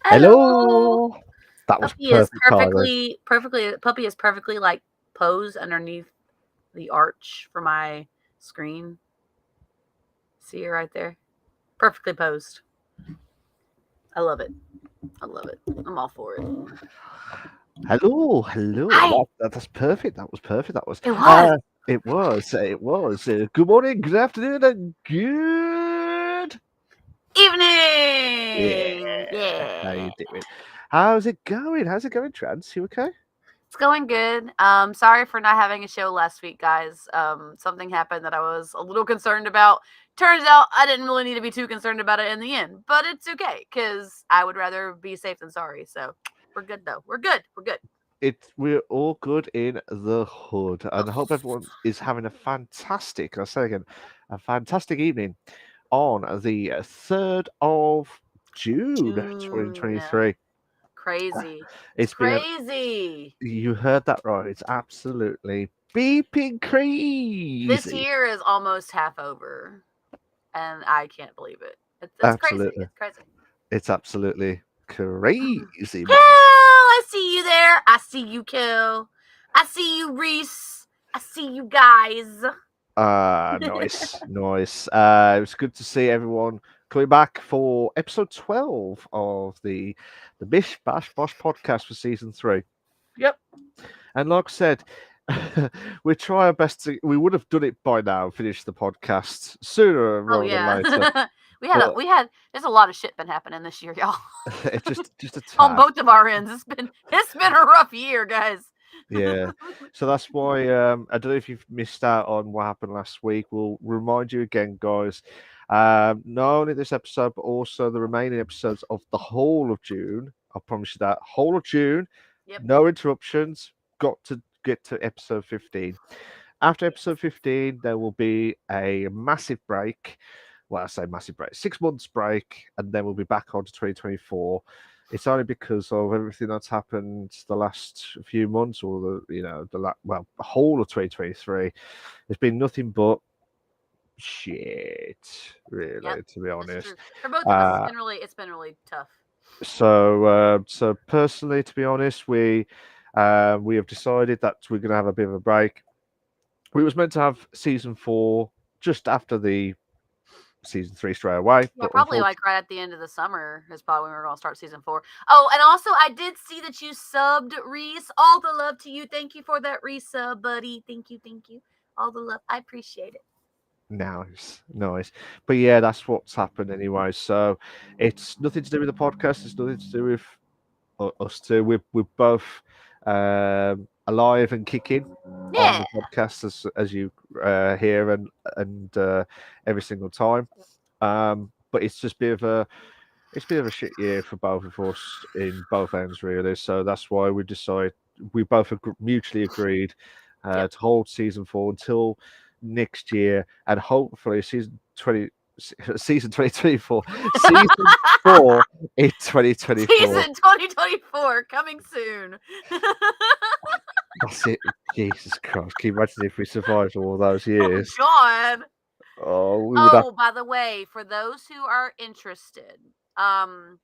Hello. That was Puppy is perfect timing. Puppy is perfectly like posed underneath the arch for my screen. See her right there? Perfectly posed. I love it. I love it. I'm all for it. Hello. Hi. That's perfect. That was perfect. That was. It was. It was. It was. Good morning. Good afternoon. And good Evening. How you doing? How's it going? How's it going, Trans? You okay? It's going good. Sorry for not having a show last week, guys. Something happened that I was a little concerned about. Turns out I didn't really need to be too concerned about it in the end, but it's okay because I would rather be safe than sorry. So we're good though. We're good. We're all good in the hood, and I hope everyone is having a fantastic. I say again, a fantastic evening on the 3rd of June, June, 2023. Crazy. It's been Crazy. You heard that right. It's absolutely beeping crazy. This year is almost half over, and I can't believe it. It's crazy. Absolutely. It's crazy. It's absolutely crazy. Kill, I see you there. I see you, Kill. I see you, Reese. I see you guys. Nice. It was good to see everyone coming back for episode 12 of the Bish Bash Bosh podcast for season 3. Yep. And like I said, we try our best to. We would have done it by now, finished the podcast sooner rather than later. we had. There's a lot of shit been happening this year, y'all. It's just a tad. On both of our ends. It's been a rough year, guys. Yeah, so that's why I don't know if you've missed out on what happened last week. We'll remind you again, guys. Not only this episode, but also the remaining episodes of the whole of June. I promise you that whole of June. Yep. No interruptions. Got to get to episode 15. After episode 15, there will be a massive break. Well, I say massive break, 6 months break, and then we'll be back on to 2024. it's only because of everything that's happened the last few months, or the whole of 2023. There's been nothing but shit, Yep, really, to be that's true. honest. For both of us, Uh, it's been really tough. so personally, to be honest, we have decided that we're going to have a bit of a break. We was meant to have season 4 just after the season 3 straight away, Yeah, but probably unfortunately, like right at the end of the summer is probably when we're gonna start season 4. Oh, and also I did see that you subbed Reese. All the love to you. Thank you for that resub, buddy. Thank you, thank you. All the love. I appreciate it. nice, nice. But yeah, that's what's happened anyway. So it's nothing to do with the podcast. It's nothing to do with us two. We're both alive and kicking on Yeah. the podcast, as you hear and every single time. But it's just it's a bit of a shit year for both of us in both ends, really. So that's why we both mutually agreed Yep. to hold season 4 until next year, and hopefully season 2024, season 4 in 2024. Season 2024 coming soon. That's it. Jesus Christ! Can you imagine if we survived all those Oh years? God. Oh, we would have. Oh, by the way, for those who are interested, um,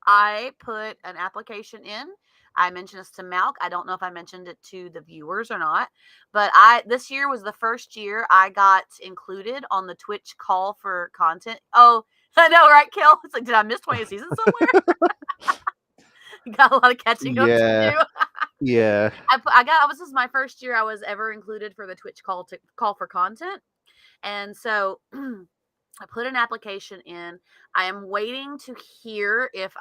I put an application in. I mentioned this to Malk. I don't know if I mentioned it to the viewers or not, but this year was the first year I got included on the Twitch call for content. Oh, I know, right, Kel? It's like, did I miss 20 seasons somewhere? Got a lot of catching up to Yeah, do. yeah. This was my first year I was ever included for the Twitch call for content, and so I put an application in. I am waiting to hear if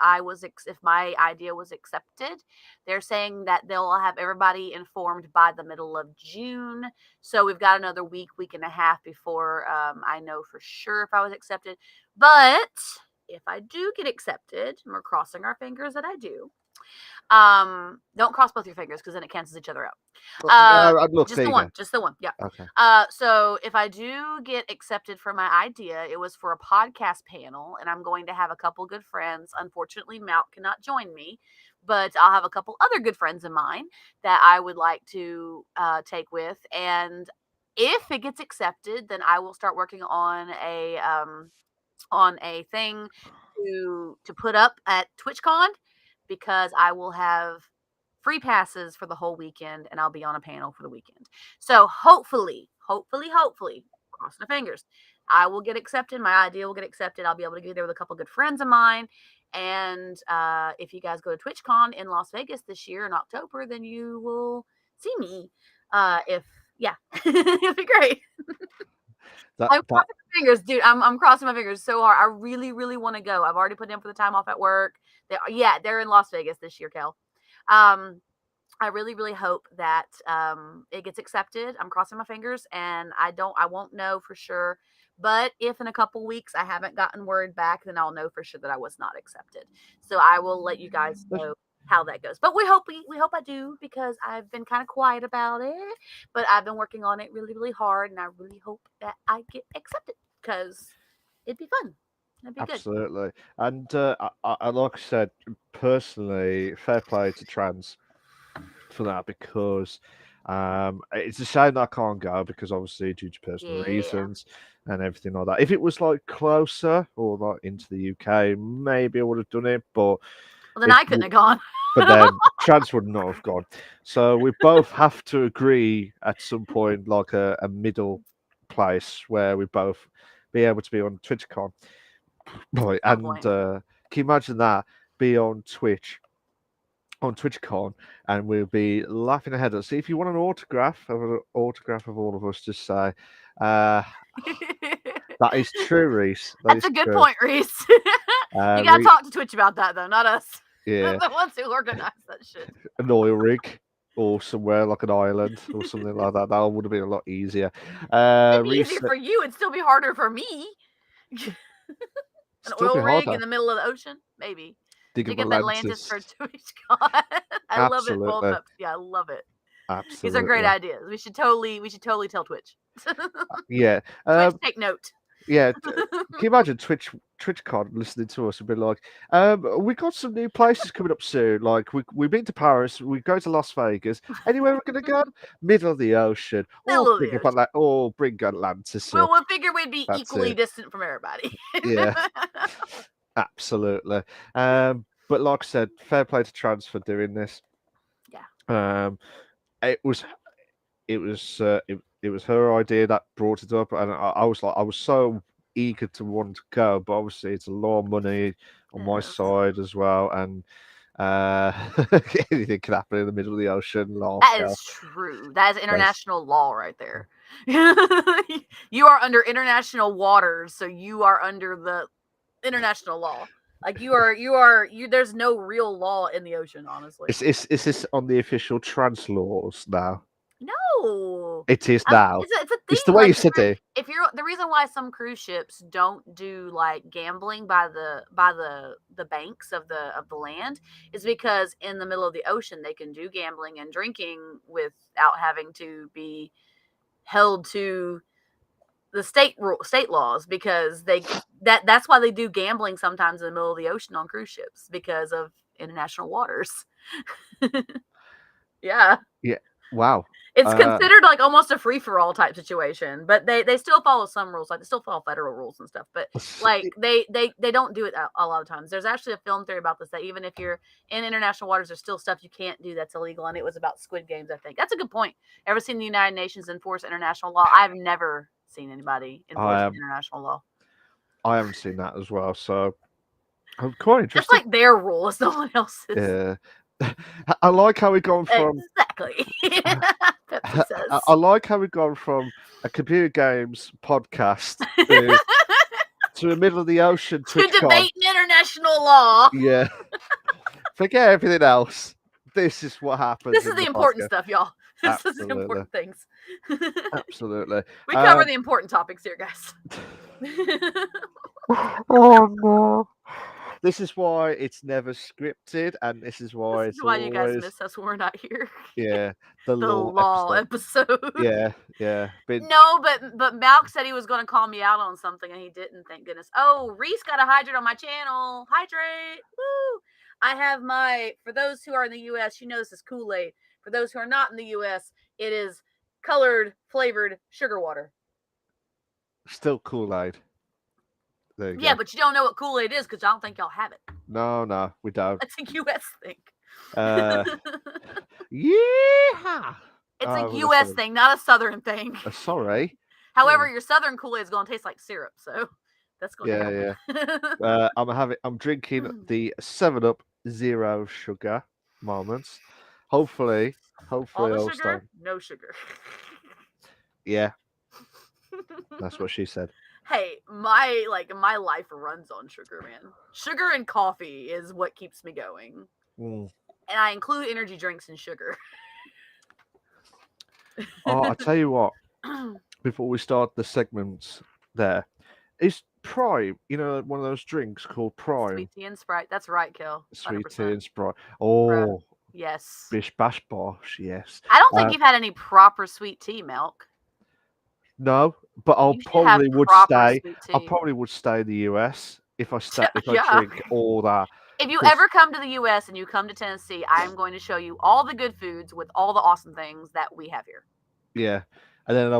if my idea was accepted. They're saying that they'll have everybody informed by the middle of June. So we've got another week and a half before I know for sure if I was accepted. But if I do get accepted, and we're crossing our fingers that I do. Don't cross both your fingers because then it cancels each other out. Look, Just there the you go. one, just the one. Yeah. Okay. So if I do get accepted for my idea, it was for a podcast panel, and I'm going to have a couple good friends. Unfortunately, Malk cannot join me, but I'll have a couple other good friends of mine that I would like to take with. And if it gets accepted, then I will start working on a thing to put up at TwitchCon because I will have free passes for the whole weekend and I'll be on a panel for the weekend. So hopefully, crossing my fingers, I will get accepted. My idea will get accepted. I'll be able to get there with a couple good friends of mine. And if you guys go to TwitchCon in Las Vegas this year in October, then you will see me. If yeah, it'll be great. That I'm that crossing my fingers, dude. I'm crossing my fingers so hard. I really want to go. I've already put in for the time off at work. They're in Las Vegas this year, Kel. Um, I really hope that it gets accepted. I'm crossing my fingers, and I won't know for sure. But if in a couple weeks I haven't gotten word back, then I'll know for sure that I was not accepted. So I will let you guys know how that goes. But we hope I do because I've been kind of quiet about it. But I've been working on it really hard, and I really hope that I get accepted because it'd be fun. It'd be good. absolutely. And like I said, personally, fair play to trans for that, because it's a shame that I can't go because obviously due to personal Yeah. reasons and everything like that. If it was like closer or like into the UK, maybe I would have done it, but Well, then if I couldn't have gone. but then trans would not have gone. So we both have to agree at some point, like a middle place where we both be able to be on TwitchCon. Right, Some and point. can you imagine that? Be on Twitch, on TwitchCon, and we'll be laughing ahead. See if you want an autograph of all of us. Just say, uh, that is true, Reese. That That's is a good true. point, Reese. You gotta talk to Twitch about that though, not us. Yeah, The ones who organize that shit. an oil rig or somewhere like an island or something like that. That would have been a lot easier. It'd be Reese, easier for you. It'd still be harder for me. An still be oil rig in harder the middle of the ocean, maybe. digging Dig up Atlantis Atlantis. for TwitchCon. I love it both Absolutely, up. Yeah, I love it. These are great absolutely. ideas. We should totally tell Twitch. Yeah, Twitch, take note. yeah. Can you imagine TwitchCon listening to us and be like, we got some new places coming up soon. Like we've been to Paris, we go to Las Vegas. Anywhere we're gonna go? Middle of the ocean. Middle of the ocean. Or bring Atlantis Well, up. we figured we'd be That's equally it. distant from everybody. Yeah, absolutely. But like I said, fair play to Trans for doing this. Yeah. It was it was her idea that brought it up, and I was like, I was so eager to want to go, but obviously it's a lot of money on my Yes. side as well, and anything can happen in the middle of the ocean. That is true. That is international law right there. You are under international waters, so you are under the international law. Like you are. There's no real law in the ocean, honestly. Is this on the official trans laws now? No, It is now. it's a thing. It's the way you said it. If you're the reason why some cruise ships don't do like gambling by the banks of the land is because in the middle of the ocean they can do gambling and drinking without having to be held to the state laws, because that's why they do gambling sometimes in the middle of the ocean on cruise ships, because of international waters. Yeah. Wow. It's considered like almost a free-for-all type situation, but they still follow some rules. Like they still follow federal rules and stuff, but like they don't do it a lot of times. There's actually a film theory about this, that even if you're in international waters, there's still stuff you can't do that's illegal, and it was about Squid Games, I think. That's a good point. Ever seen the United Nations enforce international law? I've never seen anybody enforce international law. I haven't seen that as well, so I'm quite interested. It's like their rule, it's no one else's. Yeah. I like how we've gone from exactly. I like how we've gone from a computer games podcast to the middle of the ocean to debating international law. Yeah. Forget everything else. This is what happens. This is the important stuff, y'all. This is the important things. Absolutely. We cover the important topics here, guys. Oh no. This is why it's never scripted, and this is why you guys miss us when we're not here. Yeah, the law episode. Yeah. No, but Malk said he was going to call me out on something, and he didn't. Thank goodness. Oh, Reese got a hydrate on my channel. Hydrate. Woo! I have for those who are in the U.S., you know this is Kool-Aid. For those who are not in the U.S., it is colored, flavored sugar water. Still Kool-Aid. Yeah, but you don't know what Kool-Aid is because I don't think y'all have it. No, we don't. It's a U.S. thing. Yeah. It's a U.S. thing, not a Southern thing. Sorry. However, your Southern Kool-Aid is going to taste like syrup, so that's going to help. I'm drinking the 7-Up Zero Sugar moments. Hopefully all the sugar, no sugar. Yeah. That's what she said. Hey, my life runs on sugar, man. Sugar and coffee is what keeps me going. And I include energy drinks in sugar. I'll tell you what, before we start the segments there, is Prime, one of those drinks called Prime. Sweet tea and Sprite. That's right, Kel. 100%. Sweet tea and Sprite. Oh. Bro. Yes. Bish, Bash, Bosh, yes. I don't think you've had any proper sweet tea, Milk. No, but I probably would stay in the US if I drink all that. If you ever come to the US and you come to Tennessee, I am going to show you all the good foods with all the awesome things that we have here. Yeah, and then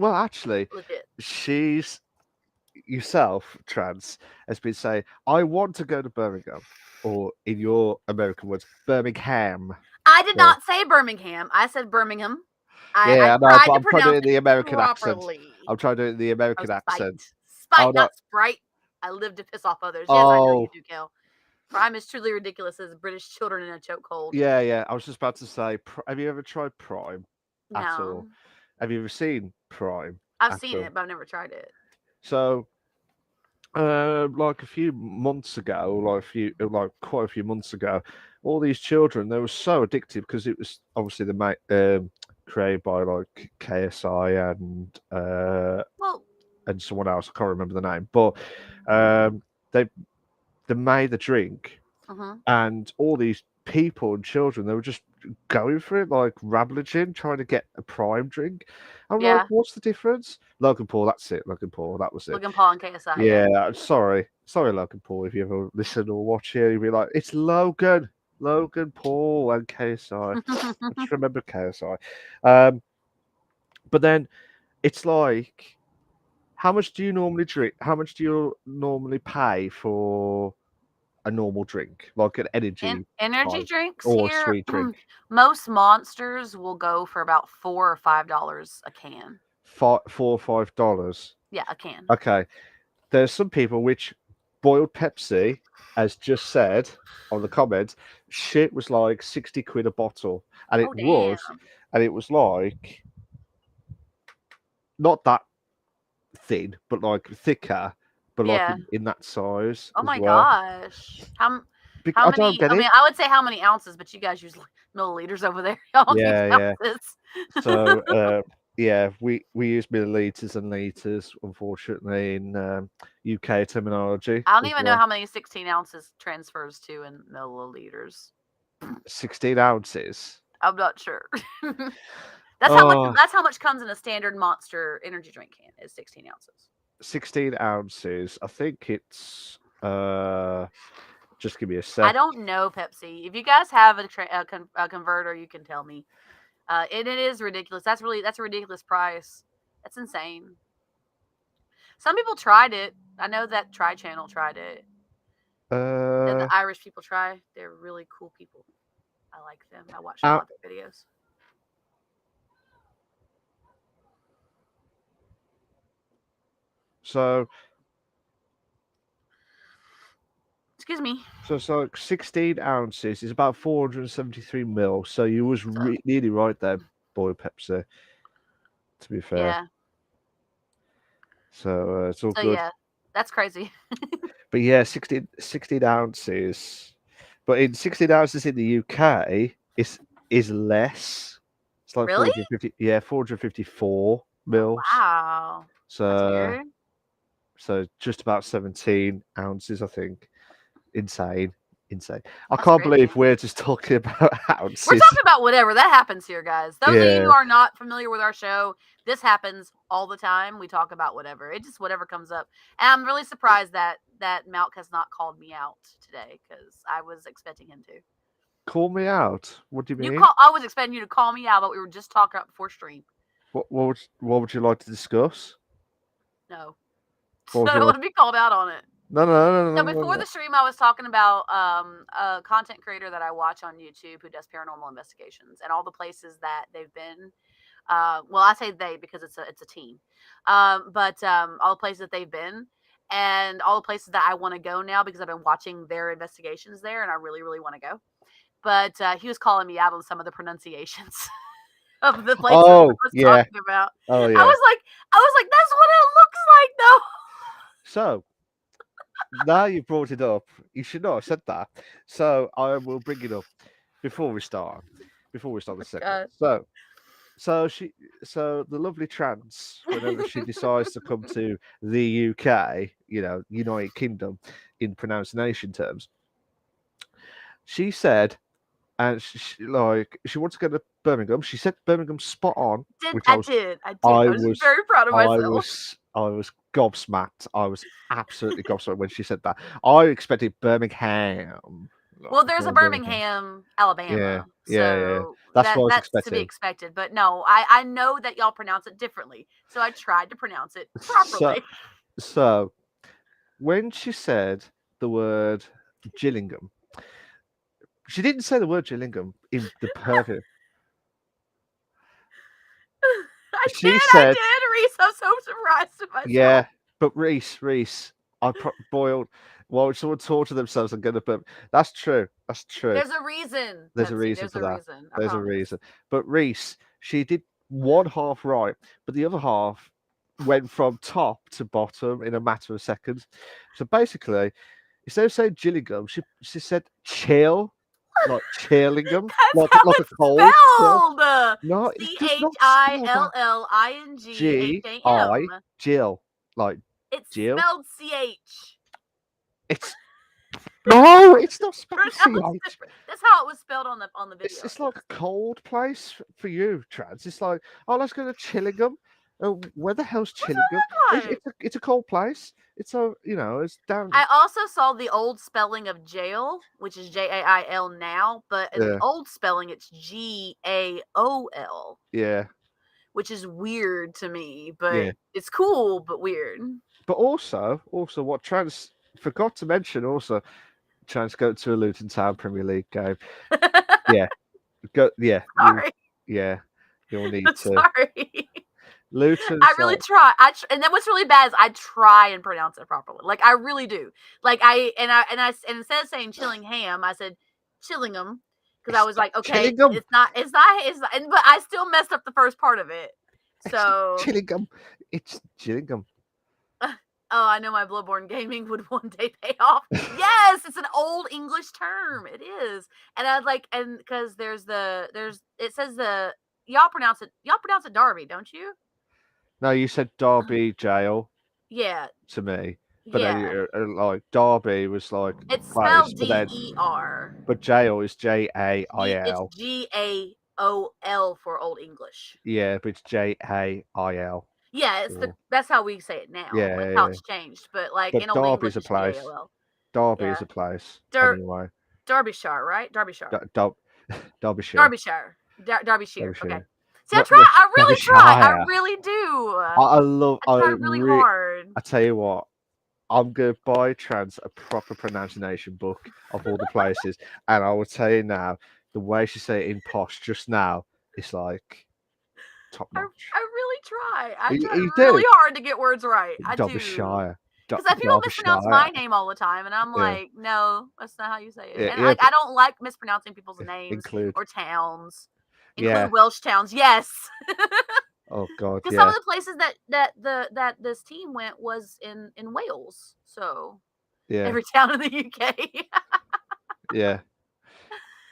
actually, legit. She's yourself, Trans, has been saying, I want to go to Birmingham, or in your American words, Birmingham. I did not say Birmingham. I said Birmingham. I'm trying to do it in the American accent. I'm trying to do it in the American accent. Spite, not Sprite. I live to piss off others. Yes, I know you do, Kel. Prime is truly ridiculous as British children in a chokehold. Yeah. I was just about to say, have you ever tried Prime at all? Have you ever seen Prime? I've seen it, but I've never tried it. So, like a few months ago, quite a few months ago, all these children, they were so addicted because it was obviously created by like KSI and someone else. I can't remember the name, but they made the drink, and all these people and children, they were just going for it, like ravaging, trying to get a prime drink. I'm like, Yeah. what's the difference? Logan Paul, that's it. Logan Paul, that was it. Logan Paul and KSI. Yeah, Yeah. sorry, Logan Paul. If you ever listen or watch it, you'll be like, it's Logan Paul and KSI. I just remember KSI. But then it's like, how much do you normally drink? How much do you normally pay for a normal drink, like an And energy energy type drinks or a here, sweet drink? most monsters will go for about $4 or $5 a can. $4 or $5. Yeah, a can. Okay, there's some people which boiled Pepsi, as just said on the comments, shit was like 60 quid a bottle, and Oh damn. it was like not that thin, but like thicker, but like Yeah. in that size Oh as my well. gosh. How I don't many? get I mean, it. I would say how many ounces, but you guys use milliliters over there. Y'all don't use Yeah. ounces. So, yeah, we use milliliters and liters, unfortunately, in UK terminology I don't as even know well. how many 16 ounces transfers to in milliliters. 16 ounces. I'm not sure. Oh, That's how much comes in a standard Monster energy drink can is 16 ounces. 16 ounces. I think it's just give me a I sec. don't know Pepsi. If you guys have a converter, you can tell me. And it is ridiculous. That's a ridiculous price. That's insane. Some people tried it. I know that Try Channel tried it. The Uh, Irish people try. They're really cool people. I like them. I watch a out, lot of their videos. so Excuse me. it's like 16 ounces is about 473 mil. So you was So nearly right there, boy Pepsi. To be fair, yeah. so it's all So good. yeah, that's crazy. But yeah, 16 ounces. But in 16 ounces in the UK is less. It's like Really? 450, yeah, 454 Oh mils. wow. That's So weird. just about 17 ounces, I think. Insane. Insane. I That's can't believe crazy. we're just talking about We're ounces. talking about whatever that happens here, guys. Those of you who Yeah. are not familiar with our show, this happens all the time. We talk about whatever. It just whatever comes up. And I'm really surprised that Malk has not called me out today because I was expecting him to. Call me out. What do you You mean? call. I was expecting you to call me out, but we were just talking about before stream. What would you like to discuss? No, What would I you don't like? want to be called out on it. No, no, no, no, So no, no, before no. the stream, I was talking about a content creator that I watch on YouTube who does paranormal investigations and all the places that they've been. Well, I say they because it's a team, but all the places that they've been and all the places that I want to go now because I've been watching their investigations there and I really really want to go. But he was calling me out on some of the pronunciations of the places I Oh, was yeah. talking about. Oh, I yeah. was like, that's what it looks like, though. So, now you brought it up, you should not have said that. So I will bring it up before we start. Before we start the segment. God. So she, so the lovely trance, whenever she decides to come to the UK, United Kingdom, in pronunciation terms, she said, and she wants to go to Birmingham. She said Birmingham spot on, which I did. I did. I I was was, very proud of myself. I was gobsmacked. I was absolutely gobsmacked when she said that. I expected Birmingham. Well, there's a Birmingham. Birmingham, Yeah, Alabama, yeah, yeah. so That's what I was that's to be expecting. expected. But no, I know that y'all pronounce it differently, so I tried to pronounce it So, properly. so when she said the word Gillingham, she didn't say the word Gillingham in the perfect. She I said, did, Reese. I'm so surprised at "Yeah, myself. but Reese, boiled." Well, someone torture themselves and get a burp. That's true. That's true. There's a reason, There's a Pepsi. reason There's for a that. reason. I There's a promise. reason. But Reese, she did one half right, but the other half went from top to bottom in a matter of seconds. So basically, instead of saying Gillingham, she said chill, like Chillingham, That's how like a it's cold. Chill. spelled. No, it C does H not I spell L that. L I N G H G A I M. Jill, like It's Jill. spelled CH. It's No, it's not spelled with Pronounced CH. different. That's how it was spelled on the video. It's like a cold place for you, Trans. It's like, oh, let's go to Chillingham. Where the hell's What's Chillingham? that like? It's a cold place. It's a it's down. I also saw the old spelling of jail, which is Jail now, but in the Yeah, old spelling it's Gaol, yeah, which is weird to me, but yeah. it's cool but weird. But also what Trans forgot to mention also Trans go to a Luton Town Premier League game. Yeah, go. Yeah, Sorry. yeah, you'll need I'm to. sorry. I Luton's really like try. And then what's really bad is I try and pronounce it properly. Like I really do. Like and instead of saying Chillingham, I said Chillingham because I it's was like, okay, Chillingham. it's not, but I still messed up the first part of it. It's So, Chillingham. It's Chillingham. oh, I know my Bloodborne gaming would one day pay off. Yes, it's an old English term. It is, and I'd like, and because it says y'all pronounce it Darby, don't you? No, you said Derby Jail Yeah, to me, but then yeah. like Derby was like It's place, spelled but then DER. but jail is Jail. It's GAOL for Old English. Yeah, but it's Jail. Yeah, Yeah, that's how we say it now. That's yeah, how yeah. it's changed. But like But in Old Derby's English, a it's place. GAOL. Derby is Yeah, a place. Der Anyway, Derbyshire, right? Derbyshire, Derbyshire. Derbyshire, Derbyshire. Okay. Derbyshire. See, I Not try. I really try. I Derbyshire. really do. I love. I try really hard. I tell you what. I'm gonna buy Trans a proper pronunciation book of all the places, and I will tell you now, the way she said it in posh just now, it's like top I notch. really try. I try You really do hard to get words right. I do. Derbyshire, Because people mispronounce Derbyshire. my name all the time, and I'm Yeah, like, no, that's not how you say it. yeah, And yeah. like, I But don't like mispronouncing people's names include, or towns. yeah. Include Welsh towns, yes. Oh God, Because some yeah, of the places that this team went was in Wales, so yeah, every town in the UK. yeah.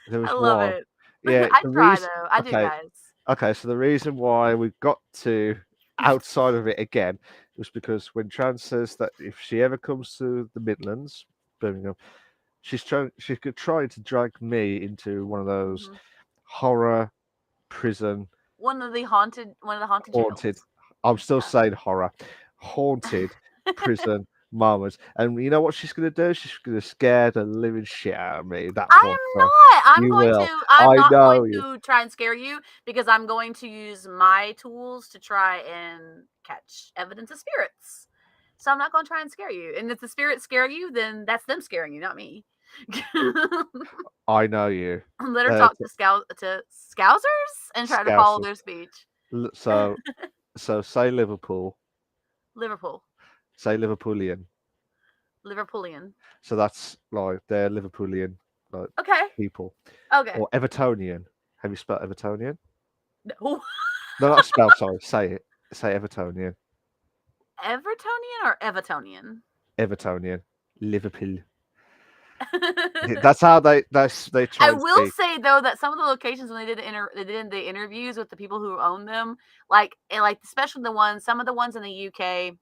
There I was love one. it. Yeah, I the try reason. though. I do, Okay, guys. okay. So the reason why we got to outside of it again was because when Trans says that if she ever comes to the Midlands, Birmingham, she's trying to drag me into one of those Hmm. horror prison One of the haunted haunted. jails. I'm still Yeah. saying horror, haunted prison moments. And you know what she's gonna do? She's gonna scare the living shit out of me. That I poor am girl. not. You will. I'm I not know going you. to try and scare you because I'm going to use my tools to try and catch evidence of spirits. So I'm not going to try and scare you. And if the spirits scare you, then that's them scaring you, not me. I know you. Let her Uh, talk to scousers and try to follow Scousers. their speech. So say Liverpool. Liverpool. Say Liverpoolian. Liverpoolian. So that's like they're Liverpoolian like Okay. people. Okay. Or Evertonian. Have you spelled Evertonian? No. No, not spell. Sorry. Say it. Say Evertonian. Evertonian or Evertonian? Evertonian. Liverpool. That's how they try I and will speak. say though that some of the locations when they did the interviews with the people who own them, like especially some of the ones in the UK,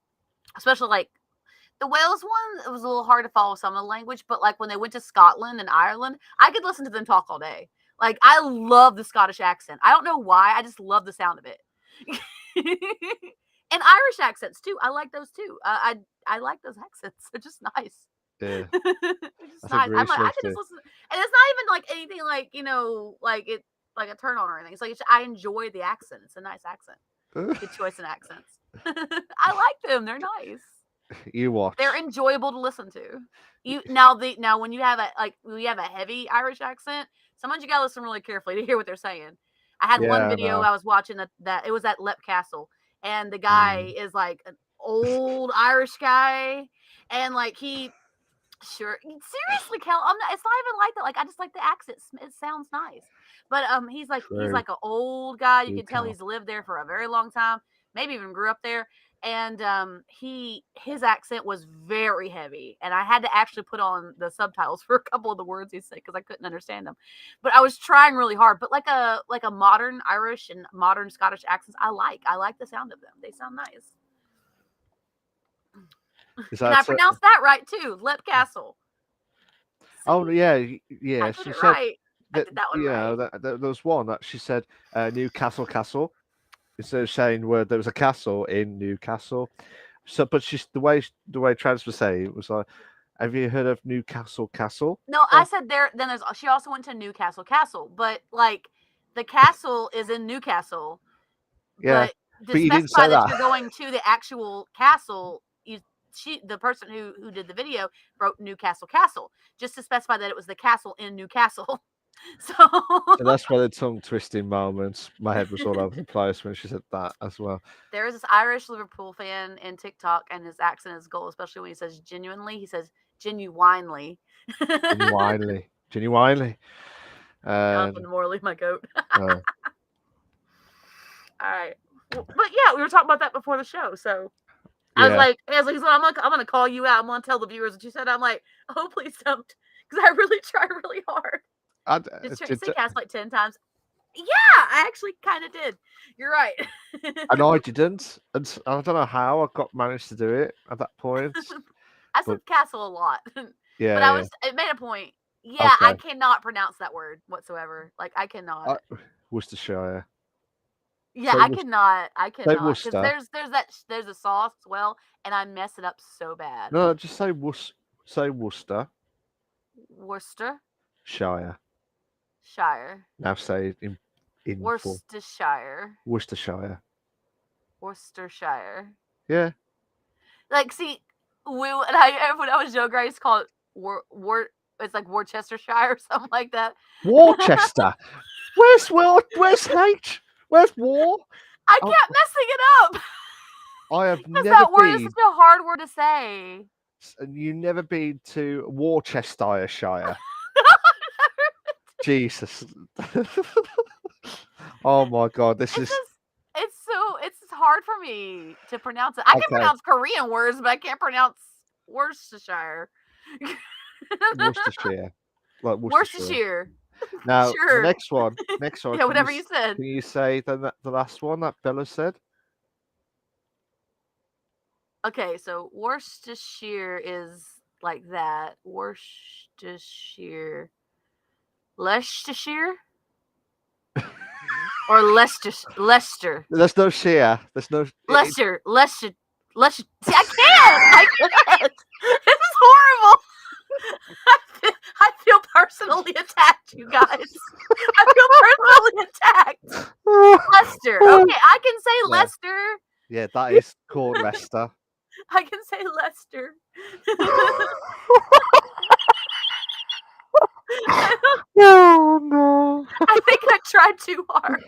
especially like the Wales one, it was a little hard to follow some of the language, but like when they went to Scotland and Ireland, I could listen to them talk all day. Like I love the Scottish accent. I don't know why, I just love the sound of it. And Irish accents too. I like those too. I like those accents. They're just nice. Yeah. They're just I think nice. I'm like, I recently could just listen, and it's not even like anything like like it like a turn on or anything. It's like I enjoy the accent. It's a nice accent. Good choice in accents. I like them. They're nice. you watch. They're enjoyable to listen to. Now when you have a heavy Irish accent, sometimes you gotta listen really carefully to hear what they're saying. I had one Yeah, I video know. I was watching that it was at Lep Castle, and the guy Mm. is like an old Irish guy, and like he sure seriously, Kel, it's not even like that. Like I just like the accent. It sounds nice, but he's True. like an old guy. You True, can tell Cal. he's lived there for a very long time. Maybe even grew up there. And his accent was very heavy, and I had to actually put on the subtitles for a couple of the words he said because I couldn't understand them. But I was trying really hard. But like a modern Irish and modern Scottish accents, I like the sound of them. They sound nice. Is And I that pronounced that right too, Lep Castle. Oh yeah, I yeah. did She it said right. I that did that one right. there was one that she said Newcastle instead of saying where there was a castle in Newcastle. So, but she's the way Trans was saying it was like, have you heard of Newcastle Castle? No, I Oh, said there. Then there's. She also went to Newcastle Castle, but like the castle is in Newcastle. yeah, But to but you didn't specify say that that. you're going to the actual castle, the person who did the video wrote Newcastle Castle just to specify that it was the castle in Newcastle. So So that's where the tongue twisting moments. My head was all over the place when she said that as well. there is this Irish Liverpool fan in TikTok, and his accent is gold, especially when he says genuinely. He says genuinely. Genuinely, genuinely. Jonathan And Morley, my goat. uh, All right. But yeah, we were talking about that before the show. So yeah, I was like, so I'm gonna call you out. I'm gonna tell the viewers what you said. I'm like, oh, please don't, because I really tried really hard. I, Just did, say cast like 10 times. Yeah, I actually kind of did. You're right. and I didn't, and I don't know how I got managed to do it at that point. I said But castle a lot, but yeah, it made a point. Yeah, I okay. cannot pronounce that word whatsoever. Like I cannot. Worcestershire. Yeah, Say I Worcester. cannot. I Say cannot because Worcester. there's a sauce as well, and I mess it up so bad. No, just say Say Worcester. Worcester Shire. Shire. Now say it in full. Worcestershire. Worcestershire. Worcestershire. Yeah. Like, see, when I was younger, I used to call it it's like Worcestershire or something like that. Worcester. Where's H? Where's War? I Oh, kept messing it up I have because never that word is been, such a hard word to say. and you never been to Worcestershire. Jesus. Oh my God, this It's is just it's hard for me to pronounce it. I can okay. pronounce Korean words, but I can't pronounce Worcestershire. Worcestershire, like Worcestershire. Worcestershire. Now the Sure. next one. Yeah, whatever you said. Can you say the last one that Bella said? Okay, so Worcestershire is like that. Worcestershire. Leicestershire? Or Leicester. There's no sheer. There's no. Leicester. See, I can't. I can't. This is horrible. I feel personally attacked, you guys. I feel personally attacked. Leicester. Okay, I can say Yeah. Leicester. Yeah, that is called Leicester. I can say Leicester. Oh no. I think I tried too hard.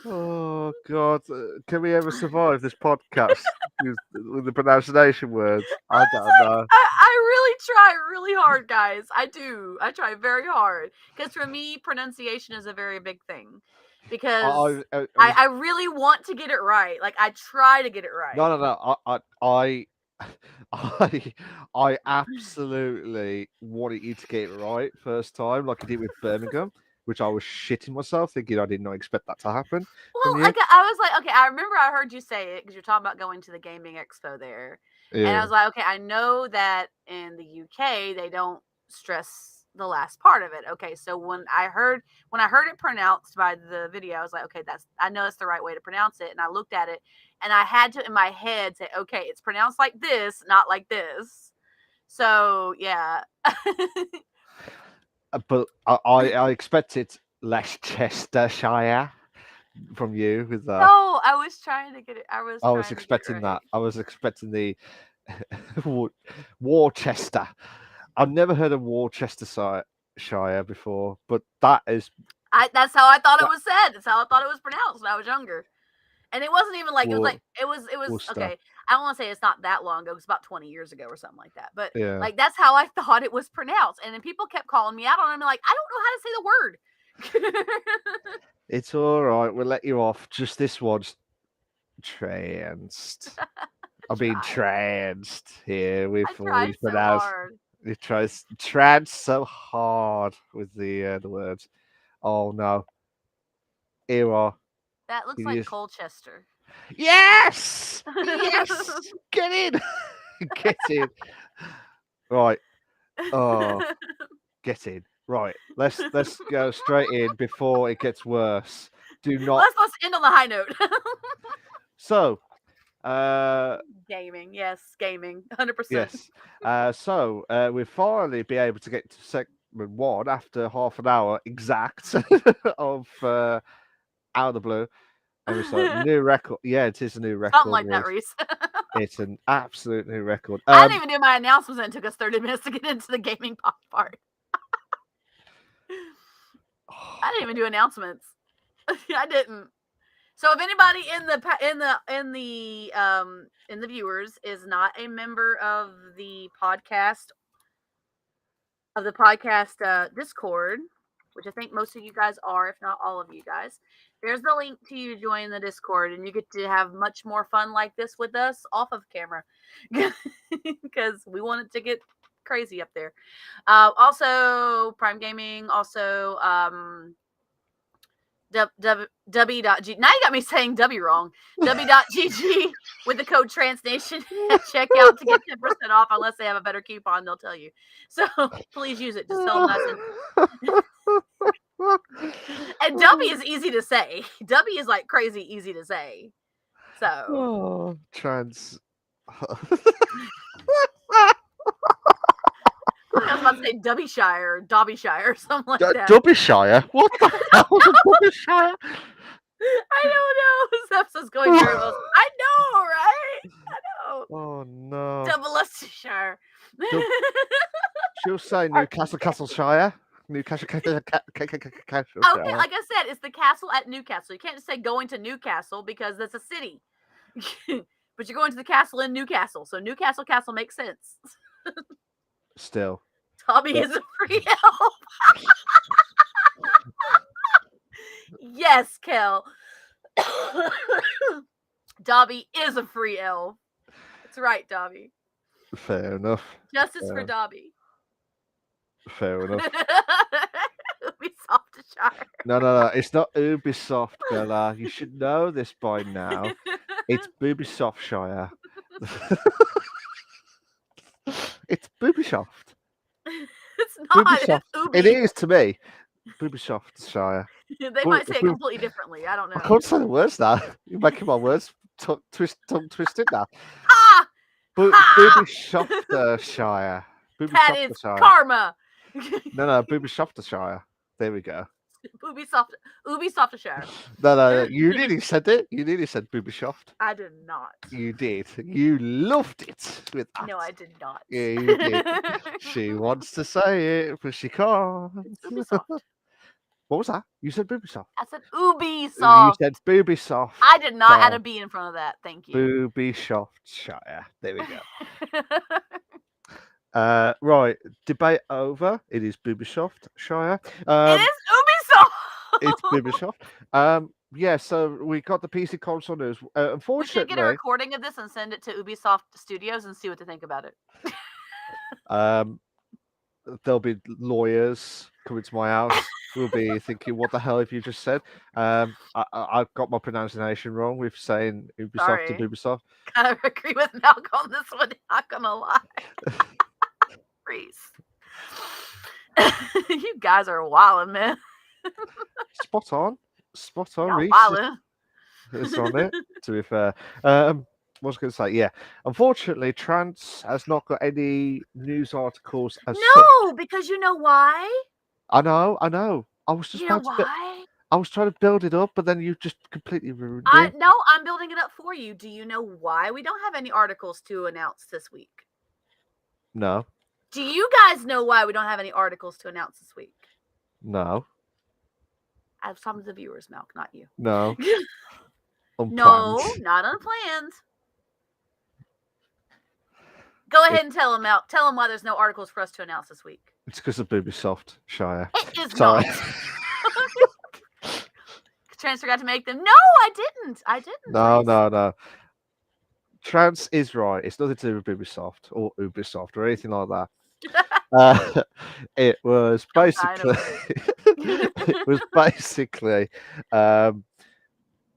Oh God, can we ever survive this podcast with the pronunciation words? I don't know. I really try really hard, guys. I do. I try very hard because for me, pronunciation is a very big thing. Because I really want to get it right. Like I try to get it right. No. I absolutely wanted you to get it right first time, like I did with Birmingham, which I was shitting myself, thinking I did not expect that to happen. Well, like I was like, okay, I remember I heard you say it because you're talking about going to the gaming expo there, and I Yeah. was like, okay, I know that in the UK they don't stress the last part of it. Okay, so when I heard it pronounced by the video, I was like, okay, I know that's the right way to pronounce it, and I looked at it, and I had to in my head say, okay, it's pronounced like this, not like this. So yeah. But I expected Leicestershire from you with that. No, I was trying to get it. I was expecting right. that. I was expecting the Worcester. I've never heard of Worcestershire before, but that is. That's how I thought it was said. That's how I thought it was pronounced when I was younger. And it wasn't even like it was Worcester. okay. I don't want to say it's not that long ago. It was about 20 years ago or something like that. But Yeah. like that's how I thought it was pronounced. And then people kept calling me out on it. I'm like, I don't know how to say the word. It's all right. We'll let you off. Just this one's tranced. I've been tranced here with I all tried these so pronounced. hard. It tries trans so hard with the words. Oh no. Here we are. That looks like Colchester. Yes! Yes! Get in! Get in. Right. Oh, get in. Right. Let's go straight in before it gets worse. Do not. Let's end on the high note. So, Gaming, yes, gaming, 100%. yes. We'll finally be able to get to segment one after half an hour exact of out of the blue. And we start new record. Yeah, it is a new record. Something like that, Reese. It's an absolute new record. I didn't even do my announcements, and it took us 30 minutes to get into the gaming part. I didn't even do announcements. I didn't. So if anybody in the viewers is not a member of the podcast Discord, which I think most of you guys are, if not all of you guys, there's the link to you join the Discord, and you get to have much more fun like this with us off of camera, because we want it to get crazy up there. Also, Prime Gaming, also W.G. Now you got me saying W wrong. W.GG with the code TRANSNATION at checkout to get 10% off. Unless they have a better coupon, they'll tell you. So please use it. Just tell them nice and W is easy to say. W is like crazy easy to say. So trans. I was about to say Dubbyshire or Dobbyshire or something like that. Dubbyshire? What the hell is a Dubbyshire? I don't know. This episode's going very well. I know, right? I know. Oh no. Doublestershire. She'll say Newcastle Castleshire. Newcastle Castle. Okay, like I said, it's the castle at Newcastle. You can't just say going to Newcastle because that's a city. But you're going to the castle in Newcastle, so Newcastle Castle makes sense. Still. Tommy is a free elf. Yes, Kel. Dobby is a free elf. That's right, Dobby. Fair enough. Justice for Dobby. Fair enough. Ubisoftshire. No. It's not Ubisoft, Bella. You should know this by now. It's Ubisoftshire. It's Ubisoft. It's not. Ubisoft. It is to me. Ubisoftshire. They might say it completely differently. I don't know. I can't say the words now. You're making my words tongue twisted now. Ah! Ubisoftshire. That is karma. No, Ubisoftshire. There we go. Ubisoftshire. No, you nearly said it. You nearly said Ubisoft. I did not. You did. You loved it with that. No, I did not. Yeah, you did. She wants to say it, but she can't. Ubisoft. What was that? You said Ubisoft. I said Ubisoft. You said Ubisoft. I did not add a B in front of that. Thank you. Ubisoftshire. There we go. Right, debate over. It is Ubisoftshire. It is Ubisoft. It's Ubisoft. Yeah, so we got the PC console news. Unfortunately, we should get a recording of this and send it to Ubisoft Studios and see what they think about it. There'll be lawyers coming to my house. We'll be thinking, "What the hell have you just said?" I got my pronunciation wrong with saying Ubisoft to Ubisoft. I agree with Malcolm on this one. Not gonna lie, Reese. You guys are wildin', man. Spot on, Reese. It's on it. To be fair, what was I going to say? Yeah, unfortunately, Trance has not got any news articles. Because you know why? I know. I was just why? I was trying to build it up, but then you just completely ruined it. No, I'm building it up for you. Do you know why we don't have any articles to announce this week? No. Do you guys know why we don't have any articles to announce this week? No. I have some of the viewers, Malk, not you. No. No, not unplanned. Go ahead and tell them, Malk. Tell them why there's no articles for us to announce this week. It's because of Ubisoftshire. It is not. Trans forgot to make them. No, I didn't. No. Trans is right. It's nothing to do with Ubisoft or anything like that. It was basically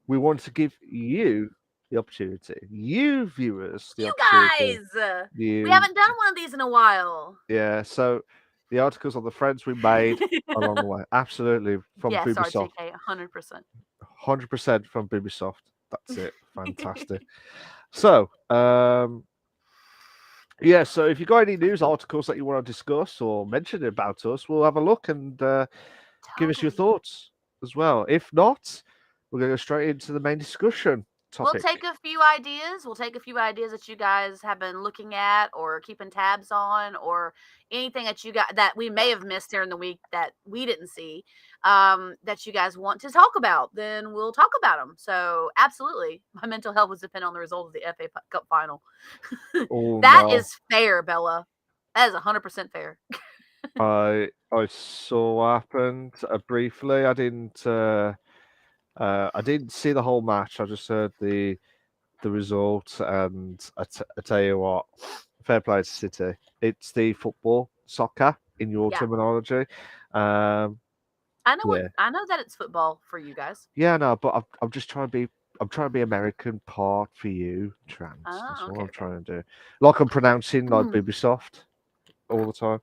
we wanted to give you the opportunity. You viewers, the You opportunity. guys, we You, haven't done one of these in a while. yeah. So the articles on the friends we made along the way, absolutely from Yes, Ubisoft, RTK, 100%. 100% from Ubisoft. That's it. Fantastic. So, yeah. So if you got any news articles that you want to discuss or mention about us, we'll have a look and give us your Totally. thoughts as well. If not, we're going to go straight into the main discussion We'll topic. take a few ideas. We'll take a few ideas that you guys have been looking at or keeping tabs on, or anything that you got that we may have missed during the week that we didn't see, that you guys want to talk about. Then we'll talk about them. So absolutely, my mental health would depend on the result of the FA Cup final. Oh That no. is fair, Bella. That is 100% fair. I saw what happened briefly. I didn't see the whole match. I just heard the result, and I tell you what, fair play to City. It's the football, soccer in your Yeah, terminology. Um, yeah, I know that it's football for you guys. yeah, no, but I'm just trying to be. I'm trying to be American part for you, trans. That's Oh, all okay, I'm okay. trying to do. Like I'm pronouncing like Ubisoft all the time.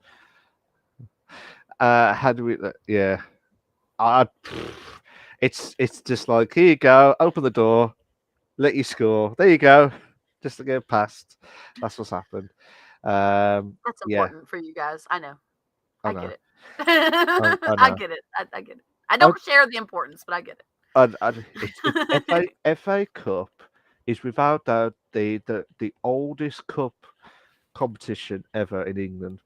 How do we? Yeah, I. It's just like here you go. Open the door. Let you score. There you go. Just to go past. That's what's happened. That's Yeah, important for you guys. I know. I I get know. it. I I know. get it. I get it. I I, don't share the importance, but I get it's it. FA Cup is without doubt the oldest cup competition ever in England.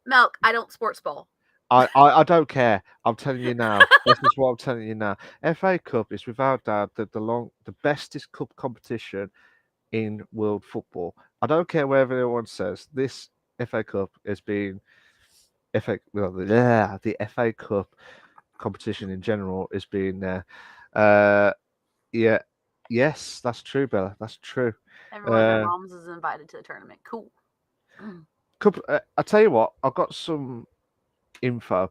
Milk, I don't sports ball. I don't care. I'm telling you now. This is what I'm telling you now. FA Cup is without doubt the bestest cup competition in world football. I don't care what everyone says. This FA Cup has been the FA Cup competition in general has been there. Yeah, yes, that's true, Bella. That's true. Everyone and their Uh, moms is invited to the tournament. Cool. I tell you what, I've got some info.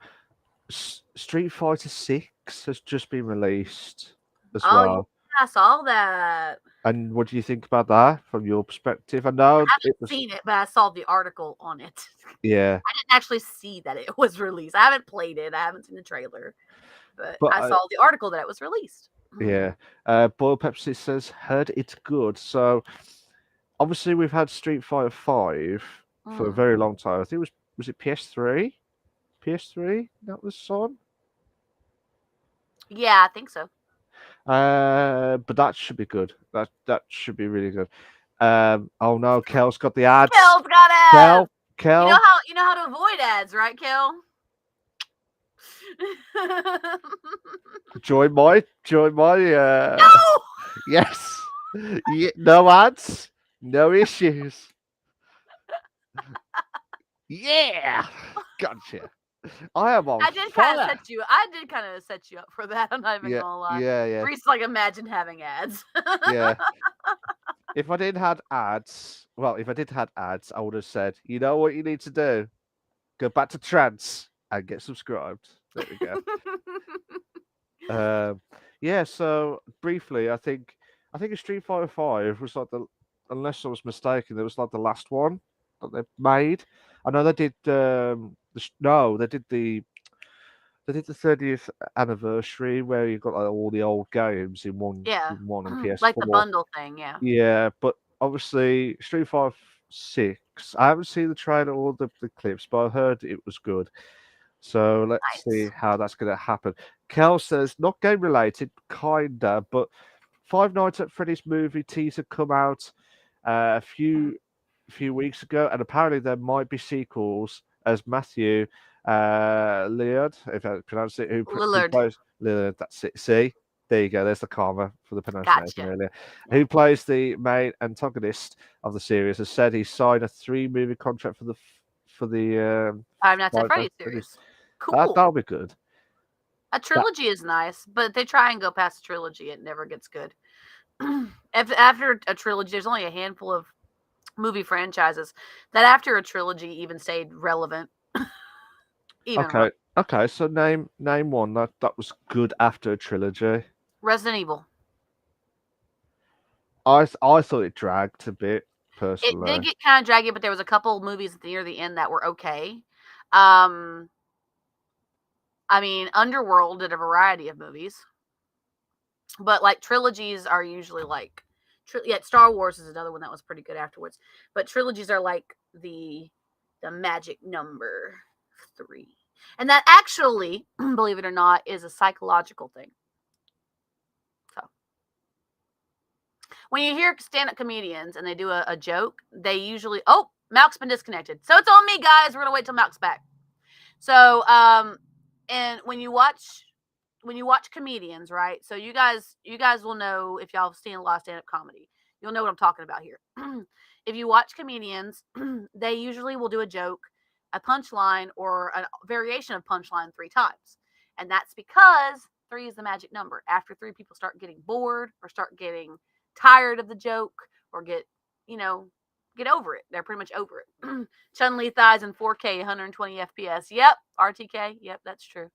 Street Fighter Six has just been released as Oh yeah, well. I saw that. And what do you think about that from your perspective? I know I it haven't was, seen it, but I saw the article on it. yeah, I didn't actually see that it was released. I haven't played it. I haven't seen the trailer, but but I saw the article that it was released. yeah, Boyle Pepsi says heard it's good. So obviously we've had Street Fighter Five for a Mm. very long time. I think was it PS3? PS3 that was on. Yeah, I think so. But that should be good. That should be really good. Oh no, Kel's got the ads. Kel's got ads. Kel, Kel, You know how to avoid ads, right, Kel? join my. No. Yes, yeah, no ads, no issues. Yeah, gotcha. I am on fire. I did kind of set you up for that. I'm not even Yeah, gonna lie. yeah, yeah, Reese like imagine having ads. yeah. If I didn't had ads, well, if I did had ads, I would have said, you know what you need to do? Go back to trance and get subscribed. There we go. Um, yeah. So briefly, I think a Street Fighter Five was like unless I was mistaken, it was like the last one that they made. I know they did. No, they did the 30th anniversary where you got like all the old games in one Yeah. in one on Like the PS4. bundle thing, yeah. Yeah, but obviously Street Fighter Six. I haven't seen the trailer or the clips, but I heard it was good. So let's see Nice. how that's going to happen. Kel says not game related, kinda, but Five Nights at Freddy's movie teaser come out a few weeks ago, and apparently there might be sequels as Matthew Lillard, if I pronounce it, who Lillard. plays Lillard. That's it. See, there you go. There's the karma for the pronunciation Gotcha. earlier. Yeah. Who plays the main antagonist of the series has said he signed a 3 movie contract for the Five Nights at Five Nights Freddy's at Freddy's. series. Cool. That'll be good. A That trilogy is nice, but if they try and go past a trilogy, it never gets good. If after a trilogy, there's only a handful of movie franchises that after a trilogy even stayed relevant. okay. Okay, so name one that was good after a trilogy. Resident Evil. I thought it dragged a bit It did personally. get kind of draggy, but there was a couple movies near the end that were okay. Um, I mean, Underworld did a variety of movies, but like trilogies are usually like, yeah, Star Wars is another one that was pretty good afterwards. But trilogies are like the magic number 3, and that actually, believe it or not, is a psychological thing. So when you hear stand-up comedians and they do a joke, they usually, oh, Malk's been disconnected, so it's on me, guys. We're gonna wait till Malk's back. So and when you watch comedians, right? So you guys will know, if y'all have seen a lot of stand-up comedy, you'll know what I'm talking about here. If you watch comedians, they usually will do a joke, a punchline, or a variation of punchline 3 times. And that's because 3 is the magic number. After 3, people start getting bored or start getting tired of the joke, or get over it. They're pretty much over it. Chun-Li thighs in 4K, 120 FPS. Yep, RTK. Yep, that's true.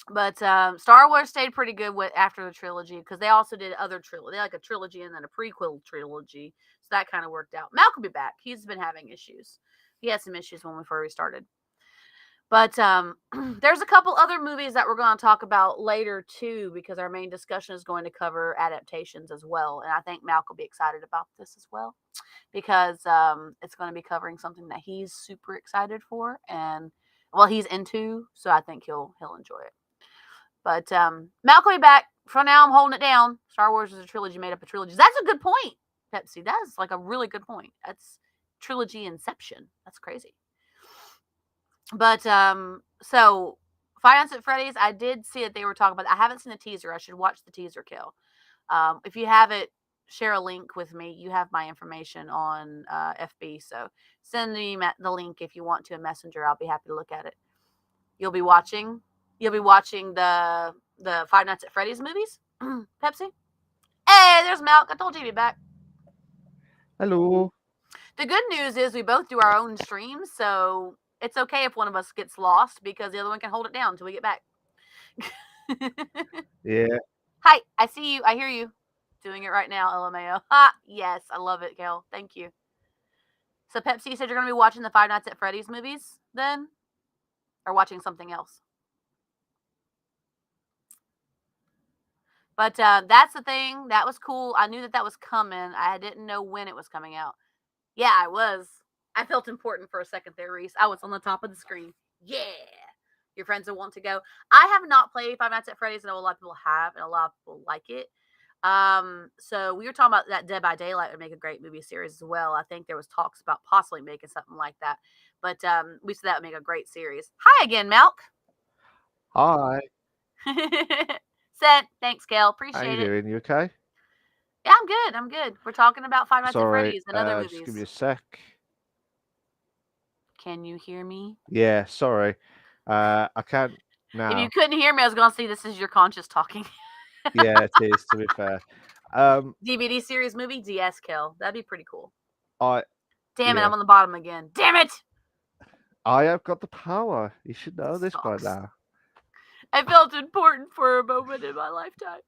But Star Wars stayed pretty good after the trilogy, because they also did other trilogy. They like a trilogy and then a prequel trilogy, so that kind of worked out. Malk will be back. He's been having issues. He had some issues when we first started. But there's a couple other movies that we're going to talk about later too, because our main discussion is going to cover adaptations as well, and I think Malk will be excited about this as well, because it's going to be covering something that he's super excited for, and well, he's into, so I think he'll enjoy it. But Malk will be back. For now, I'm holding it down. Star Wars is a trilogy made up of trilogies. That's a good point, Pepsi. That is like a really good point. That's trilogy inception. That's crazy. But so Five Nights at Freddy's, I did see that they were talking about. I haven't seen the teaser. I should watch the teaser, Kill. If you have it, share a link with me. You have my information on FB, so send me the link if you want to, a messenger. I'll be happy to look at it. You'll be watching the Five Nights at Freddy's movies. Pepsi. Hey, there's Malk. I told you to be back. Hello. The good news is we both do our own streams, so it's okay if one of us gets lost, because the other one can hold it down until we get back. Yeah. Hi, I see you. I hear you. Doing it right now, LMAO. Ha! Yes, I love it, Gail. Thank you. So, Pepsi, you said you're going to be watching the Five Nights at Freddy's movies then? Or watching something else? But that's the thing. That was cool. I knew that was coming. I didn't know when it was coming out. Yeah, I was. I felt important for a second there, Reese. I was on the top of the screen. Yeah. Your friends will want to go. I have not played Five Nights at Freddy's. I know a lot of people have, and a lot of people like it. So we were talking about that Dead by Daylight would make a great movie series as well. I think there was talks about possibly making something like that. But we said that would make a great series. Hi again, Malk. Hi. Sent. Thanks, Gail. How Appreciate you it. doing? You okay? Yeah, I'm good. I'm good. We're talking about Five Nights at Sorry. Freddy's and other Just give me movies. a sec. Can you hear me? Yeah. Sorry. I can't now. If you couldn't hear me, I was going to say this is your conscious talking. Yeah, it is. To be fair. DVD series movie, DS Kill. That'd be pretty cool. Damn it, I'm on the bottom again. Damn it! I have got the power. You should know this by now. I felt important for a moment in my lifetime.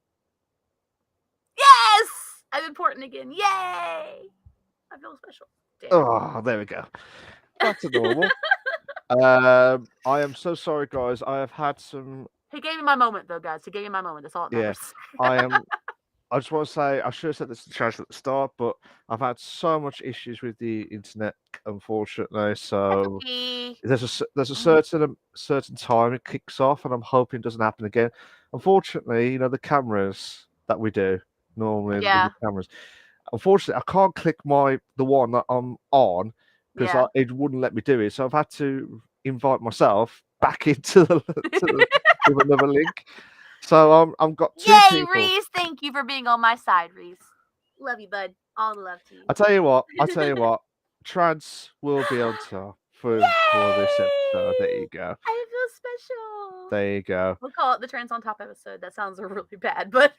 Yes! I'm important again. Yay! I feel special. Damn. Oh, there we go. Back to normal. I am so sorry, guys. I have had some. He gave me my moment, though, guys. He gave me my moment. That's all that matters. Yeah, I just want to say, I should have said this to Chaz at the start, but I've had so much issues with the internet, unfortunately. So there's a certain time it kicks off, and I'm hoping it doesn't happen again. Unfortunately, the cameras that we do normally, the cameras. Unfortunately, I can't click the one that I'm on because it wouldn't let me do it. So I've had to invite myself back into with another link. So I've got two people. Yay, Reese! Thank you for being on my side, Reese. Love you, bud. All the love to you. I tell you what. Trans will be on top for this episode. There you go. I feel special. There you go. We'll call it the Trans on Top episode. That sounds really bad, but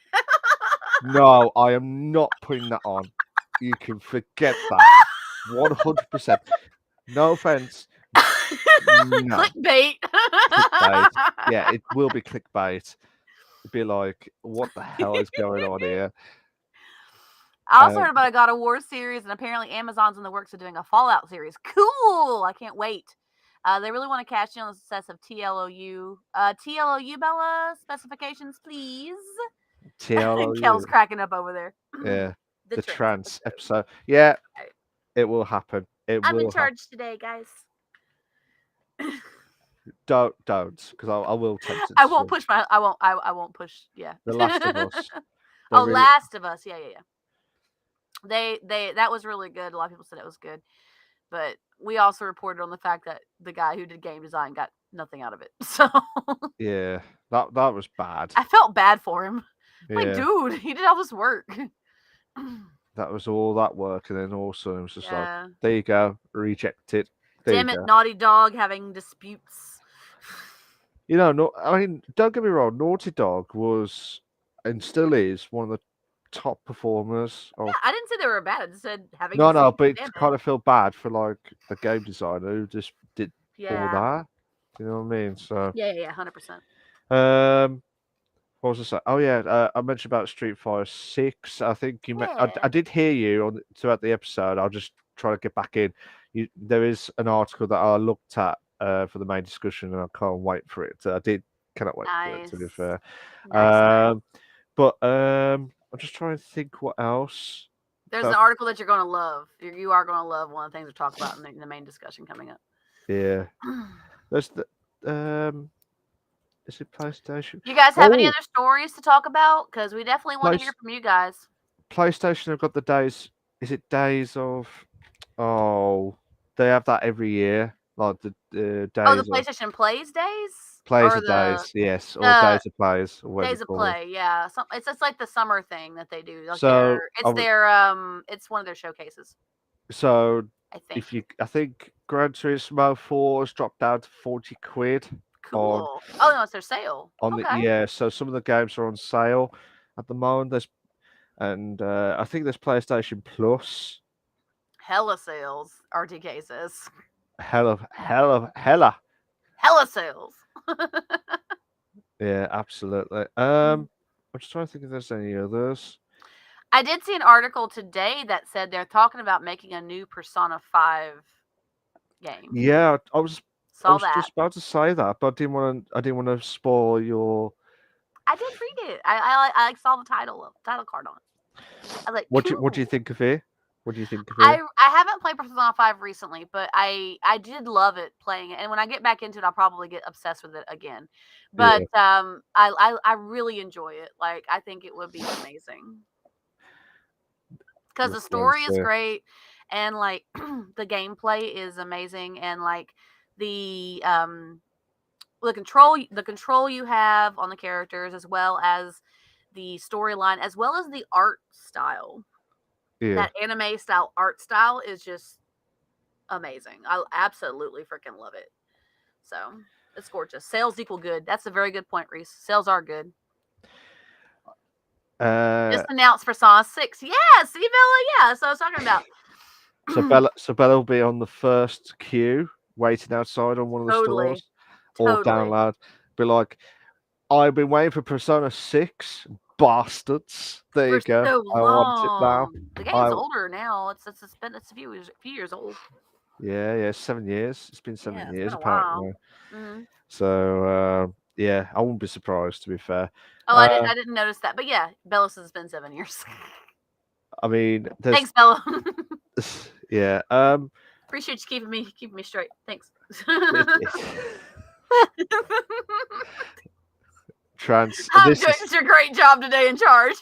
no, I am not putting that on. You can forget that. 100%. No offense. No. Clickbait. Clickbait. Yeah, it will be clickbait. It'd be like, what the hell is going on here? I also Uh, heard about a God of War series, and apparently Amazon's in the works of doing a Fallout series. Cool! I can't wait. They really want to cash in on the success of TLOU. TLOU, Bella, specifications, please. And Kel's TLOU. cracking up over there. Yeah, The the trans trans episode. episode. Yeah, Right. it will happen. It I'm in will happen. charge today, guys. Don't, because I will tempt it I to won't switch. push my. I won't. I won't push. Yeah. The Last of Us. They Oh, really. Last of Us. Yeah, yeah, yeah. They that was really good. A lot of people said it was good, but we also reported on the fact that the guy who did game design got nothing out of it. So Yeah, that was bad. I felt bad for him. Like, Yeah, dude, he did all this work. that was all that work, and then also it was just like, Yeah. there you go, rejected. There you Damn it, go. Naughty Dog having disputes. You know, no, I mean, don't get me wrong. Naughty Dog was and still is one of the top performers Yeah, of. I didn't say they were bad. I just said having No, disputes. but Damn it's kind it. of feel bad for like the game designer who just did all Yeah. that. You know what I mean? So, Yeah, yeah, yeah, 100%. um, what was I saying? Oh yeah, I mentioned about Street Fighter 6. I think you. Yeah. I did hear you on throughout the episode. I'll just try to get back in. There is an article that I looked at for the main discussion, and I can't wait for it. Cannot wait for it. To be Nice. fair, Nice, nice. but I'm just trying to think what else. There's that- an article that you're going to love. You are going to love one of the things we talk about in the main discussion coming up. Yeah, there's the is it PlayStation? Do you guys have any Oh, other stories to talk about? Because we definitely want to Place, hear from you guys. PlayStation have got the days. Is it days of? Oh, they have that every year, like the Oh, the days of PlayStation Plays days? plays Or of the days, yes, or uh, days of plays, or whatever Days you of call it. Play, yeah. It's just like the summer thing that they do. Like So I would, it's one of their showcases, so I think. if you, I think Gran Turismo 4 has dropped down to 40 quid on Cool. Oh no, it's their sale. the Okay. yeah. So some of the games are on sale at the moment. I think there's PlayStation Plus. Hella sales, RTK says. Hella. Hella sales. Yeah, absolutely. I'm just trying to think if there's any others. I did see an article today that said they're talking about making a new Persona 5 game. Yeah, I Saw was that. just about to say that, but I didn't want to spoil your. I did read it. I saw the title card on it. I was like, What cool. do you think of it? What do you think of I it? haven't played Persona 5 recently, but I did love it playing it. And when I get back into it, I'll probably get obsessed with it again. But Yeah, I really enjoy it. Like, I think it would be amazing. Because the that's what I story is say. great, and like the gameplay is amazing, and like the control you have on the characters, as well as the storyline, as well as the art style. Yeah, That anime style art style is just amazing. I absolutely freaking love it. So it's gorgeous. Sales equal good. That's a very good point, Reese. Sales are good. Just announced Persona 6. Yeah, see, Bella? Yeah, so I was talking about. so Bella will be on the first queue, waiting outside on one of the Totally. stores, or Totally. download. Be like, I've been waiting for Persona 6, bastards. There For you go. so I want it now. long. The game's older now. It's a few years old. Yeah, 7 years. It's been Yeah, 7 it's years been a while. apparently. Mm-hmm. So yeah, I wouldn't be surprised to be fair. Oh, I didn't notice that, but yeah, Bella says it's been 7 years. I mean, there's Thanks, Bella. yeah. Appreciate you keeping me straight. Thanks. I'm doing such a great job today in charge.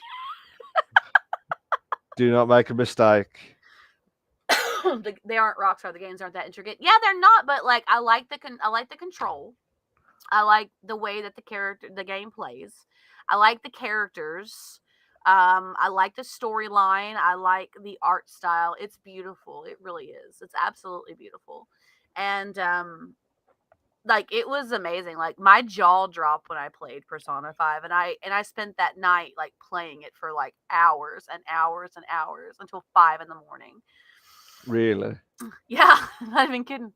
Do not make a mistake. They aren't Rockstar. The games aren't that intricate. Yeah, they're not. But like, I like the control. I like the way that the game plays. I like the characters. I like the storyline. I like the art style. It's beautiful. It really is. It's absolutely beautiful. And like, it was amazing. Like, my jaw dropped when I played Persona 5, and I spent that night like playing it for like hours and hours and hours until 5 in the morning. Really? Yeah, not even kidding.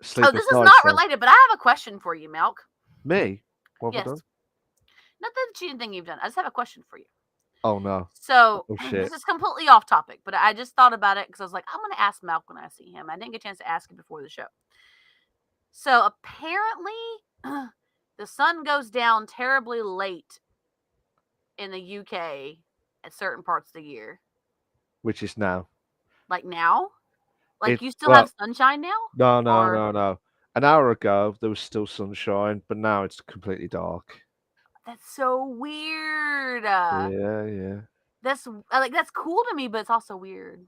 Sleepless This is nights, not then. related, but I have a question for you, Milk. Me? What have Yes. I done? Not the cheating thing you've done. I just have a question for you. Oh no. So Oh this shit. is completely off topic, but I just thought about it because I was like, I'm going to ask Malk when I see him. I didn't get a chance to ask him before the show. So apparently, the sun goes down terribly late in the UK at certain parts of the year. Which is now. Like now? Like It you still have well, sunshine now? Or no. An hour ago there was still sunshine, but now it's completely dark. that's so weird. Yeah. That's cool to me, but it's also weird.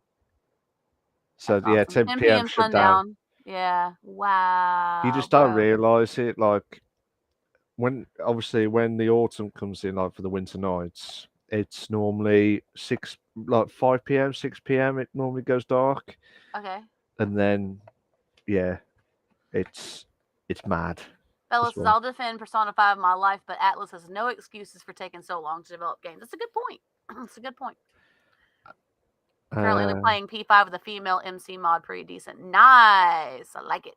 So That's yeah, awesome. 10 10 p.m. p.m. shutdown. sundown. Yeah. You Wow, just don't bro. realize it. Like when the autumn comes in, like for the winter nights, it's normally 5 p.m., 6 p.m. It normally goes dark, Okay. and then yeah, it's it's mad. This Fellas, one. I'll defend Persona 5 my life, but Atlas has no excuses for taking so long to develop games. That's a good point. That's a good point. Currently only Uh, playing P5 with a female MC mod, pretty decent. Nice. I like it.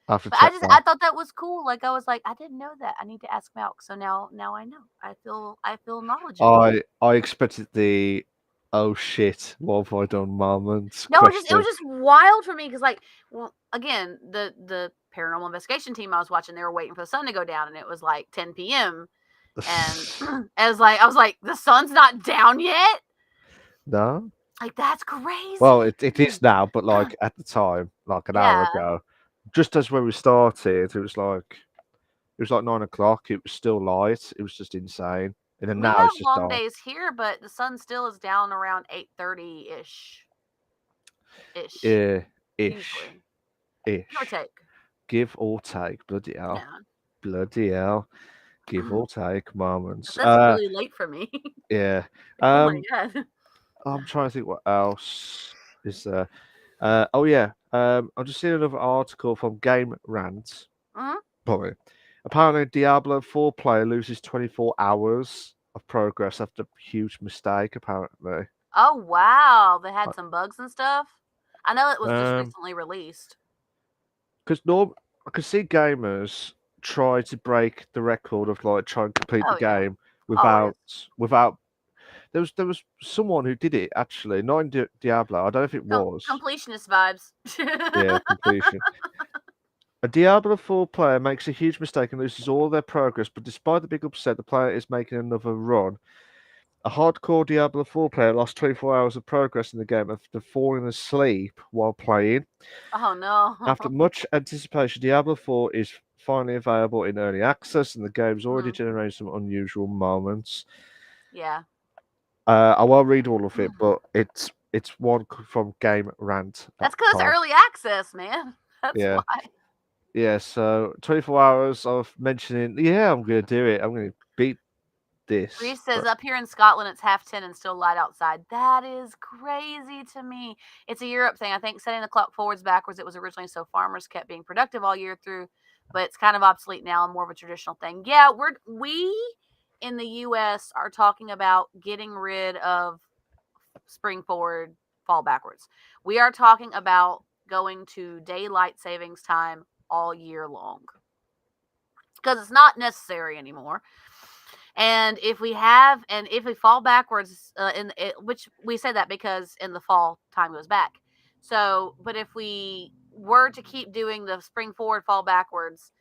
I have to But check that. I thought that was cool. Like I was like, I didn't know that. I need to ask Malk. So now I know. I feel knowledgeable. I expected the oh shit, what have I done moment No, it was question. just wild for me because like, well, again, the paranormal investigation team I was watching, they were waiting for the sun to go down, and it was like 10 p.m. And I was like, the sun's not down yet. No. Like that's Well, crazy. it is now, but like at the time, like an hour Yeah, ago, just as when we started, it was like 9 o'clock. It was still light. It was just insane. And then we now have it's just long dark. days here, but the sun still is down around 8:30 ish Yeah, ish, usually, give or ish. take. Give or take. Bloody hell. Yeah, Bloody hell. Give or take moments. that's really late for me. Yeah. Like, oh my Um, god. I'm trying to think what else is there. Oh yeah. I've just seen another article from Game Rant. Mhm. Probably. Apparently, Diablo 4 player loses 24 hours of progress after a huge mistake. Apparently, Oh wow, they had some bugs and stuff. I know it was just um, recently released. because I could see gamers try to break the record of like trying to complete the Oh yeah, game always. without. There was someone who did it actually, not in Diablo. I don't know if it was. Completionist vibes. Yeah, completion. A Diablo 4 player makes a huge mistake and loses all their progress, but despite the big upset, the player is making another run. A hardcore Diablo 4 player lost 24 hours of progress in the game after falling asleep while playing. Oh no. After much anticipation, Diablo 4 is finally available in early access, and the game's already Mhm. generated some unusual moments. Yeah. I won't read all of it, but it's one from That's because it's GameRant.com. early access, man. That's Yeah, why. yeah. So 24 hours of mentioning, yeah, I'm gonna do it. I'm gonna beat this. Reese says But up here in Scotland it's 10:30 and still light outside. That is crazy to me. It's a Europe thing. I think setting the clock forwards backwards, it was originally so farmers kept being productive all year through, but it's kind of obsolete now and more of a traditional thing. Yeah, we in the US are talking about getting rid of spring forward, fall backwards. We are talking about going to daylight savings time all year long because it's not necessary anymore. And if we fall backwards, which we say that because in the fall time goes back. So, but if we were to keep doing the spring forward, fall backwards,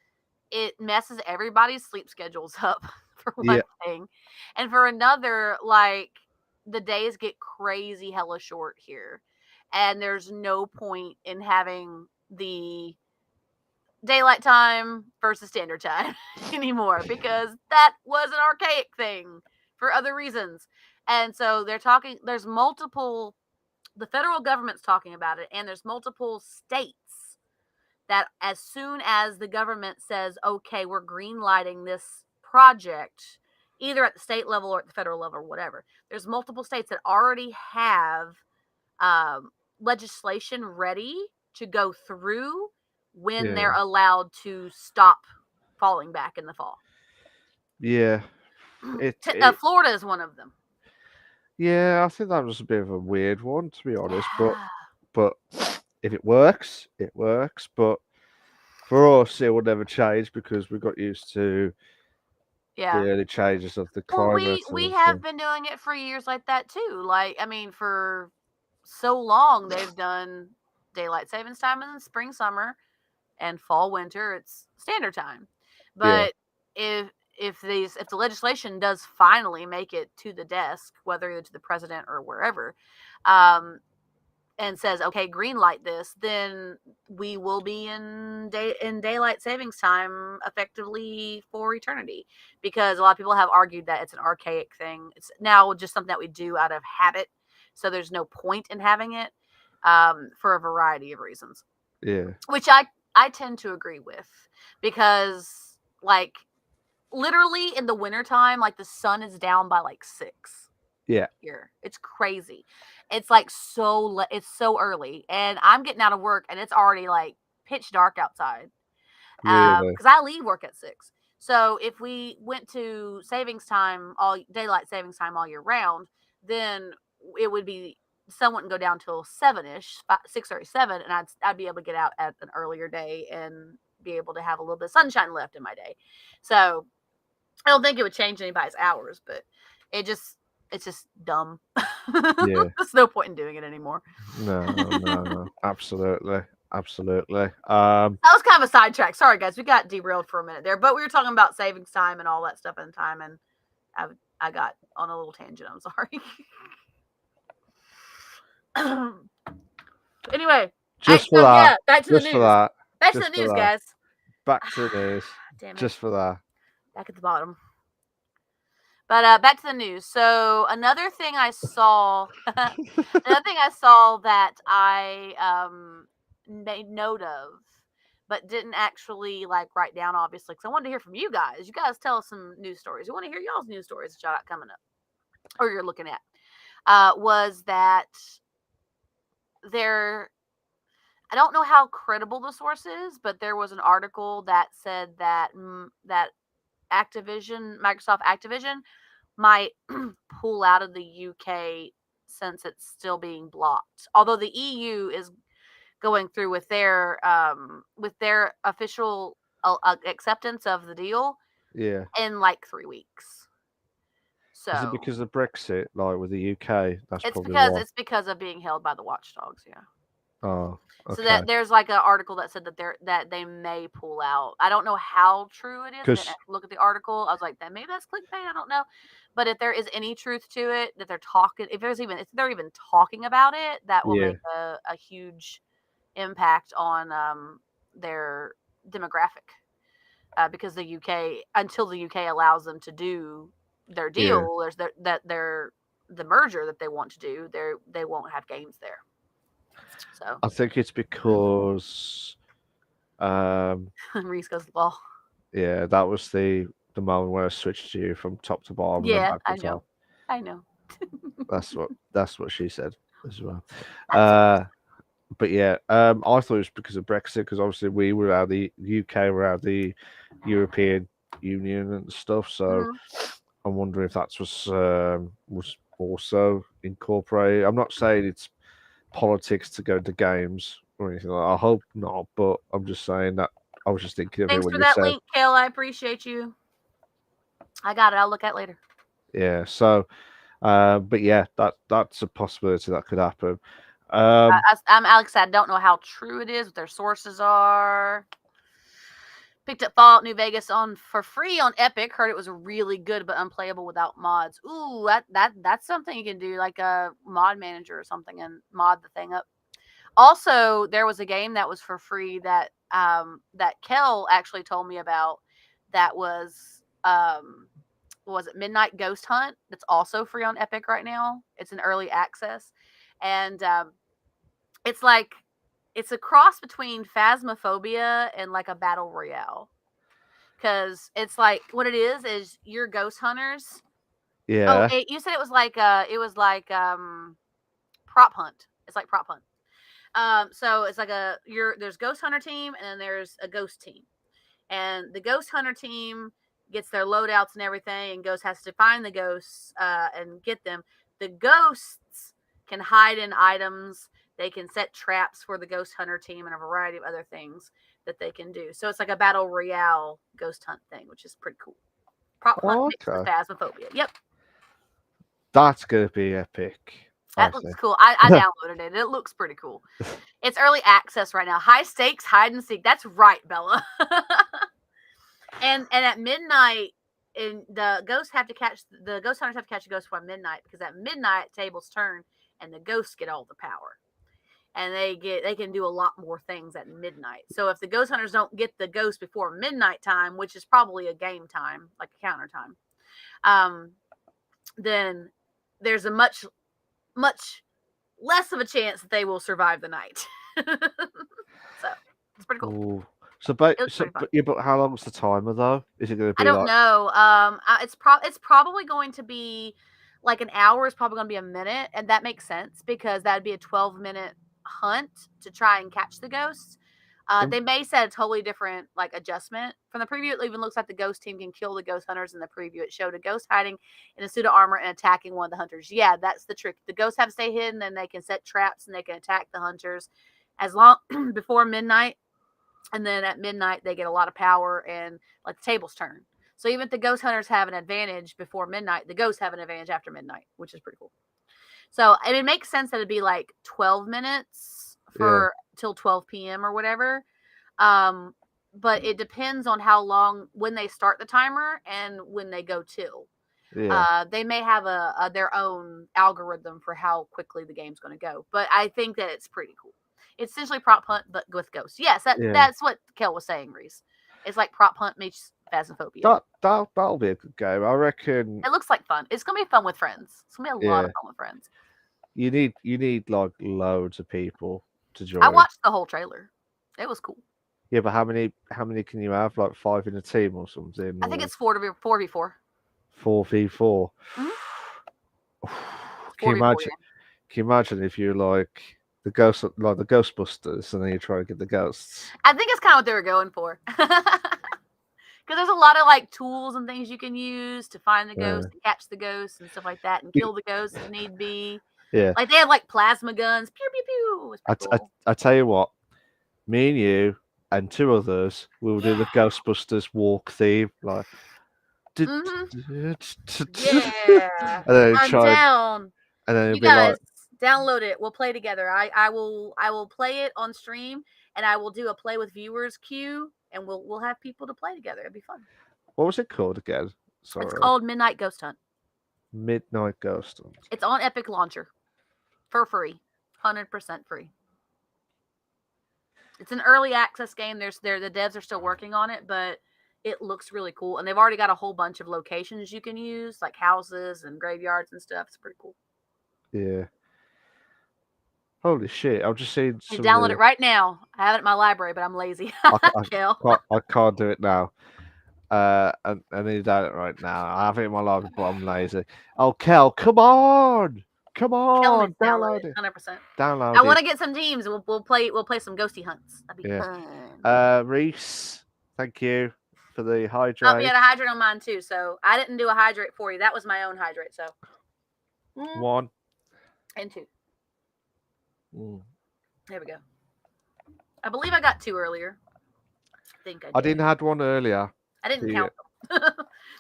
it messes everybody's sleep schedules up for yeah, one thing, and for another, like the days get crazy hella short here, and there's no point in having the daylight time versus standard time anymore because that was an archaic thing for other reasons. And so there's multiple, the federal government's talking about it, and there's multiple states that as soon as the government says, okay, we're green lighting this project, either at the state level or at the federal level or whatever, there's multiple states that already have um, legislation ready to go through when yeah, they're allowed to stop falling back in the fall. yeah. It Florida is one of them. Yeah, I think that was a bit of a weird one, to be honest. Yeah. But if it works, it works. But for us, it will never change because we got used to Yeah. the early changes of the Well, climate we and have stuff. been doing it for years like that too. Like, I mean, for so long they've done daylight savings time in the spring, summer, and fall, winter. It's standard time. Yeah, But if the legislation does finally make it to the desk, whether it's to the president or wherever, um, and says, okay, green light this, then we will be in daylight savings time effectively for eternity. Because a lot of people have argued that it's an archaic thing. It's now just something that we do out of habit. So there's no point in having it, for a variety of reasons, yeah, which I tend to agree with, because like literally in the wintertime, like the sun is down by like 6 yeah. here. It's crazy. It's like it's so early, and I'm getting out of work and it's already like pitch dark outside. Really. Because I leave work at 6. So if we went to savings time, all daylight savings time all year round, then it would be the sun wouldn't go down till 7ish, 6:37, and I'd be able to get out at an earlier day and be able to have a little bit of sunshine left in my day. So I don't think it would change anybody's hours, but it just it's just dumb. Yeah. There's no point in doing it anymore. No, no, no. Absolutely. Absolutely. That was kind of a sidetrack. Sorry, guys, we got derailed for a minute there, but we were talking about savings time and all that stuff in time, and I, I got on a little tangent. I'm sorry. Anyway, Just for so that. yeah, back to the Just for news. that. Back to the Just for news, that. guys. Back to the news. Damn it, Just for that. back at the bottom. But back to the news. So another thing I saw, another thing I saw that I made note of, but didn't actually like write down, obviously, because I wanted to hear from you guys. You guys tell us some news stories. We want to hear y'all's news stories that y'all got coming up or you're looking at. Was that there? I don't know how credible the source is, but there was an article that said that that Microsoft Activision might pull out of the UK since it's still being blocked. Although the EU is going through with their official acceptance of the deal Yeah. in like 3 weeks. Is it So because of Brexit, like with the UK? That's it's probably because why. it's because of being held by the watchdogs. Yeah. Oh, So okay. that there's like an article that said that they may pull out. I don't know how true it is. I didn't Because look at the article. I was like, that maybe that's clickbait. I don't know. But if there is any truth to it, that they're talking, if they're even talking about it, that will yeah, make a huge impact on their demographic. Because the UK, until the UK allows them to do their yeah. deal, their the merger that they want to do, they won't have games there. So I think it's because Reese goes, well, yeah, that was the moment where I switched you from top to bottom and then yeah, back to I top. know. I know. That's what she said as well. That's what Uh, but yeah, I thought it was because of Brexit, because obviously we were out of the UK, were out of the European Union and stuff. So mhm. I'm wondering if that was also incorporated. I'm not saying it's politics to go to games or anything like that. I hope not, but I'm just saying that I was just thinking of it Thanks when for you that said, link, Kale. I appreciate you. I got it. I'll look at it later. yeah. So, but yeah, that's a possibility that could happen. Um, I'm Alex. I don't know how true it is, what their sources are. Picked up Fallout New Vegas on for free on Epic. Heard it was really good but unplayable without mods. Ooh, that's something you can do, like a mod manager or something, and mod the thing up. Also, there was a game that was for free that Kel actually told me about. That was it Midnight Ghost Hunt? That's also free on Epic right now. It's in early access, and it's like it's a cross between Phasmophobia and like a battle royale, because it's like what it is you're ghost hunters. Oh, yeah, you said it was like prop hunt. It's like prop hunt. So it's like there's ghost hunter team and then there's a ghost team, and the ghost hunter team gets their loadouts and everything, and ghost has to find the ghosts and get them. The ghosts can hide in items. They can set traps for the ghost hunter team and a variety of other things that they can do. So it's like a battle royale ghost hunt thing, which is pretty cool. Prop hunt Oh, mixed with okay. Phasmophobia. Yep. That's gonna be epic. I That looks think. cool. I downloaded it. It looks pretty cool. It's early access right now. High stakes, hide and seek. That's right, Bella. and at midnight, the ghosts have to catch the ghost hunters have to catch a ghost by midnight, because at midnight tables turn and the ghosts get all the power. And they can do a lot more things at midnight. So if the ghost hunters don't get the ghost before midnight time, which is probably a game time, like a counter time, then there's a much less of a chance that they will survive the night. So it's pretty cool. Ooh. So, but It looks pretty fun. but yeah, but how long's the timer though? Is it going to I be don't like? know. It's probably going to be like an hour is probably going to be a minute, and that makes sense because that'd be a 12-minute hunt to try and catch the ghosts. They may set a totally different like adjustment from the preview. It even looks like the ghost team can kill the ghost hunters in the preview. It showed a ghost hiding in a suit of armor and attacking one of the hunters. Yeah, that's the trick. The ghosts have to stay hidden, and they can set traps and they can attack the hunters as long before midnight. And then at midnight they get a lot of power and like the tables turn. So even if the ghost hunters have an advantage before midnight, the ghosts have an advantage after midnight, which is pretty cool. So it makes sense that it'd be like 12 minutes for till 12 p.m. or whatever. But it depends on how long when they start the timer and when they go till. Yeah. They may have their own algorithm for how quickly the game's going to go. But I think that it's pretty cool. It's essentially prop hunt, but with ghosts. Yes, that's what Kel was saying, Reese. It's like prop hunt meets Phasmophobia. That'll be a good game. I reckon. It looks like fun. It's gonna be fun with friends. It's gonna be a lot of fun with friends. You need like loads of people to join. I watched the whole trailer. It was cool. Yeah, but how many can you have? Like 5 in a team or something? I think it's 4v4. 4v4. Mhm. Can you 4v4. imagine? Can you imagine if you're like the ghost, like the Ghostbusters, and then you try to get the ghosts? I think it's kind of what they were going for. Because there's a lot of like tools and things you can use to find the ghost and catch the ghosts and stuff like that, and kill the ghosts if need be. Yeah. Like they have like plasma guns. Pew pew pew. It's pretty cool. I tell you what, me and you and 2 others will do the Ghostbusters walk theme, like. Yeah, And then I'm try, down. and then You it'd be like, guys download it. We'll play together. I will play it on stream, and I will do a play with viewers queue, and we'll have people to play together. It'd be fun. what was it called again? Sorry. It's called Midnight Ghost Hunt. Midnight Ghost Hunt. It's on Epic Launcher for free, 100% free. It's an early access game. The devs are still working on it, but it looks really cool, and they've already got a whole bunch of locations you can use, like houses and graveyards and stuff. It's pretty cool. Yeah. Holy shit! I've just seen. You download it right now. I have it in my library, but I'm lazy. I can't do it now. I need to download it right now. I have it in my library, but I'm lazy. Oh, Kel, come on! Come on! Download it. 100%. Download I want it. to get some teams. We'll play some ghosty hunts. That'd be fun. Reese, thank you for the hydrate. Oh, yeah, the hydrate on mine too. So I didn't do a hydrate for you. That was my own hydrate. So 1 and 2. Mm. There we go. I believe I got 2 earlier. I think I didn't have 1 earlier. I didn't count them.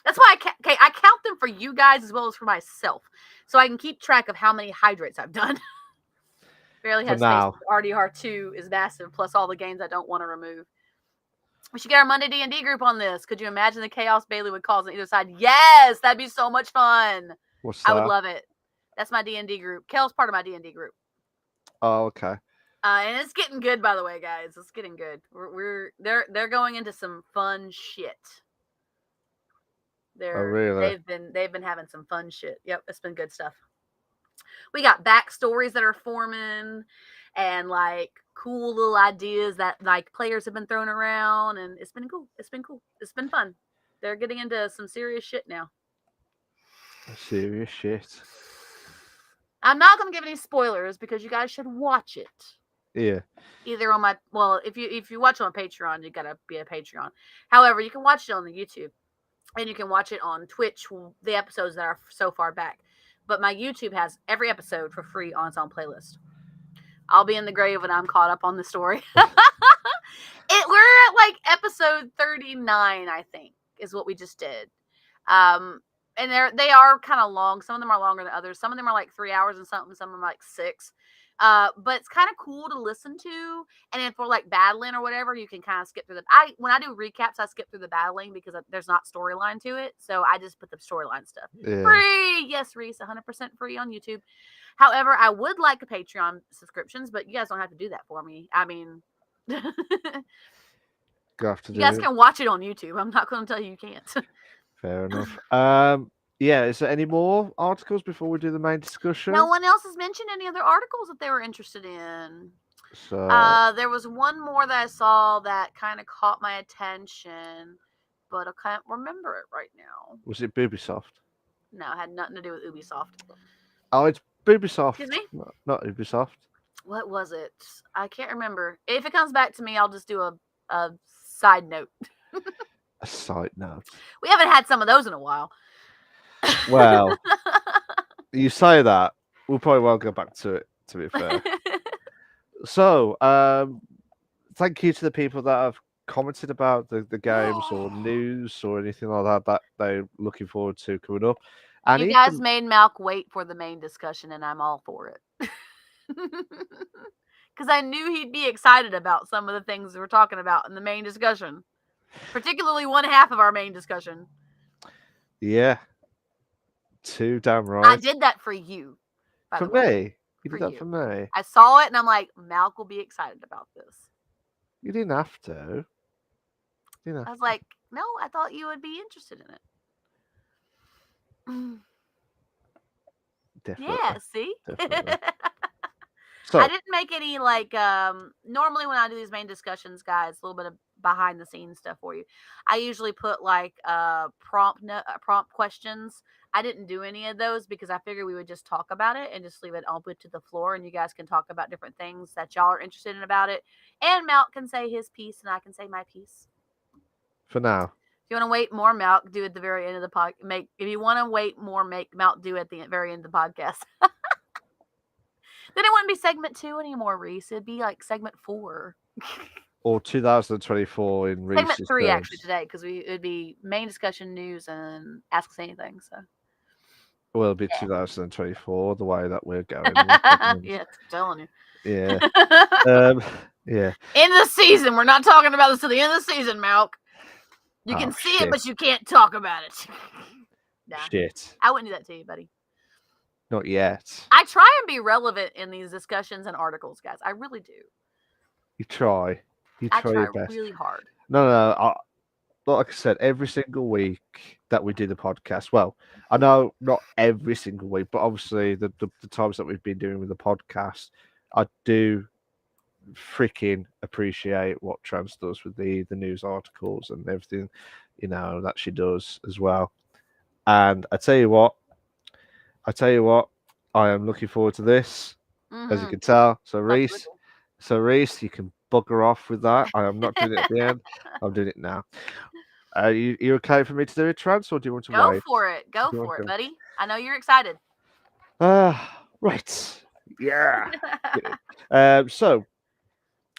That's why I count them for you guys as well as for myself, so I can keep track of how many hydrates I've done. Barely has space. RDR2 is massive, plus all the games I don't want to remove. We should get our Monday D&D group on this. Could you imagine the chaos Bailey would cause on either side? Yes, that'd be so much fun. What's that? I would love it. That's my D&D group. Kel's part of my D&D group. Oh, okay. And it's getting good, by the way, guys. It's getting good. They're going into some fun shit. Really? They've been having some fun shit. Yep, it's been good stuff. We got backstories that are forming, and like cool little ideas that like players have been throwing around, and it's been cool. It's been fun. They're getting into some serious shit now. Serious shit. I'm not going to give any spoilers because you guys should watch it. Yeah. Either on if you watch it on Patreon, you gotta be a Patreon. However, you can watch it on the YouTube, and you can watch it on Twitch. The episodes that are so far back, but my YouTube has every episode for free on its own playlist. I'll be in the grave when I'm caught up on the story. We're at like episode 39, I think, is what we just did. And they are kind of long. Some of them are longer than others. Some of them are like 3 hours and something. Some of them are like 6. But it's kind of cool to listen to. And then for like battling or whatever, you can kind of skip through when I do recaps, I skip through the battling because there's not storyline to it. So I just put the storyline stuff. Yeah. Free. Yes, Reese, 100% free on YouTube. However, I would like a Patreon subscriptions, but you guys don't have to do that for me. I mean, you Have to do guys it. can watch it on YouTube. I'm not going to tell you can't. Fair enough. Yeah, is there any more articles before we do the main discussion? No one else has mentioned any other articles that they were interested in. So There was one more that I saw that kind of caught my attention, but I can't remember it right now. was it Ubisoft? No, it had nothing to do with Ubisoft. Oh, it's Ubisoft. Excuse me? Not Ubisoft. What was it? I can't remember. If it comes back to me, I'll just do a side note. A side note. We haven't had some of those in a while. Well, you say that. We'll probably well go back to it, to be fair. So, thank you to the people that have commented about the games or news or anything like that they're looking forward to coming up. And you guys made Malk wait for the main discussion, and I'm all for it. Because I knew he'd be excited about some of the things we're talking about in the main discussion. Particularly one half of our main discussion. Yeah. Too damn right. I did that for you. For me? You did that for me? I saw it and I'm like, Malk will be excited about this. You didn't have to. I was like, no, I thought you would be interested in it. Definitely. Yeah, see? Definitely. So, I didn't make any normally when I do these main discussions, guys, a little bit of behind the scenes stuff for you. I usually put like prompt questions. I didn't do any of those because I figured we would just talk about it and just leave it open to the floor, and you guys can talk about different things that y'all are interested in about it. And Malk can say his piece and I can say my piece. For now. If you want to wait more, Malk, do at the very end of the podcast. If you want to wait more, make Malk do at the very end of the podcast. Then it wouldn't be segment 2 anymore, Reese. It'd be like segment 4. Or 2024 in Reese's segment 3 terms. actually today, because it'd be main discussion, news, and ask us anything. So. Well, it'll be 2024 the way that we're going. Yeah, I'm telling you. Yeah. Yeah. End of the season. We're not talking about this till the end of the season, Malk. You can see shit. it, but you can't talk about it. Nah. Shit. I wouldn't do that to you, buddy. Not yet. I try and be relevant in these discussions and articles, guys. I really do. You try. I try your best. really hard. No. Like I said, every single week that we do the podcast, well, I know not every single week, but obviously the times that we've been doing with the podcast, I do freaking appreciate what Trans does with the news articles and everything, that she does as well. And I tell you what, I am looking forward to this, as you can tell. So Reese, you can bugger off with that. I am not doing it at the end. I'm doing it now. You okay for me to do it, Trans, or do you want to wait? Go for it, buddy. I know you're excited. Right. Yeah. So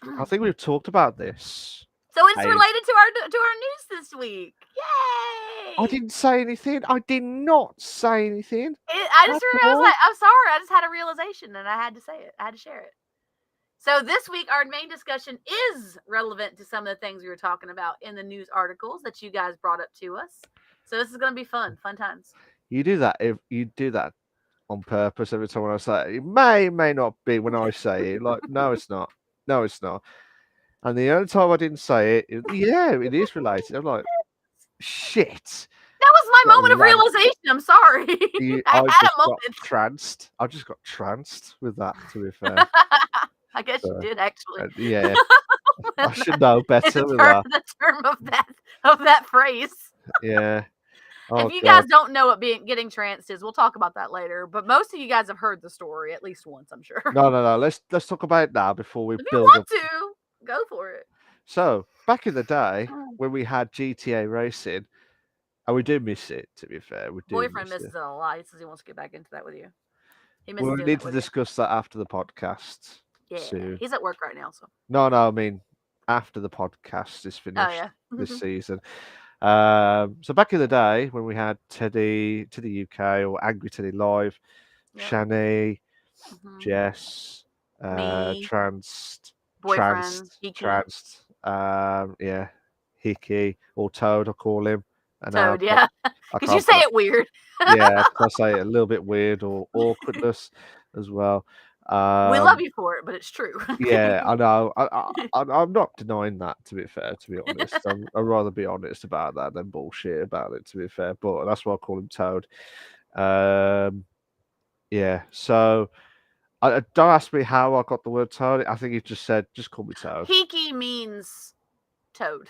I think we've talked about this. So it's related to our news this week. Yay! I didn't say anything. I did not say anything. I was like, I'm sorry. I just had a realization and I had to say it. I had to share it. So this week, our main discussion is relevant to some of the things we were talking about in the news articles that you guys brought up to us. So this is going to be fun times. You do that on purpose every time when I say it. It may not be when I say it. Like, no, it's not. No, it's not. And the only time I didn't say it, it is related. I'm like, shit. That was my moment of realization. I'm sorry. I had a moment. I just got tranced with that, to be fair. I guess you did, actually. Yeah. I should know better with that. The term of that phrase. Yeah. If you guys don't know what getting tranced is, we'll talk about that later. But most of you guys have heard the story at least once, I'm sure. No. Let's talk about it now before we build up. If you want to, go for it. So back in the day when we had GTA racing, and we do miss it, to be fair. Boyfriend misses it a lot. He says he wants to get back into that with you. We need to discuss that after the podcast. Yeah, soon. He's at work right now, so. No, I mean after the podcast is finished Oh, yeah. this season. So back in the day when we had Teddy to the UK or Angry Teddy Live, Yep. Shani, Hmm. Jess, Me, Tranced, boyfriend, Hiki, yeah, Hickey or Toad, I call him. I know Toad. Yeah, I because you can't say put it weird. yeah, 'cause I say it a little bit weird or awkwardness as well. We love Um, you for it, but it's true. yeah, I know. I'm not denying that. To be fair, to be honest, I'd rather be honest about that than bullshit about it. To be fair, but that's why I call him Toad. Um, yeah. So don't ask me how I got the word Toad. I think he just said, just call me Toad. Hiki means toad.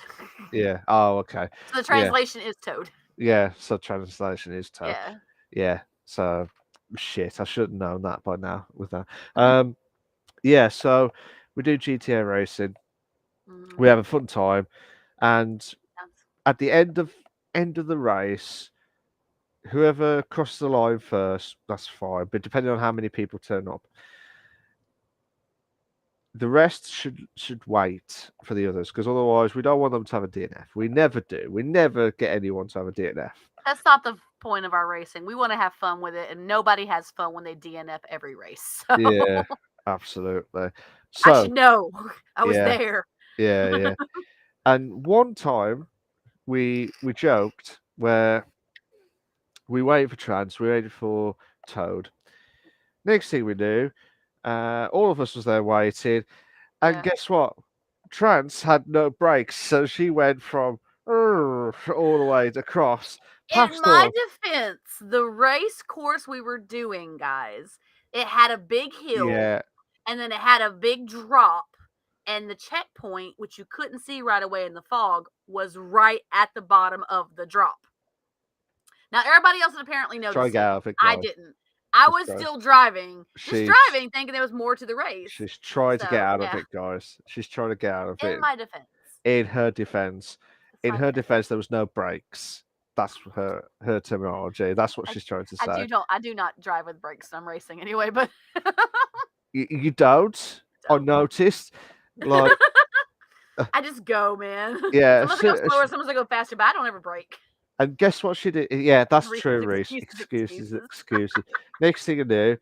Yeah. Oh, okay. So the Yeah. translation is toad. Yeah. So translation is Toad. Yeah. Yeah. So shit, I should have known that by now with that. Yeah, so we do GTA racing. We Mm, have a fun time, and yes. at the end of the race, whoever crosses the line first, that's fine. But depending on how many people turn up, the rest should wait for the others because otherwise we don't want them to have a DNF. We never do. We never get anyone to have a DNF. That's not the point of our racing. We want to have fun with it, and nobody has fun when they DNF every race. So Yeah, absolutely. I So should know. I was yeah, there. yeah. And one time we joked where we waited for Trance, we waited for Toad. Next thing we knew, all of us was there waiting, and Yeah. guess what? Trance had no brakes, so she went from all the way across, In past my us. defense, the race course we were doing, guys, it had a big hill Yeah, and then it had a big drop. And the checkpoint, which you couldn't see right away in the fog, was right at the bottom of the drop. Now, everybody else had apparently try to noticed get it. out of it, I guys. didn't. I Just was go. still driving, just She's driving, thinking there was more to the race. she's trying to get So, out of yeah, it, guys. She's trying to get out of in it. my defense. In her defense, That's in my her defense. defense, there was no brakes. That's her terminology. That's what I, she's trying to I say. do don't I do not drive with brakes when I'm racing anyway, but You don't. I don't. noticed. Like, I just go, man. yeah. Sometimes I go slower, sometimes I go faster, but I don't ever brake. And guess what she did? Yeah, that's true, Reese's Reese. excuses, Excuses, excuses. excuses. Next thing I knew,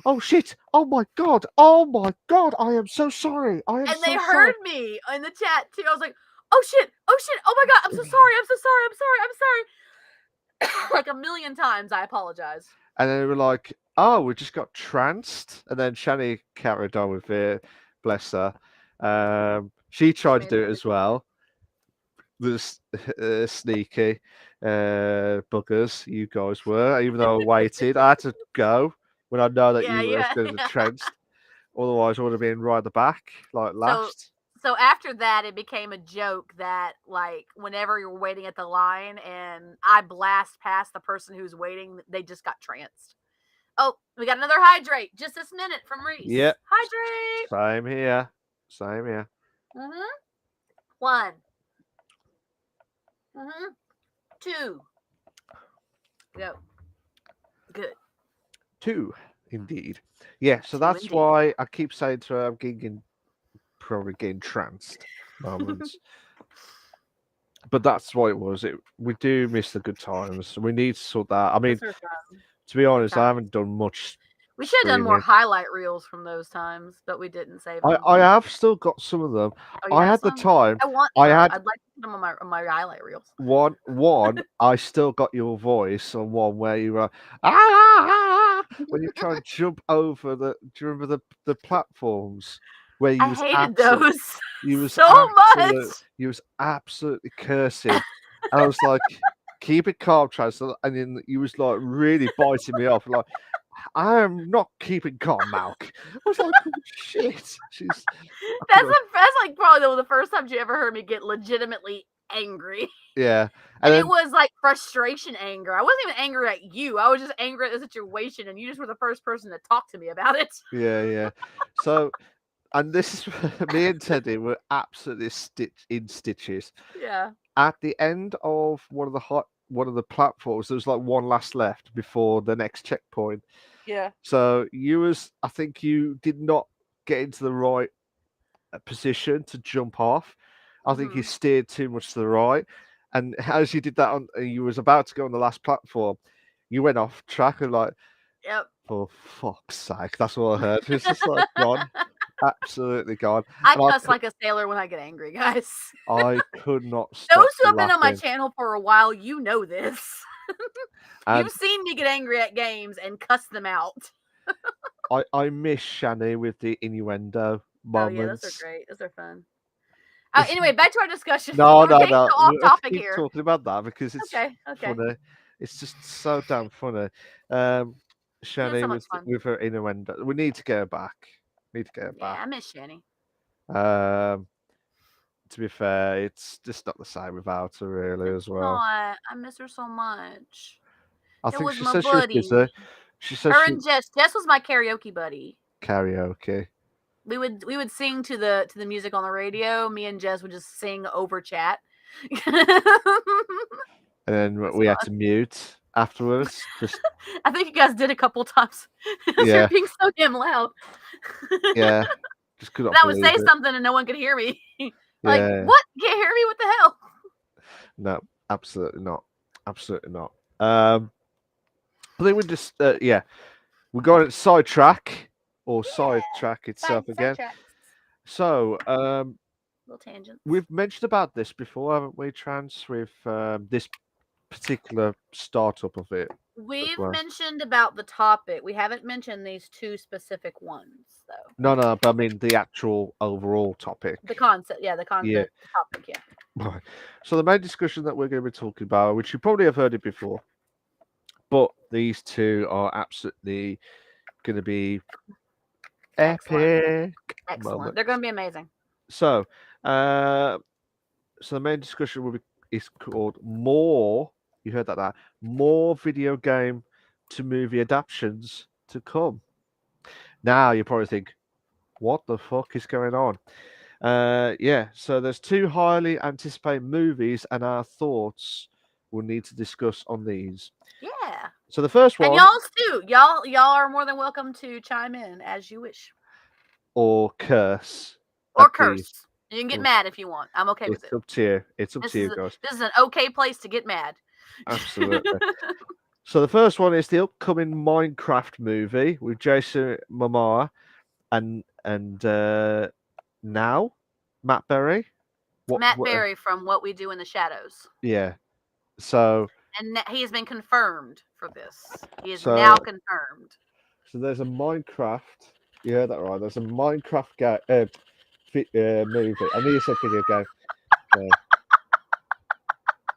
oh shit! Oh my god! Oh my god! I am so sorry. I am And they so sorry. heard me in the chat too. I was like, oh shit, oh my god, I'm so sorry, I'm so sorry, I'm sorry. Like a million times, I apologize. And then they were like, "Oh, we just got tranced." And then Shani carried on with it. Bless her. She She tried to made do it it look as easy. well. The sneaky buggers you guys were. Even though I waited, I had to go when I know that Yeah, you were yeah, going to yeah. trounced. Otherwise, I would have been right at the back, like So last. so after that it became a joke that like whenever you're waiting at the line and I blast past the person who's waiting, they just got tranced. Oh, we got another hydrate just this minute from Reese. Yep. Hydrate. Same here. Same here. Mm-hmm. One. Mm-hmm. Two. Go. Good. Two, indeed. Yeah, so Two that's indeed. why I keep saying to her, I'm getting probably getting tranced moments. But that's what it was. We do miss the good times. We need to sort that. I mean, Those are fun. to be Good honest, I times. haven't done much We should have done more streaming. highlight reels from those times, but we didn't save I, them. I have still got some of them. Oh, you I have had the some? time. I want I some. had I'd like to put them on my highlight reels. one. I still got your voice on one where you were when you try and jump over the. Do you remember the platforms where I hated those so much. you was absolutely cursing, and I was like, keep it calm, Trans, and then you was like really biting me off, like. I am not keeping calm, Malk. I was like, oh, shit. She's. That's like probably the first time you ever heard me get legitimately angry. Yeah, and And it then was like frustration anger. I wasn't even angry at you. I was just angry at the situation, and you just were the first person to talk to me about it. yeah. So, and this is me and Teddy were absolutely in stitches. Yeah. At the end of one of the platforms, there was like one last left before the next checkpoint. Yeah. So I think you did not get into the right position to jump off. I think you Mm-hmm. steered too much to the right, and as you did that on, you was about to go on the last platform, you went off track and like, Yep. for fuck's sake, that's all I heard. It's just like gone, absolutely gone, I and cuss like a sailor when I get angry, guys. I could not Those stop who have been on my laughing, channel for a while, you know this. and You've seen me get angry at games and cuss them out. I miss Shani with the innuendo Oh yeah, those are moments. great. Those are fun. It's Anyway, back to our discussion. no, We're no, getting no. so off Let's topic keep here. talking about that because it's Okay, okay. funny. It's just so damn funny. Um, She had so Shani much fun. with her innuendo. We need to get her back. Need to get her Yeah, back. I miss Shani. Um, to be fair, it's just not the same without her, really, It's as well. not. I miss her so much. I It think was she my said she was busy. buddy. She said Her she and Jess. Jess was my karaoke buddy. karaoke. We would sing to the music on the radio. Me and Jess would just sing over chat. And then It's we had fun. to mute afterwards. Just I think you guys did a couple times. You're yeah, being so damn loud. yeah. Just could And not I would believe say it. something and no one could hear me. Like, Yeah, what? You can't hear me? What the hell? no, absolutely not. Absolutely not. I think we just yeah, we got it sidetrack or Yeah. sidetrack itself again. Sidetracks. So Little tangents. we've mentioned about this before, haven't we, Trans? With this particular startup of it as We've well. mentioned about the topic. We haven't mentioned these two specific ones, though. No, no, but I mean the actual overall topic. The concept, yeah, Yeah. the topic, yeah. Right. So the main discussion that we're going to be talking about, which you probably have heard it before, but these two are absolutely going to be Excellent. epic Excellent. moments. They're going to be amazing. So, so the main discussion will be is called more. You heard that? More video game to movie adaptations to come. Now you probably think, what the fuck is going on? Yeah. So there's two highly anticipated movies, and our thoughts we'll need to discuss on these. Yeah. So the first And one, y'all's too. Y'all are more than welcome to chime in as you wish. or curse Or at these. curse. You can get Or- mad if you want. I'm okay with It's it. up to you. It's up This to you is guys. this is an okay place to get mad. Absolutely. So the first one is the upcoming Minecraft movie with Jason Momoa and now Matt Berry. Matt Berry from What We Do in the Shadows. Yeah. So And he has been confirmed for this. He is so now confirmed. so there's a Minecraft. You heard that right. There's a Minecraft movie. I knew you said video game.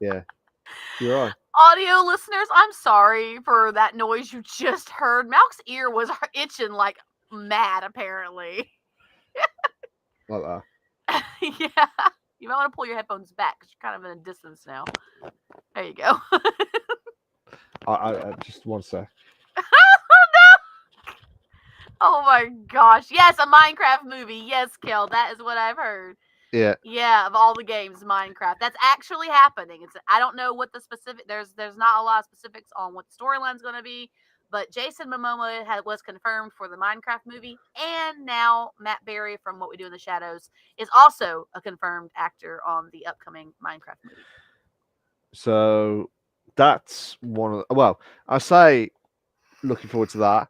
Yeah. You're right. Audio listeners, I'm sorry for that noise you just heard. Malk's ear was itching like mad, apparently. Like that. Yeah. You might want to pull your headphones back because you're kind of in a distance now. There you go. I just one sec. Oh my gosh. Yes, a Minecraft movie. Yes, Kel, that is what I've heard. Yeah. Yeah, of all the games, Minecraft. That's actually happening. I don't know what the specific there's not a lot of specifics on what the storyline's going to be, but Jason Momoa was confirmed for the Minecraft movie, and now Matt Berry from What We Do in the Shadows is also a confirmed actor on the upcoming Minecraft movie. So that's one of well, I say looking forward to that.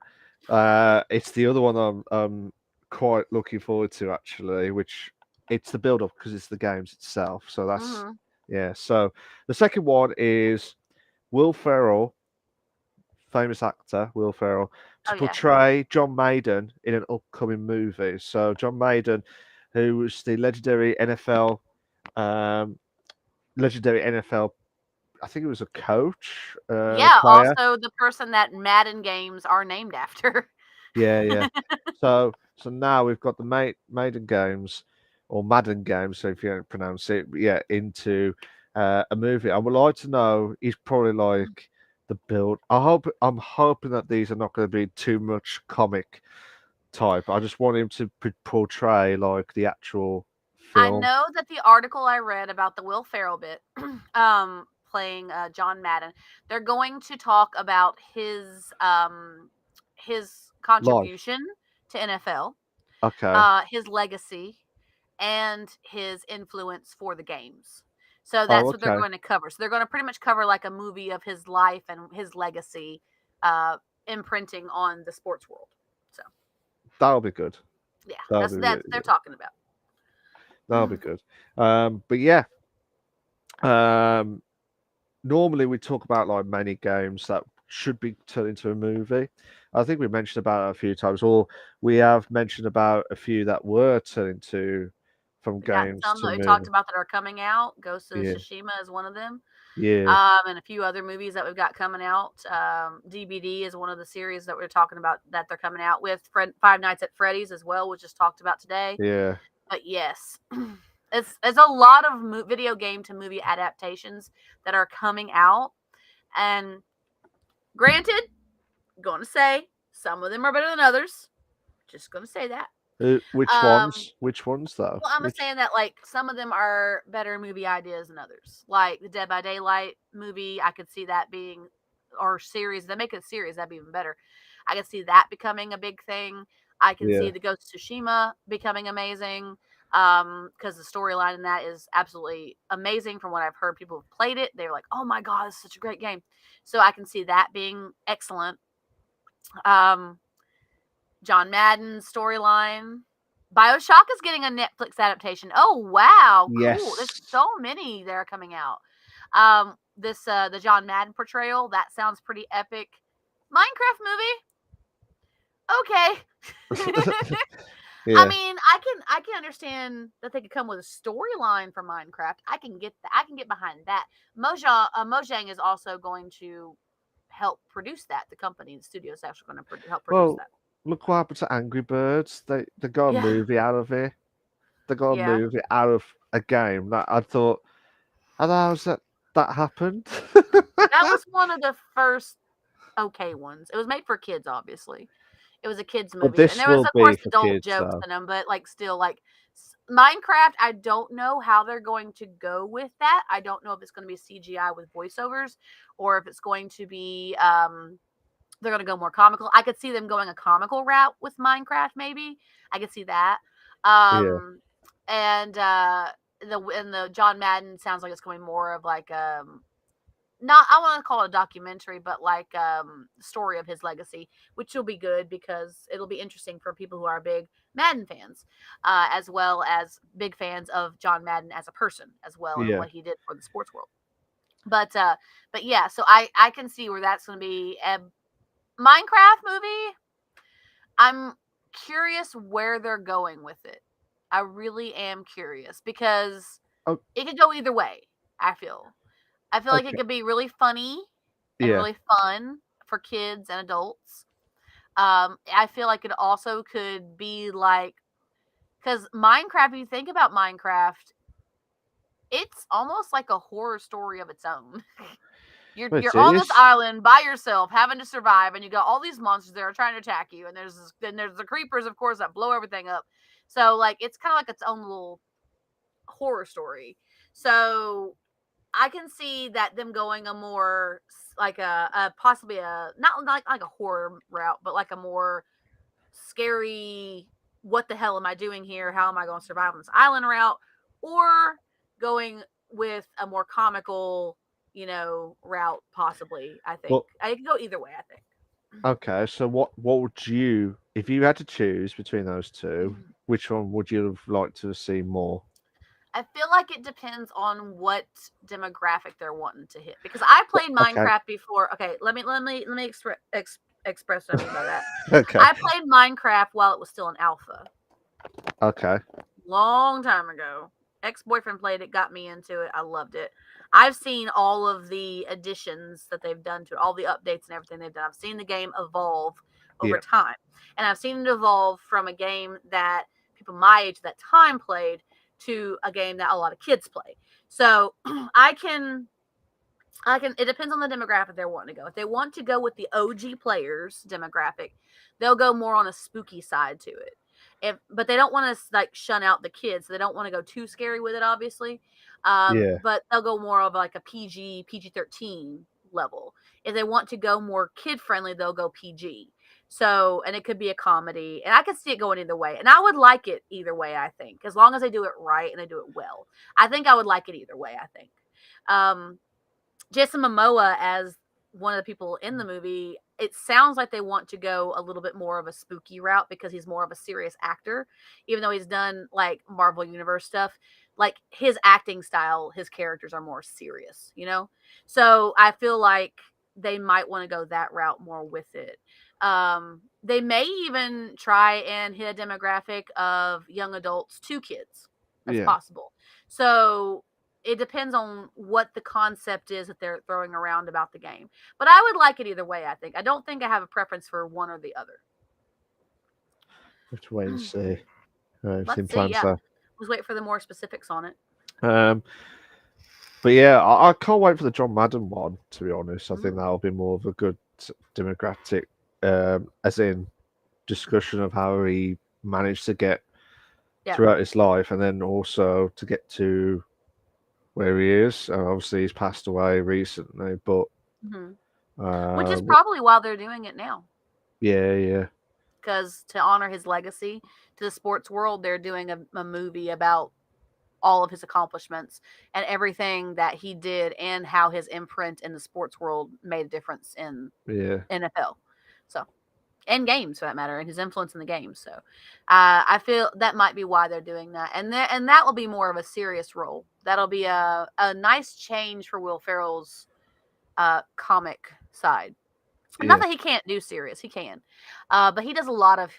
It's the other one I'm quite looking forward to actually, which it's the build up because it's the games itself. So that's yeah. So the second one is Will Ferrell, famous actor Will Ferrell, to portray John Maiden in an upcoming movie. So John Maiden, who was the legendary NFL, I think it was a coach. Yeah, player. also the person that Madden games are named after. Yeah. So now we've got the Maiden games or Madden games, so if you don't pronounce it, yeah, into a movie. I would like to know. He's probably like the build. I'm hoping that these are not going to be too much comic type. I just want him to portray like the actual film. I know that the article I read about the Will Ferrell bit, playing John Madden, they're going to talk about his contribution to NFL, Okay. his legacy, and his influence for the games. So Oh, that's what they're okay. going to cover. So they're going to pretty much cover like a movie of his life and his legacy, imprinting on the sports world. So That'll be good. yeah, That'll be that's really they're good. talking about. That'll be good. But yeah, um, normally we talk about like many games that should be turned into a movie. I think we mentioned about it a few times, or we have mentioned about a few that were turned into from We've got games some to that we movie. talked about that are coming out. Ghost of Yeah, Tsushima is one of them. yeah, And a few other movies that we've got coming out. DBD is one of the series that we're talking about that they're coming out with. Five Nights at Freddy's as well, which just talked about today. yeah. But yes, it's a lot of video game to movie adaptations that are coming out. And granted, going to say some of them are better than others. Just going to say that. Which Um, ones? Which ones though? Well, I'm Which? saying that like some of them are better movie ideas than others. Like the Dead by Daylight movie, I could see that being, or series. They make a series, that'd be even better. I could see that becoming a big thing. I can Yeah, see the Ghost of Tsushima becoming amazing. Because the storyline in that is absolutely amazing. From what I've heard, people have played it. They're like, "Oh my god, it's such a great game." So I can see that being excellent. Um, John Madden storyline. BioShock is getting a Netflix adaptation. Oh wow, cool. There's yes. so many that are coming out. This the John Madden portrayal, that sounds pretty epic. Minecraft movie? Okay. I Yeah. mean, I can understand that they could come with a storyline for Minecraft. I can get that. I can get behind that. Mojang is also going to help produce that. The company, the studio is actually going to help produce Well, that. look what happened to Angry Birds. They got a Yeah, movie out of it. They got a yeah. movie out of a game that I thought, how's that happened? That was one of the first okay ones. It was made for kids, obviously. It was a kids But movie, and this there was, will of be course, for adult kids jokes though. in them, but like still, like Minecraft. I don't know how they're going to go with that. I don't know if it's going to be CGI with voiceovers, or if it's going to be they're going to go more comical. I could see them going a comical route with Minecraft, maybe. I could see that. Yeah. Um, and the John Madden sounds like it's going more of like not I want to call it a documentary, but like story of his legacy, which will be good because it'll be interesting for people who are big Madden fans, as well as big fans of John Madden as a person as well and Yeah. what he did for the sports world. But yeah, so I can see where that's going to be a Minecraft movie. I'm curious where they're going with it. I really am curious because Oh, it could go either way. I feel. I feel like it okay. could be really funny and Yeah. really fun for kids and adults. I feel like it also could be like because Minecraft. If you think about Minecraft, it's almost like a horror story of its own. Well, You're it on this is. island by yourself, having to survive, and you got all these monsters that are trying to attack you, and there's the creepers, of course, that blow everything up. So like it's kind of like its own little horror story. So I can see that them going a more like a possibly a not like a horror route, but like a more scary. What the hell am I doing here? How am I going to survive on this island route? Or going with a more comical, route. Possibly, I think But I could go either way. I think. okay, so what would you, if you had to choose between those two, which one would you have liked to see more? I feel like it depends on what demographic they're wanting to hit. Because I played Okay. Minecraft before. Okay, let me express what I mean by that. Okay. I played Minecraft while it was still in alpha, Okay. long time ago. Ex-boyfriend played it, got me into it. I loved it. I've seen all of the additions that they've done to it, all the updates and everything they've done. I've seen the game evolve over Yeah. time, and I've seen it evolve from a game that people my age at that time played to a game that a lot of kids play. So I can it depends on the demographic they're wanting to go. If they want to go with the OG players demographic, they'll go more on a spooky side to it. But they don't want to like shun out the kids. So they don't want to go too scary with it, obviously. Yeah. But they'll go more of like a PG 13 level. If they want to go more kid friendly, they'll go PG. So, and it could be a comedy, and I could see it going either way. And I would like it either way, I think, as long as they do it right and they do it well. I think I would like it either way, I think. Um, Jason Momoa as one of the people in the movie, it sounds like they want to go a little bit more of a spooky route because he's more of a serious actor, even though he's done like Marvel Universe stuff. Like his acting style, his characters are more serious, you know? So I feel like they might want to go that route more with it. They may even try and hit a demographic of young adults to kids. That's Yeah, possible. So it depends on what the concept is that they're throwing around about the game. But I would like it either way, I think. I don't think I have a preference for one or the other. we have to wait and see how everything Let's see. plans Yeah. out. Let's wait for the more specifics on it. Um, but yeah, I can't wait for the John Madden one. To be honest, I think Mm, that'll be more of a good democratic, as in discussion of how he managed to get yeah. throughout his life, and then also to get to where he is. Obviously, he's passed away recently, but hmm Which uh, is probably why they're doing it now. yeah, yeah, Because to honor his legacy to the sports world, they're doing a movie about all of his accomplishments and everything that he did and how his imprint in the sports world made a difference in yeah, NFL. So, and games for that matter, and his influence in the game. So, I feel that might be why they're doing that, and that will be more of a serious role. That'll be a nice change for Will Ferrell's comic side. Not yeah. that he can't do serious, he can, but he does a lot of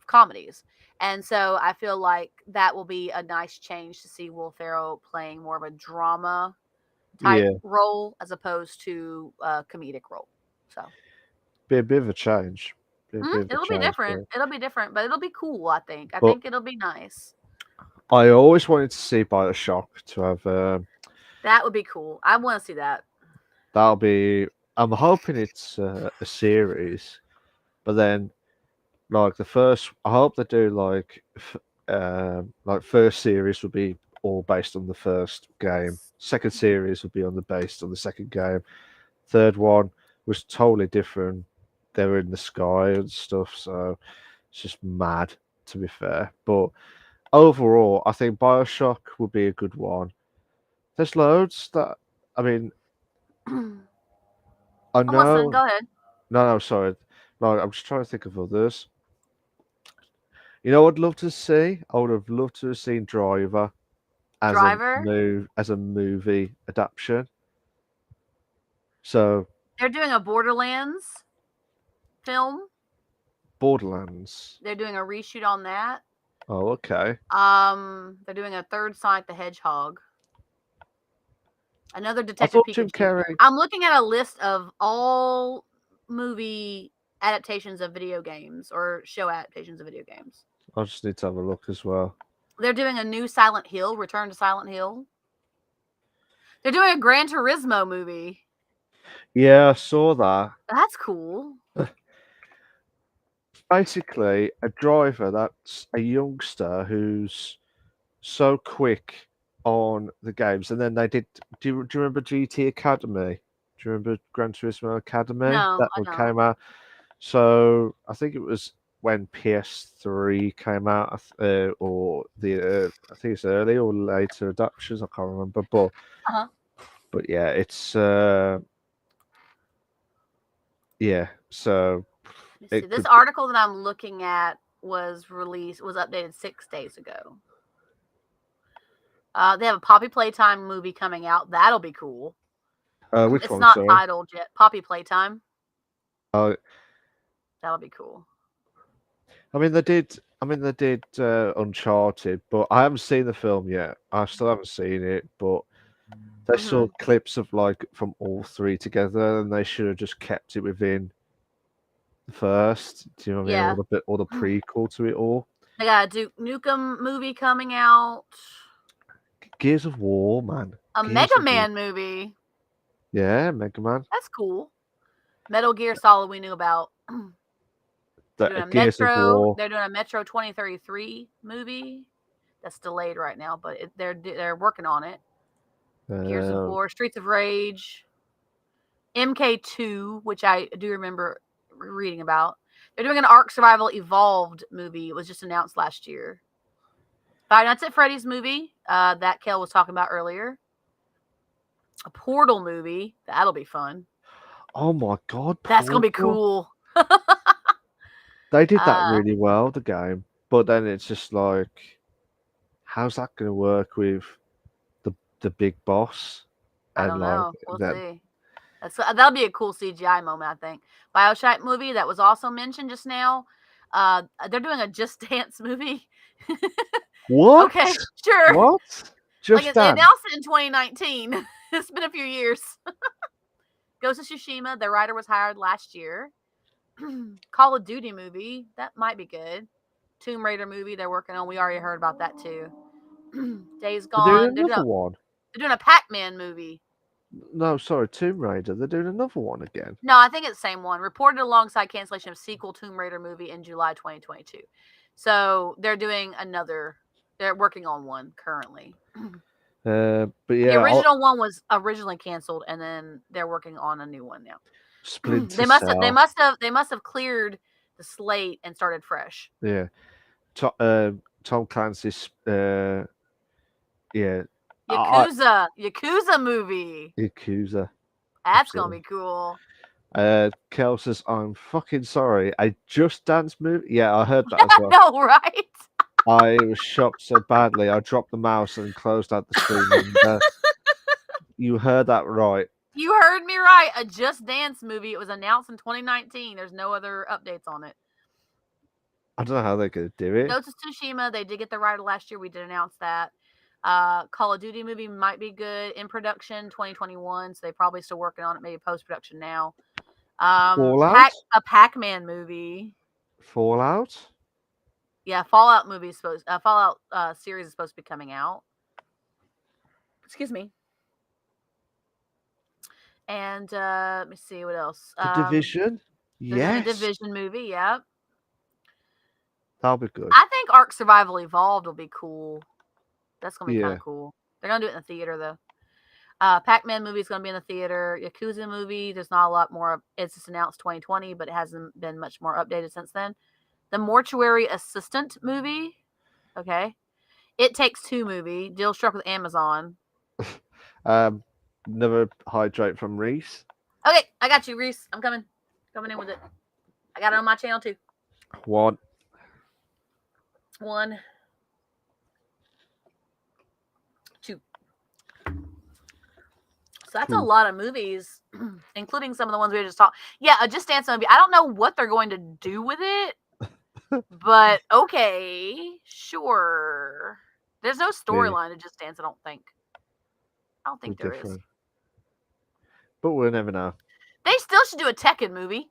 comedies. And so I feel like that will be a nice change to see Will Ferrell playing more of a drama type Yeah, role as opposed to a comedic role. So be a bit of a change. Be a bit of a it'll be change, different. It'll be different, but it'll be cool. I think. I but think it'll be nice. I always wanted to see Bioshock to have. That would be cool. I want to see that. That'll be. I'm hoping it's a series, but then like the first, I hope they do like first series will be all based on the first game. Second series will be on the based on the second game. Third one was totally different. They were in the sky and stuff, so it's just mad to be fair. But overall, I think Bioshock would be a good one. There's loads that I mean, I'm I listening. know. Go ahead. No, sorry. No, I'm just trying to think of others. You know, I'd love to see. I would have loved to have seen Driver Driver. as a movie adaptation. So They're doing a Borderlands film. Borderlands. They're doing a reshoot on that. Oh, okay. They're doing a third Sonic the Hedgehog. Another I Detective thought Jim Pikachu. Carrey. I'm looking at a list of all movie adaptations of video games or show adaptations of video games. I just need to have a look as well. They're doing a new Silent Hill, Return to Silent Hill. They're doing a Gran Turismo movie. Yeah, I saw that. That's cool. Basically, a driver that's a youngster who's so quick on the games, and then they did. Do you remember GT Academy? Do you remember Gran Turismo Academy? No, That I one don't. came out. So I think it was when PS3 came out, or the I think it's early or later adaptations. I can't remember, Uh-huh. but yeah, it's yeah. So Let me see. it This could. article that I'm looking at was updated 6 days ago. They have a Poppy Playtime movie coming out. That'll be cool. Which It's one? not Sorry. titled yet. Poppy Playtime. Uh, That'll be cool. I mean, they did. I mean, they did Uncharted, but I haven't seen the film yet. I still haven't seen it, but they saw hmm clips of like from all three together, and they should have just kept it within the first. Do you know what I mean? Yeah. All the prequel to it all. They got a Duke Nukem movie coming out. Gears of War, man. A Gears Mega of War. Man movie. Yeah, Mega Man. That's cool. Metal Gear Solid we knew about. They're doing a Gears of Metro. War. They're doing a Metro 2033 movie. That's delayed right now, but they're working on it. Gears of Um, War, Streets of Rage, MK2, which I do remember reading about. They're doing an Ark Survival Evolved movie. It was just announced last year. Five Nights at Freddy's movie that Kel was talking about earlier. A Portal movie. That'll be fun. Oh my god, That's gonna be Portal. cool. They did that Uh, really well, the game. But then it's just like, how's that going to work with the big boss? I And don't like know. We'll that. see. That'll be a cool CGI moment, I think. BioShock movie that was also mentioned just now. They're doing a Just Dance movie. What? Okay, sure. What? Like Just they dance. announced it in 2019. It's been a few years. Ghost of Tsushima, the writer was hired last year. Call of Duty movie, that might be good. Tomb Raider movie they're working on. We already heard about that too. Days They're doing Gone. another one. They're doing a Pac-Man movie. No, sorry, Tomb Raider. They're doing another one again. No, I think it's the same one. Reported alongside cancellation of sequel Tomb Raider movie in July 2022. So they're doing another. They're working on one currently. But The yeah, original one was originally canceled, and then they're working on a new one now. Splinter They must have. They Cell. must have. They must have cleared the slate and started fresh. Yeah, Tom Clancy's. Yeah, Yakuza movie. Yakuza. That's Absolutely. gonna be cool. Kel says, "I'm fucking sorry. I Just Dance movie." Yeah, I heard that as well. No, right? I was shocked so badly. I dropped the mouse and closed out the screen. And, you heard that right. You heard me right. A Just Dance movie. It was announced in 2019. There's no other updates on it. I don't know how they're gonna do it. Ghost of Tsushima. They did get the writer last year. We did announce that. Call of Duty movie might be good in production 2021. So they probably still working on it. Maybe post production now. Fallout. A Pac-Man movie. Fallout. Yeah, Fallout movie is supposed. Fallout series is supposed to be coming out. Excuse me. And let me see what else. The Division. They're doing a Yes, Division movie. Yep. that'll be good. I think Ark Survival Evolved will be cool. That's gonna be kind Yeah. of cool. They're gonna do it in the theater though. Pac-Man movie is gonna be in the theater. Yakuza movie. There's not a lot more. It's just announced 2020, but it hasn't been much more updated since then. The Mortuary Assistant movie. Okay. It Takes Two movie. Deal struck with Amazon. Another hydrate from Reese. Okay, I got you, Reese. I'm coming. Coming in with it. I got it on my channel too. One. Two. So that's a lot of movies, including some of the ones we just talked. Yeah, a Just Dance movie. I don't know what they're going to do with it, but okay, sure. There's no storyline to Just Dance. I don't think there is. But we'll never know. They still should do a Tekken movie.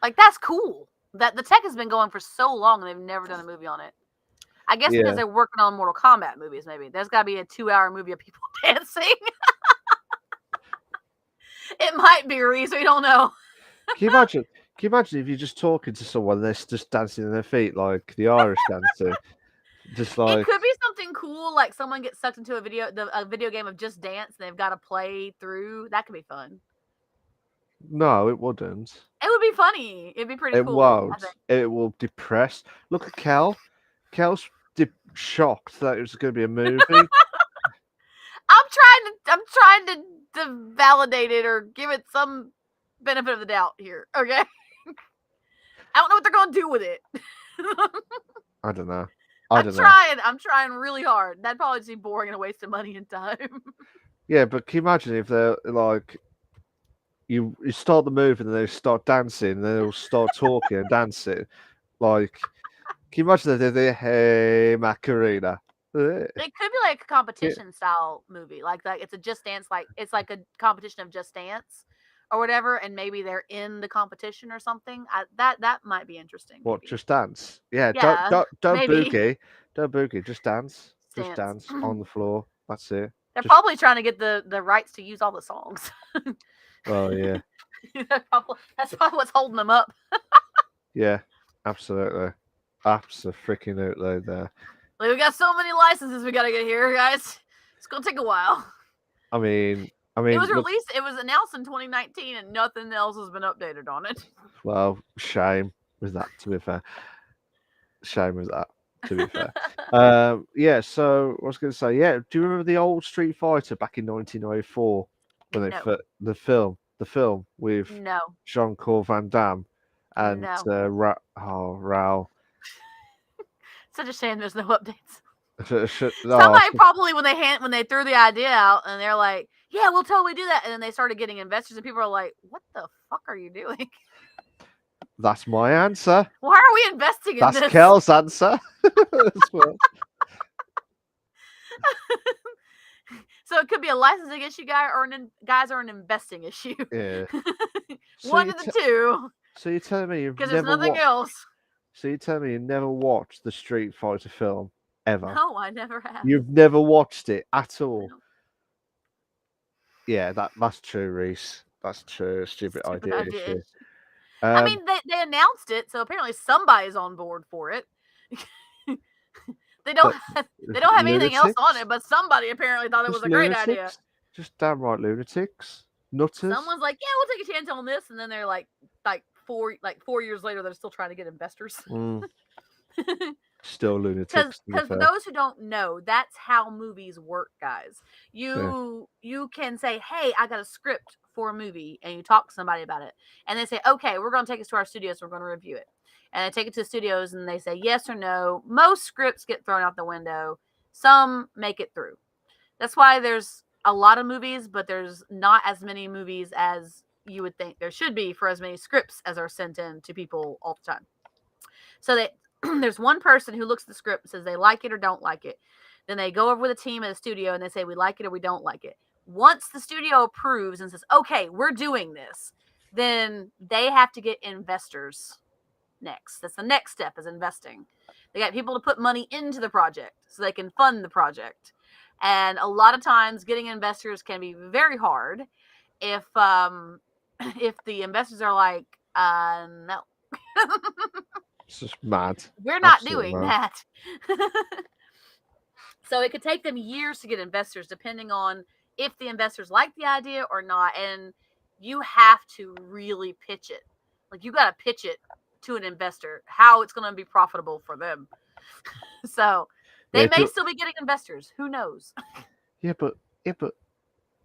Like that's cool. That the tech has been going for so long and they've never done a movie on it. I guess because they're working on Mortal Kombat movies. Maybe there's got to be a 2-hour movie of people dancing. It might be, Reese. We don't know. Can you imagine? Can you imagine if you're just talking to someone and they're just dancing on their feet like the Irish dancer? Just like it could be something cool, like someone gets sucked into a video game of Just Dance, and they've got to play through. That could be fun. No, it wouldn't. It would be funny. It'd be pretty It cool. won't. It will depress. Look at Kel. Kel's shocked that it was going to be a movie. I'm trying to validate it or give it some benefit of the doubt here. Okay. I don't know what they're going to do with it. I don't know. I'm trying really hard. That'd probably just be boring and a waste of money and time. Yeah, but can you imagine if they're like, you start the movie and they start dancing, and they'll start talking and dancing. Like, can you imagine if they did Hey Macarena? It could be like a competition style movie, like it's a Just Dance, like it's like a competition of Just Dance or whatever, and maybe they're in the competition or something. That might be interesting. What? Maybe. Just dance? Yeah. Yeah, don't maybe. boogie. Don't boogie. Just dance. Just dance on the floor. That's it. They're probably trying to get the rights to use all the songs. Oh yeah. That's probably what's holding them up. Yeah, absolutely. Absolutely there. Like, we got so many licenses we gotta get here, guys. It's gonna take a while. I mean, I It mean, was look, released. It was announced in 2019, and nothing else has been updated on it. well, shame with that. To be fair, shame with that. To be fair, yeah. So I was going to say, yeah. Do you remember the old Street Fighter back in 1994 when they No, the film with no, Jean-Claude Van Damme and no. Raoul? Such a shame. There's no updates. Oh, Somebody probably when they threw the idea out and they're like, "Yeah, we'll totally do that," and then they started getting investors, and people are like, "What the fuck are you doing? that's my answer. Why are we investing in That's this?" Kel's answer as well. So it could be a licensing issue, guy, or an investing issue. Yeah. So One you of the t- two, so you're telling me you've because there's never nothing watched? else. So you're telling me you never watched the Street Fighter film ever? No, I never have. You've never watched it at all? No, Yeah, that's true, Reese. That's true. Stupid stupid idea idea. issue. I Um, mean, they announced it, so apparently somebody's on board for it. they don't but they don't have anything else on lunatics, it, but somebody apparently thought it was just a great idea. lunatics, just downright lunatics, nutters. Someone's like, "Yeah, we'll take a chance on this," and then they're like 4 years later, they're still trying to get investors. Mm, still Because lunatics, to be for fair. those who don't know, that's how movies work, guys. Yeah. You can say, "Hey, I got a script for a movie," and you talk to somebody about it, and they say, "Okay, we're going to take it to our studios. We're going to review it." And they take it to the studios, and they say yes or no. Most scripts get thrown out the window. Some make it through. That's why there's a lot of movies, but there's not as many movies as you would think there should be for as many scripts as are sent in to people all the time. So they there's one person who looks at the script and says they like it or don't like it. Then they go over with a team at the studio and they say we like it or we don't like it. Once the studio approves and says, "Okay, we're doing this," then they have to get investors next. That's the next step, is investing. They got people to put money into the project so they can fund the project. And a lot of times getting investors can be very hard if if the investors are like, no. It's just mad. We're not Absolutely doing mad. that. So it could take them years to get investors, depending on if the investors like the idea or not. And you have to really pitch it. Like, you got to pitch it to an investor how it's going to be profitable for them. So they Yeah, may still be getting investors. Who knows? yeah, but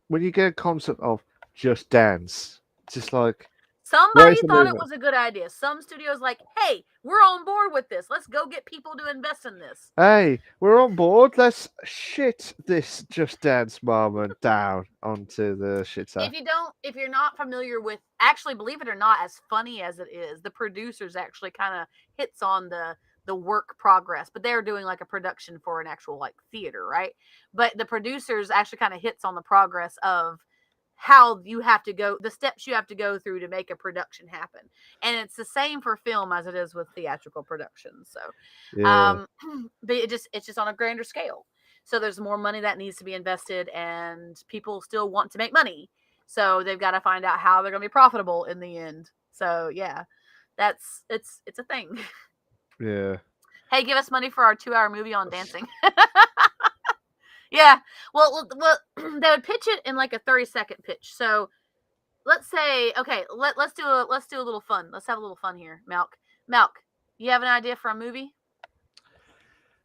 when you get a concept of Just Dance, it's just like, Somebody where's the thought it movement? was a good idea. Some studios like, "Hey, we're on board with this. Let's go get people to invest in this." Hey, we're on board. Let's shit this Just Dance moment down onto the shitter. If you're not familiar with, actually, believe it or not, as funny as it is, the producers actually kind of hits on the work progress, but they're doing like a production for an actual like theater, right? But the producers actually kind of hits on the progress of how you have to go, the steps you have to go through to make a production happen. And it's the same for film as it is with theatrical productions. So Yeah, but it's just on a grander scale. So there's more money that needs to be invested, and people still want to make money. So they've got to find out how they're going to be profitable in the end. So yeah, it's a thing. yeah. Hey, give us money for our 2-hour movie on dancing. Yeah. Well, they would pitch it in like a 30-second pitch. So let's say, okay, let's do a little fun. Let's have a little fun here, Malk. Malk, you have an idea for a movie?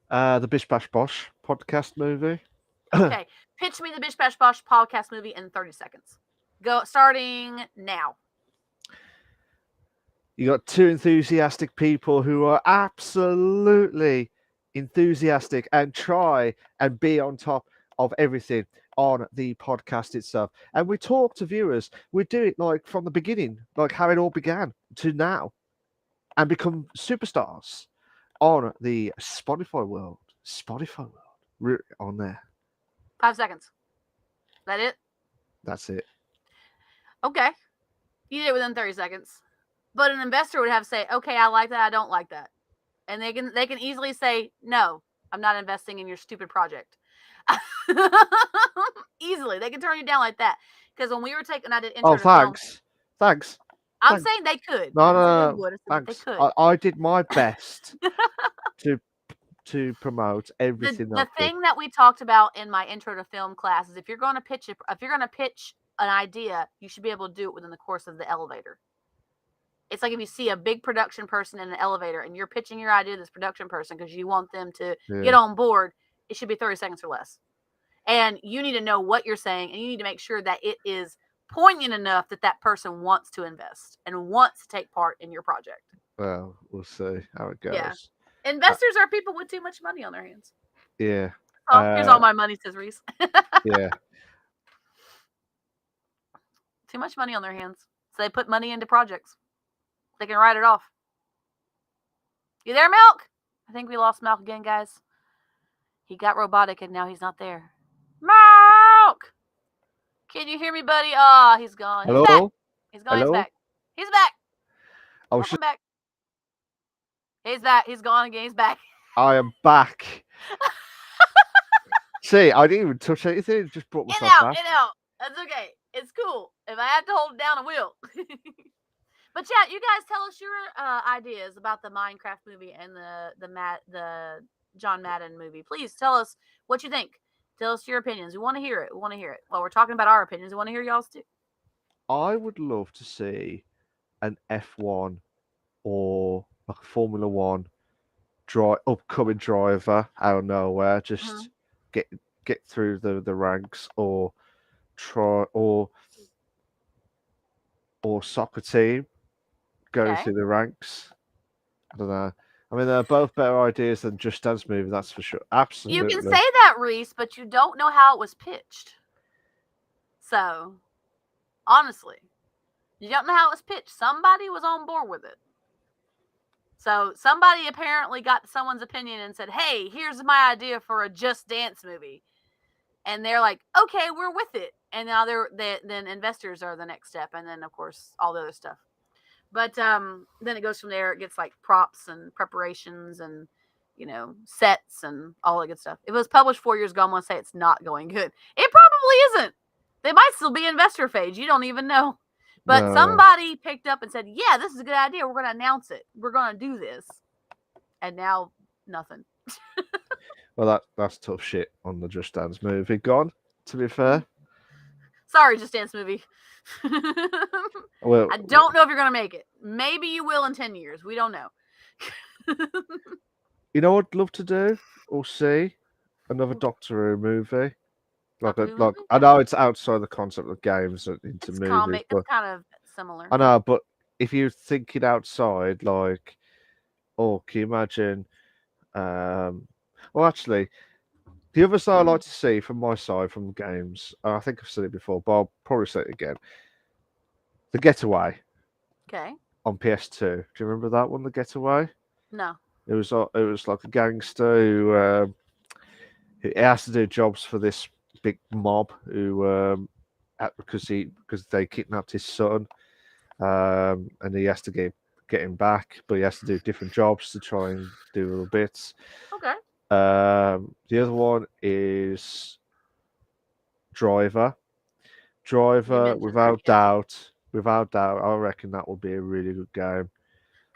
The Bish Bash Bosh podcast movie. Okay, pitch me the Bish Bash Bosh podcast movie in 30 seconds. Go, starting now. You got two enthusiastic people who are absolutely enthusiastic and try and be on top of everything on the podcast itself. And we talk to viewers. We do it like from the beginning, like how it all began to now, and become superstars on the Spotify world. We're on there. 5 seconds. That it? That's it. Okay. You did it within 30 seconds. But an investor would have to say, "Okay, I like that, I don't like that." And they can easily say, "No, I'm not investing in your stupid project." Easily. They can turn you down like that. Because when we were taking, I did intro Oh, to film. thanks. I'm Thanks. saying they could. No, I didn't say they no, no. would. I said they Thanks. could. I did my best to to promote everything The that good. thing that we talked about in my intro to film class is if you're going to pitch an idea, you should be able to do it within the course of the elevator. It's like if you see a big production person in an elevator and you're pitching your idea to this production person because you want them to get on board, it should be 30 seconds or less. And you need to know what you're saying, and you need to make sure that it is poignant enough that that person wants to invest and wants to take part in your project. Well, we'll see how it goes. Yeah. Investors are people with too much money on their hands. Yeah. Oh, here's all my money, says Reese. Yeah. Too much money on their hands. So they put money into projects. They can write it off. You there, Milk? I think we lost Milk again, guys. He got robotic and now he's not there. Milk! Can you hear me, buddy? Oh, he's gone. Hello? He's back. He's gone. Hello? He's back. He's back. Oh, Welcome back. He's back. He's gone again. He's back. I am back. See, I didn't even touch anything. Just brought myself back. In out. That's okay. It's cool. If I have to hold it down, I will. But yeah, you guys tell us your ideas about the Minecraft movie and the John Madden movie. Please tell us what you think. Tell us your opinions. We want to hear it. While we're talking about our opinions, we want to hear y'all's too. I would love to see an F1 or like a Formula One upcoming driver out of nowhere. Just get through the ranks, or try or soccer team going through the ranks. I don't know. I mean, they're both better ideas than Just Dance movie, that's for sure. Absolutely. You can say that, Reese, but you don't know how it was pitched. So, honestly, you don't know how it was pitched. Somebody was on board with it. So, somebody apparently got someone's opinion and said, hey, here's my idea for a Just Dance movie. And they're like, okay, we're with it. And now then investors are the next step. And then, of course, all the other stuff. But then it goes from there. It gets like props and preparations and, sets and all that good stuff. If it was published 4 years ago, I'm going to say it's not going good. It probably isn't. They might still be investor phase. You don't even know. But somebody picked up and said, yeah, this is a good idea. We're going to announce it. We're going to do this. And now, nothing. Well, that's tough shit on the Just Dance movie. Gone, to be fair. Sorry, Just Dance movie. Well, I don't know if you're going to make it. Maybe you will in 10 years. We don't know. You know what I'd love to do or see? Another Doctor Who movie. I know it's outside the concept of games into movies. Comic. It's kind of similar. I know, but if you're thinking outside, can you imagine? Well, actually, the other side I like to see from my side from games, I think I've said it before, but I'll probably say it again. The Getaway. Okay. On PS2. Do you remember that one, The Getaway? No. It was like a gangster who has to do jobs for this big mob who because they kidnapped his son, and he has to get him back, but he has to do different jobs to try and do little bits. Okay. The other one is Driver. Without doubt, I reckon that will be a really good game.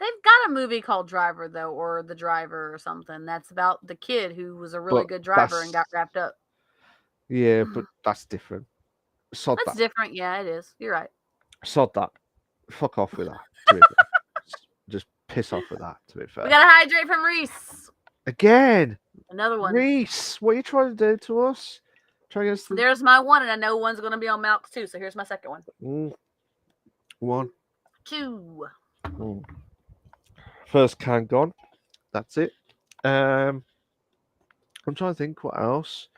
They've got a movie called Driver, though, or The Driver or something. That's about the kid who was a really good driver and got wrapped up. Yeah, but that's different. That's different. Yeah, it is. You're right. Sod that. Fuck off with that. Just piss off with that, to be fair. We got to hydrate from Reese. Again. Another one. Reese, what are you trying to do to us? There's my one, and I know one's going to be on Malk's too, so here's my second one. 1. 2. First can gone. That's it. I'm trying to think what else.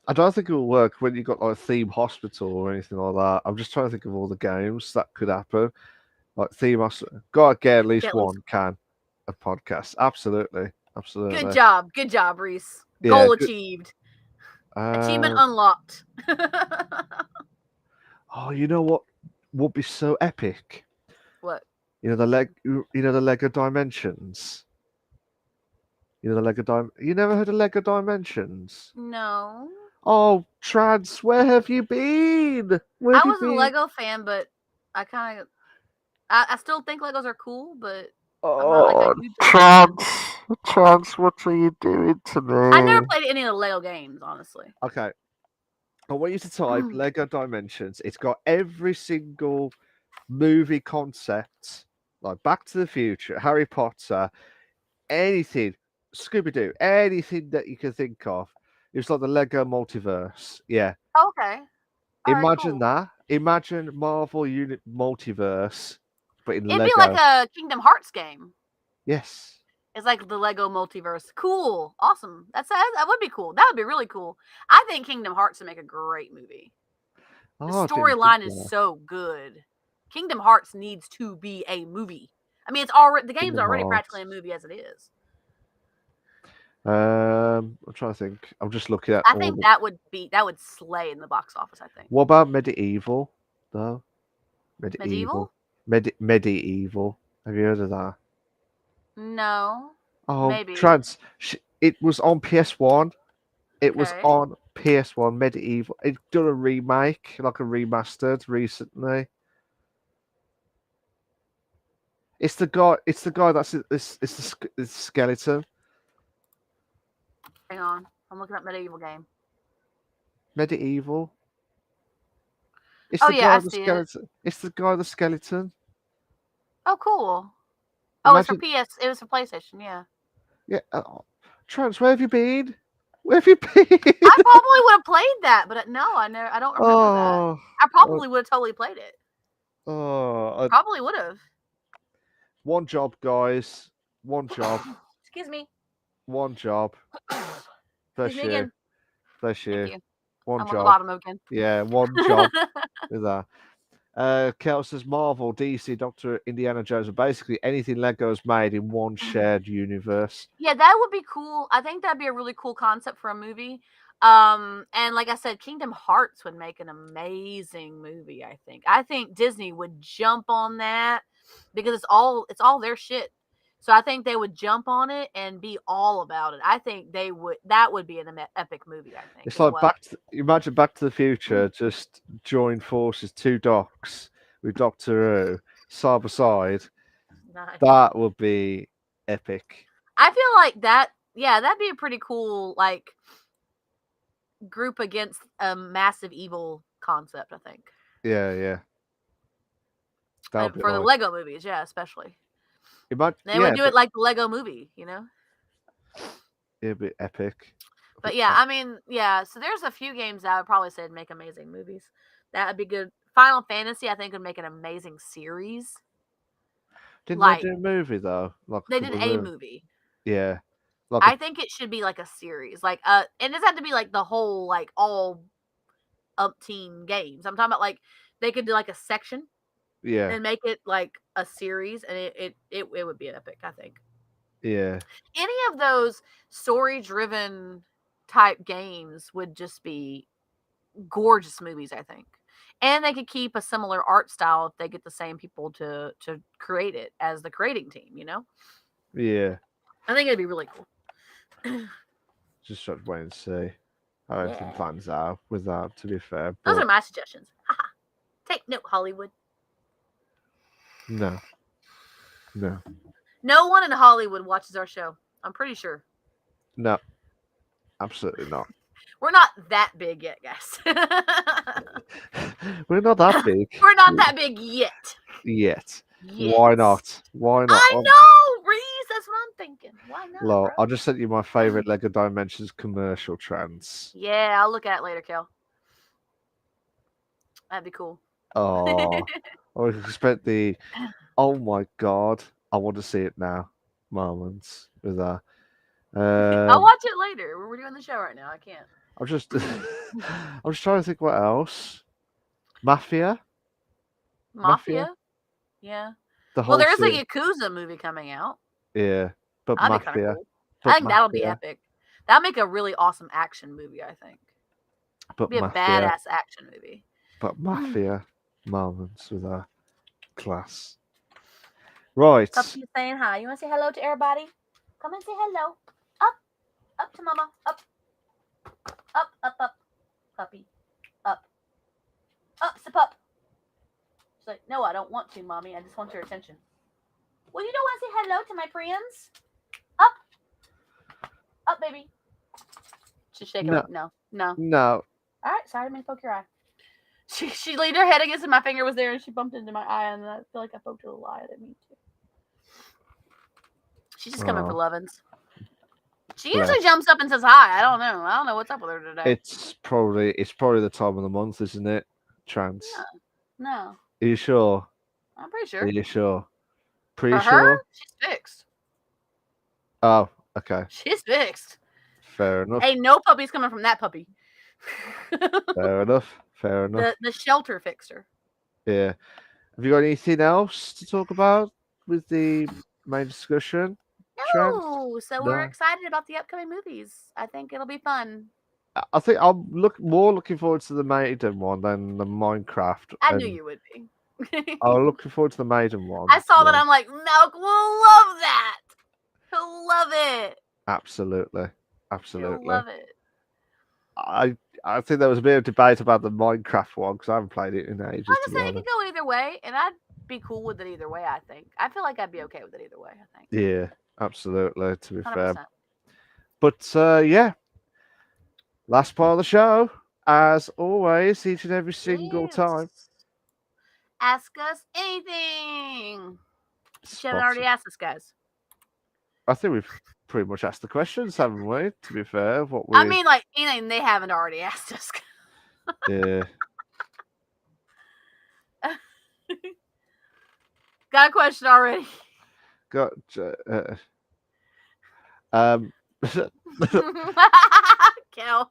I don't think it will work when you've got like a theme hospital or anything like that. I'm just trying to think of all the games that could happen. Like theme hospital. Gotta get at least one can of podcast. Absolutely. Good job, Reese. Goal achieved. Achievement unlocked. Oh, you know what would be so epic? What? The Lego Dimensions. You never heard of Lego Dimensions? No. Oh, Trans, where have you been? I was a Lego fan, but I still think Legos are cool, but I'm not like a Oh, huge Lego fan. Chance, what are you doing to I never me? played any of the Lego games, honestly. Okay, I want you to type Lego Dimensions. It's got every single movie concept, like Back to the Future, Harry Potter, anything, Scooby Doo, anything that you can think of. It's like the Lego multiverse. Yeah. Okay. All right, Imagine cool. that. Imagine Marvel Unit Multiverse, but in It'd be like Lego. a Kingdom Hearts game. Yes. It's like the Lego multiverse. Cool. Awesome. That would be cool. That would be really cool. I think Kingdom Hearts would make a great movie. The Oh, I didn't think storyline is that. so good. Kingdom Hearts needs to be a movie. I mean, it's already the game's Kingdom already practically Hearts. a movie as it is. I'm trying to think. I'm just looking at I all think the. that would slay in the box office. I think What about Medieval? Though medieval. Medieval. Medieval. Have you heard of that? No, Oh, maybe. It was on PS1. It was Okay. on PS1. Medieval. It done a remake, like a remastered recently. It's the guy. It's the guy that's it's the skeleton. Hang on. I'm looking up medieval game. Medieval. It's Oh the yeah, guy I with the see it. skeleton. It's the guy with the skeleton. Oh cool. Oh, it's for Imagine. PS. It was for PlayStation. Yeah. Yeah. Trans, where have you been? Where have you been? I probably would have played that, but no, I never. I don't remember that. Oh, I oh, probably would have totally played it. oh. Probably would have. One job, guys. One job. Excuse me. One job. Excuse Bless me you. again. Bless Thank you. you. One I'm on the job. bottom again. Yeah, one job with that. Kel says Marvel, DC, Doctor Indiana Jones, and basically anything Lego's made in one shared universe. Yeah, that would be cool. I think that'd be a really cool concept for a movie. And like I said, Kingdom Hearts would make an amazing movie, I think. I think Disney would jump on that because it's all their shit. So I think they would jump on it and be all about it. I think that would be an epic movie, I think, It's as like well. imagine Back to the Future, just join forces, two docs with Doctor Who side by side. Nice. That would be epic. I feel like that'd be a pretty cool like group against a massive evil concept, I think. Yeah, yeah. That would be For the like Lego movies, yeah, especially. They would yeah, do it like the Lego movie, you know? it'd be epic. But yeah, I mean, yeah, so there's a few games that I would probably say would make amazing movies. That would be good. Final Fantasy, I think, would make an amazing series. Didn't they Like, do a movie though? Like a they did couple of a movies. movie. Yeah. Like a I think it should be like a series. Like, it doesn't have to be like the whole, like, all umpteen games. I'm talking about, like, they could do like a section yeah. and make it like a series, and it would be epic, I think. Yeah. Any of those story driven type games would just be gorgeous movies, I think. And they could keep a similar art style if they get the same people to create it as the creating team, you know? Yeah. I think it'd be really cool. Just have to wait and see how everything Yeah. plans out with that, to be fair. Those are But my suggestions. Haha. Take note, Hollywood. no. No. No one in Hollywood watches our show. I'm pretty sure. No. Absolutely not. We're not that big yet, guys. We're not that big We're not that big yet. yet. Yet. Why not? Why not? I know, Reese. That's what I'm thinking. Why not, Lol, bro? I just sent you my favorite Lego Dimensions commercial trends. Yeah, I'll look at it later, Kel. That'd be cool. Oh, I expect the oh my god, I want to see it now moments with that. I'll watch it later. We're doing the show right now. I can't. I'm just I'm just trying to think what else. Mafia? Mafia? Yeah. The Well, whole there is a series. Yakuza movie coming out. Yeah, but That'd be kind of Mafia. cool. I But think that'll be Mafia. epic. That'll make a really awesome action movie, I think. But Be a Mafia. badass action movie. But Mafia moments with a class. Right. Puppy saying hi. You want to say hello to everybody? Come and say hello. Up to mama. Up. Puppy. Up. Up, sip up. She's like, no, I don't want to, mommy. I just want your attention. Well, you don't want to say hello to my friends? Up, up, baby. She's shaking No, like no, no. no. All right, sorry, I didn't poke your eye. She leaned her head against it. My finger was there, and she bumped into my eye, and I feel like I poked her a little eye. I didn't mean to. She's just coming for Oh, lovin's. She usually bless. jumps up and says hi. I don't know. I don't know what's up with her today. It's probably the time of the month, isn't it? Trans. No, Are you sure? I'm pretty Are sure. you sure? Pretty For her, sure? she's fixed. Oh, okay. She's fixed. Fair enough. Ain't no puppies coming from that puppy. Fair enough. Fair enough. The shelter fixed her. Yeah. Have you got anything else to talk about with the main discussion? Trans? No, so we're No. excited about the upcoming movies. I think it'll be fun. I think I'm looking forward to the Maiden one than the Minecraft. I knew And you would be. I'm looking forward to the Maiden one. I saw that. Yeah, I'm like, Milk will love that. He'll love it. absolutely. He'll Absolutely. love it. I think there was a bit of debate about the Minecraft one because I haven't played it in ages. I'm To just be saying it honest. could go either way, and I'd be cool with it either way. I think. I feel like I'd be okay with it either way. I think. Yeah, absolutely. To be fair, 100%. but yeah, last part of the show, as always, each and every single time. Yes. Ask us anything. If you haven't Spot. already asked us, guys. I think we've pretty much asked the questions, haven't we? To be fair, what we. I mean, like anything they haven't already asked us. Yeah. Got a question already. Got. Um. Kel.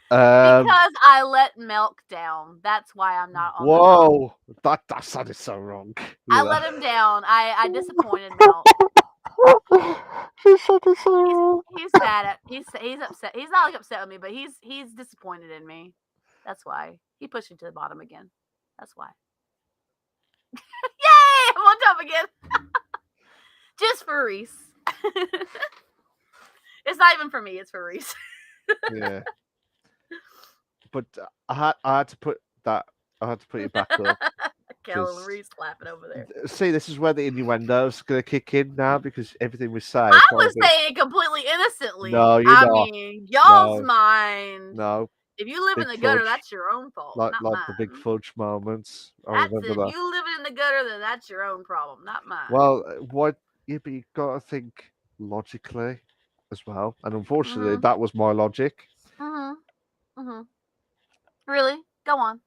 Um, Because I let Milk down. That's why I'm not on the whoa, that sounded so wrong. I let him down. I disappointed Milk. She sounded so wrong. He's sad at he's upset. He's not like upset with me, but he's disappointed in me. That's why. He pushed me to the bottom again. That's why. Yay! I'm on top again. Just for Reese. It's not even for me, it's for Reese. Yeah. But I had to put that. I had to put it back up. Kel 'cause- and Reese laughing over there. See, this is where the innuendo's gonna kick in now because everything we say. I was saying it completely innocently. No, you're I not. mean, y'all's No. mind. No, If you live in Big the gutter, fudge. that's your own fault, like not the mine. big fudge moments. I That's remember if that. you live in the gutter, then that's your own problem, not mine. Well, what? Yeah, but you gotta think logically as well. And unfortunately, that was my logic. Really? Go on.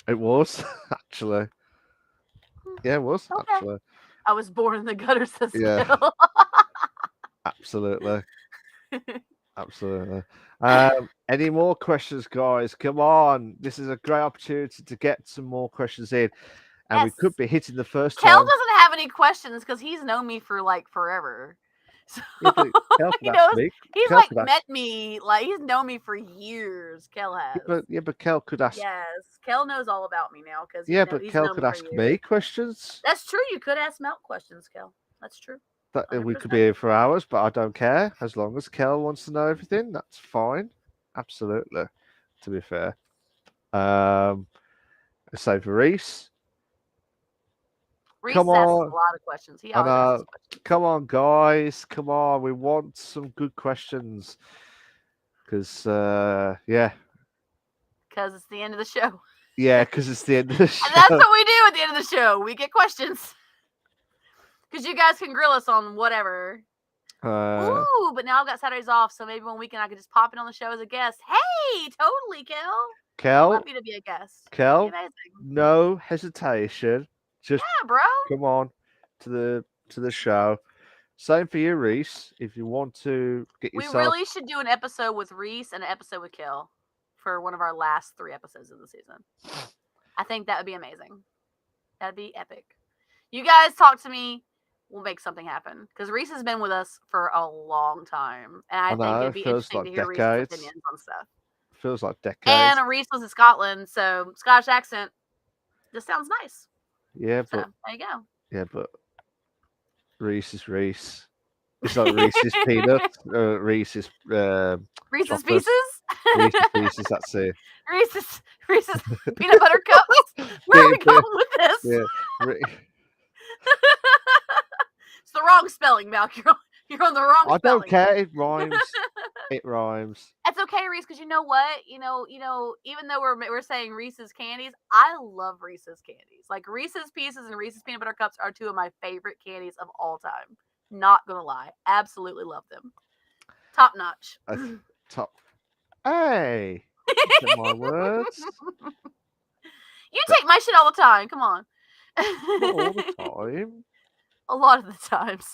It was actually. Yeah, it was Okay. actually. I was born in the gutter system. Yeah. Absolutely. Absolutely. Any more questions, guys? Come on. This is a great opportunity to get some more questions in. And we could be hitting the first Kel time. doesn't have any questions because he's known me for like forever. So Yeah, but Kel he could knows ask me. he's Kel like could ask- met me, like he's known me for years. Kel has. but Kel could ask. Yes, Kel knows all about me now because Yeah, but Kel could ask me questions. That's true. You could ask Milk questions, Kel. That's true. That we could 100%. be here for hours, but I don't care. As long as Kel wants to know everything, that's fine. Absolutely. To be fair. So for Reese. Reese Come asks on. a lot of questions. He I always asks know. questions. Come on, guys. Come on. We want some good questions. Because, yeah. Because it's the end of the show. Yeah, because it's the end of the show. And that's what we do at the end of the show. We get questions. Because you guys can grill us on whatever. Ooh, but now I've got Saturdays off, so maybe one weekend I could just pop in on the show as a guest. Hey, totally, Kel. Kel, Happy to be a guest. Kel, Amazing. no hesitation. Just Yeah, bro. come on to the show. Same for you, Reese. If you want to get yourself, We really should do an episode with Reese and an episode with Kel for one of our last 3 episodes of the season. I think that would be amazing. That'd be epic. You guys talk to me. We'll make something happen. Because Reese has been with us for a long time. And I think it'd be interesting to hear Reese's opinions on stuff. Feels like decades. And Reese was in Scotland, so Scottish accent just sounds nice. Yeah, So, but there you go. yeah, but Reese is Reese. It's like Reese's peanuts. Reese's Reese's chocolate. Pieces. Reese's Pieces. That's it. Reese's peanut butter cups. Where are we going with this? Yeah. It's the wrong spelling, Malk. You're on the wrong I don't spelling. care. It rhymes. It rhymes. It's okay, Reese, because you know what? Even though we're saying Reese's candies, I love Reese's candies. Like Reese's Pieces and Reese's Peanut Butter Cups are two of my favorite candies of all time. Not gonna lie, absolutely love them. Top notch. Top. Hey, you said my words. You take my shit all the time. Come on. Not all the time. A lot of the times.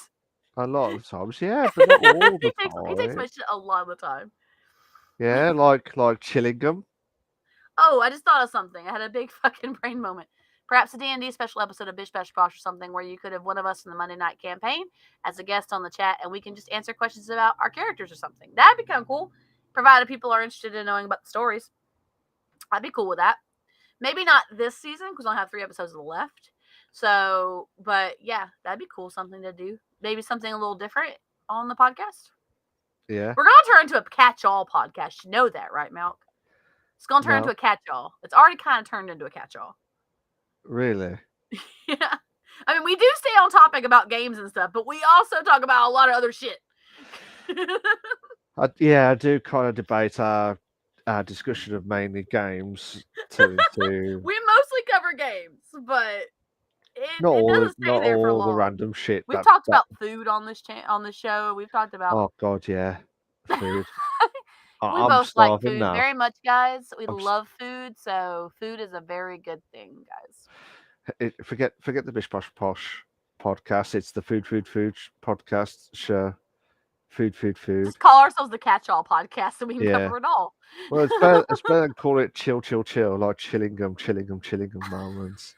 A lot of the times, yeah, but not all the He takes my time. shit a lot of the time. Yeah, like Chillingham. Oh, I just thought of something. I had a big fucking brain moment. Perhaps a D&D special episode of Bish Bash Bosh or something where you could have one of us in the Monday night campaign as a guest on the chat and we can just answer questions about our characters or something. That'd be kind of cool, provided people are interested in knowing about the stories. I'd be cool with that. Maybe not this season because I only have 3 episodes left. So, but yeah, that'd be cool. Something to do. Maybe something a little different on the podcast. Yeah. We're going to turn into a catch-all podcast. You know that, right, Malk? It's going to turn No. into a catch-all. It's already kind of turned into a catch-all. Really? Yeah. I mean, we do stay on topic about games and stuff, but we also talk about a lot of other shit. I do kind of debate our discussion of mainly games to We mostly cover games, but it not doesn't stay there for all the long. random shit. We've talked about food on this on the show. We've talked about. Oh God, yeah, food. We I'm both like starving food now. very much, guys. We I'm love food, so food is a very good thing, guys. Forget the Bish Bosh Posh podcast. It's the food podcast show. Food. Just call ourselves the Catch-All Podcast, and we can Yeah. cover it all. Well, it's better than call it chill, like Chillingham moments.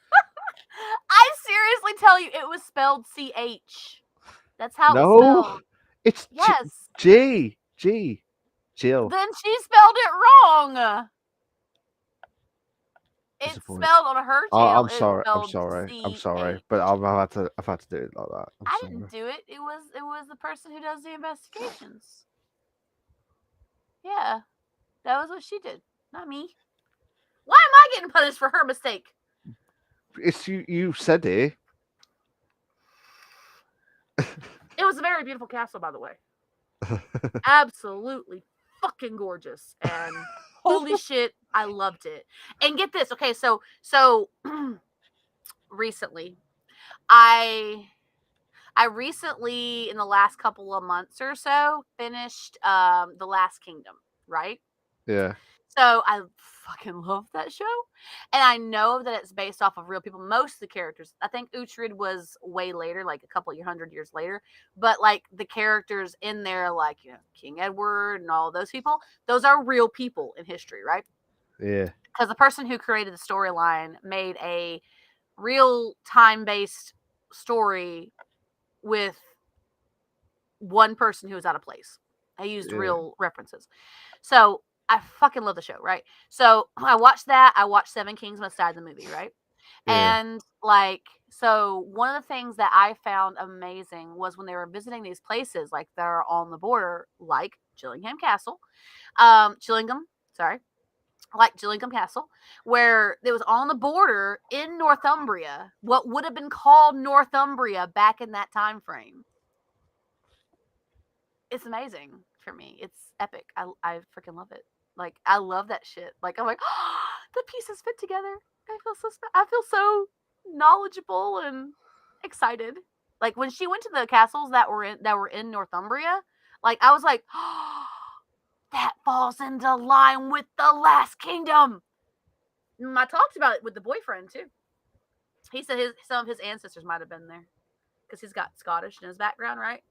I seriously tell you, it was spelled CH. That's how it was No, spelled. it's Yes. G. Jill. Then she spelled it wrong. It's spelled on her tail. Oh, I'm it's sorry. spelled I'm sorry. CH. But I've had to do it like that. I didn't do it. It was the person who does the investigations. Yeah, that was what she did, not me. Why am I getting punished for her mistake? It's you. You said it. It was a very beautiful castle, by the way. Absolutely fucking gorgeous, and holy shit, I loved it. And get this, okay, so recently, I recently in the last couple of months or so finished The Last Kingdom, right? Yeah. So I fucking love that show. And I know that it's based off of real people. Most of the characters, I think Uhtred was way later, like a couple of 100 years later. But like the characters in there, like, King Edward and all those people, those are real people in history, right? Yeah. Because the person who created the storyline made a real time-based story with one person who was out of place. I used real references. So I fucking love the show, right? So I watched that. I watched Seven Kings Must Die, the movie, right? Yeah. And like, so one of the things that I found amazing was when they were visiting these places, like they're on the border, like Gillingham Castle, Gillingham Castle, where it was on the border in Northumbria, what would have been called Northumbria back in that time frame. It's amazing for me. It's epic. I freaking love it. Like, I love that shit. Like, I'm like, oh, the pieces fit together. I feel so knowledgeable and excited. Like when she went to the castles that were in Northumbria, like I was like, oh, that falls into line with the Last Kingdom. And I talked about it with the boyfriend too. He said some of his ancestors might have been there because he's got Scottish in his background, right?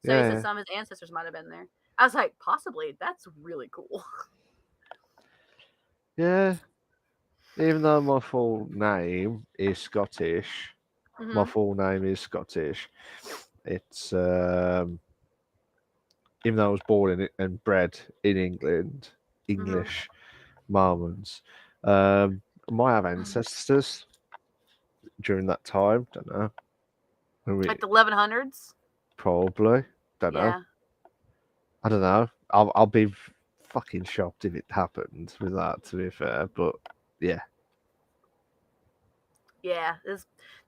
So he said some of his ancestors might have been there. I was like, possibly. That's really cool. Yeah. Even though my full name is Scottish, my full name is Scottish. It's even though I was born in and bred in England, English Mormons. Might have ancestors during that time. Don't know. Like the 1100s? Probably. Don't know. I don't know. I'll be fucking shocked if it happened with that, to be fair. But yeah. Yeah,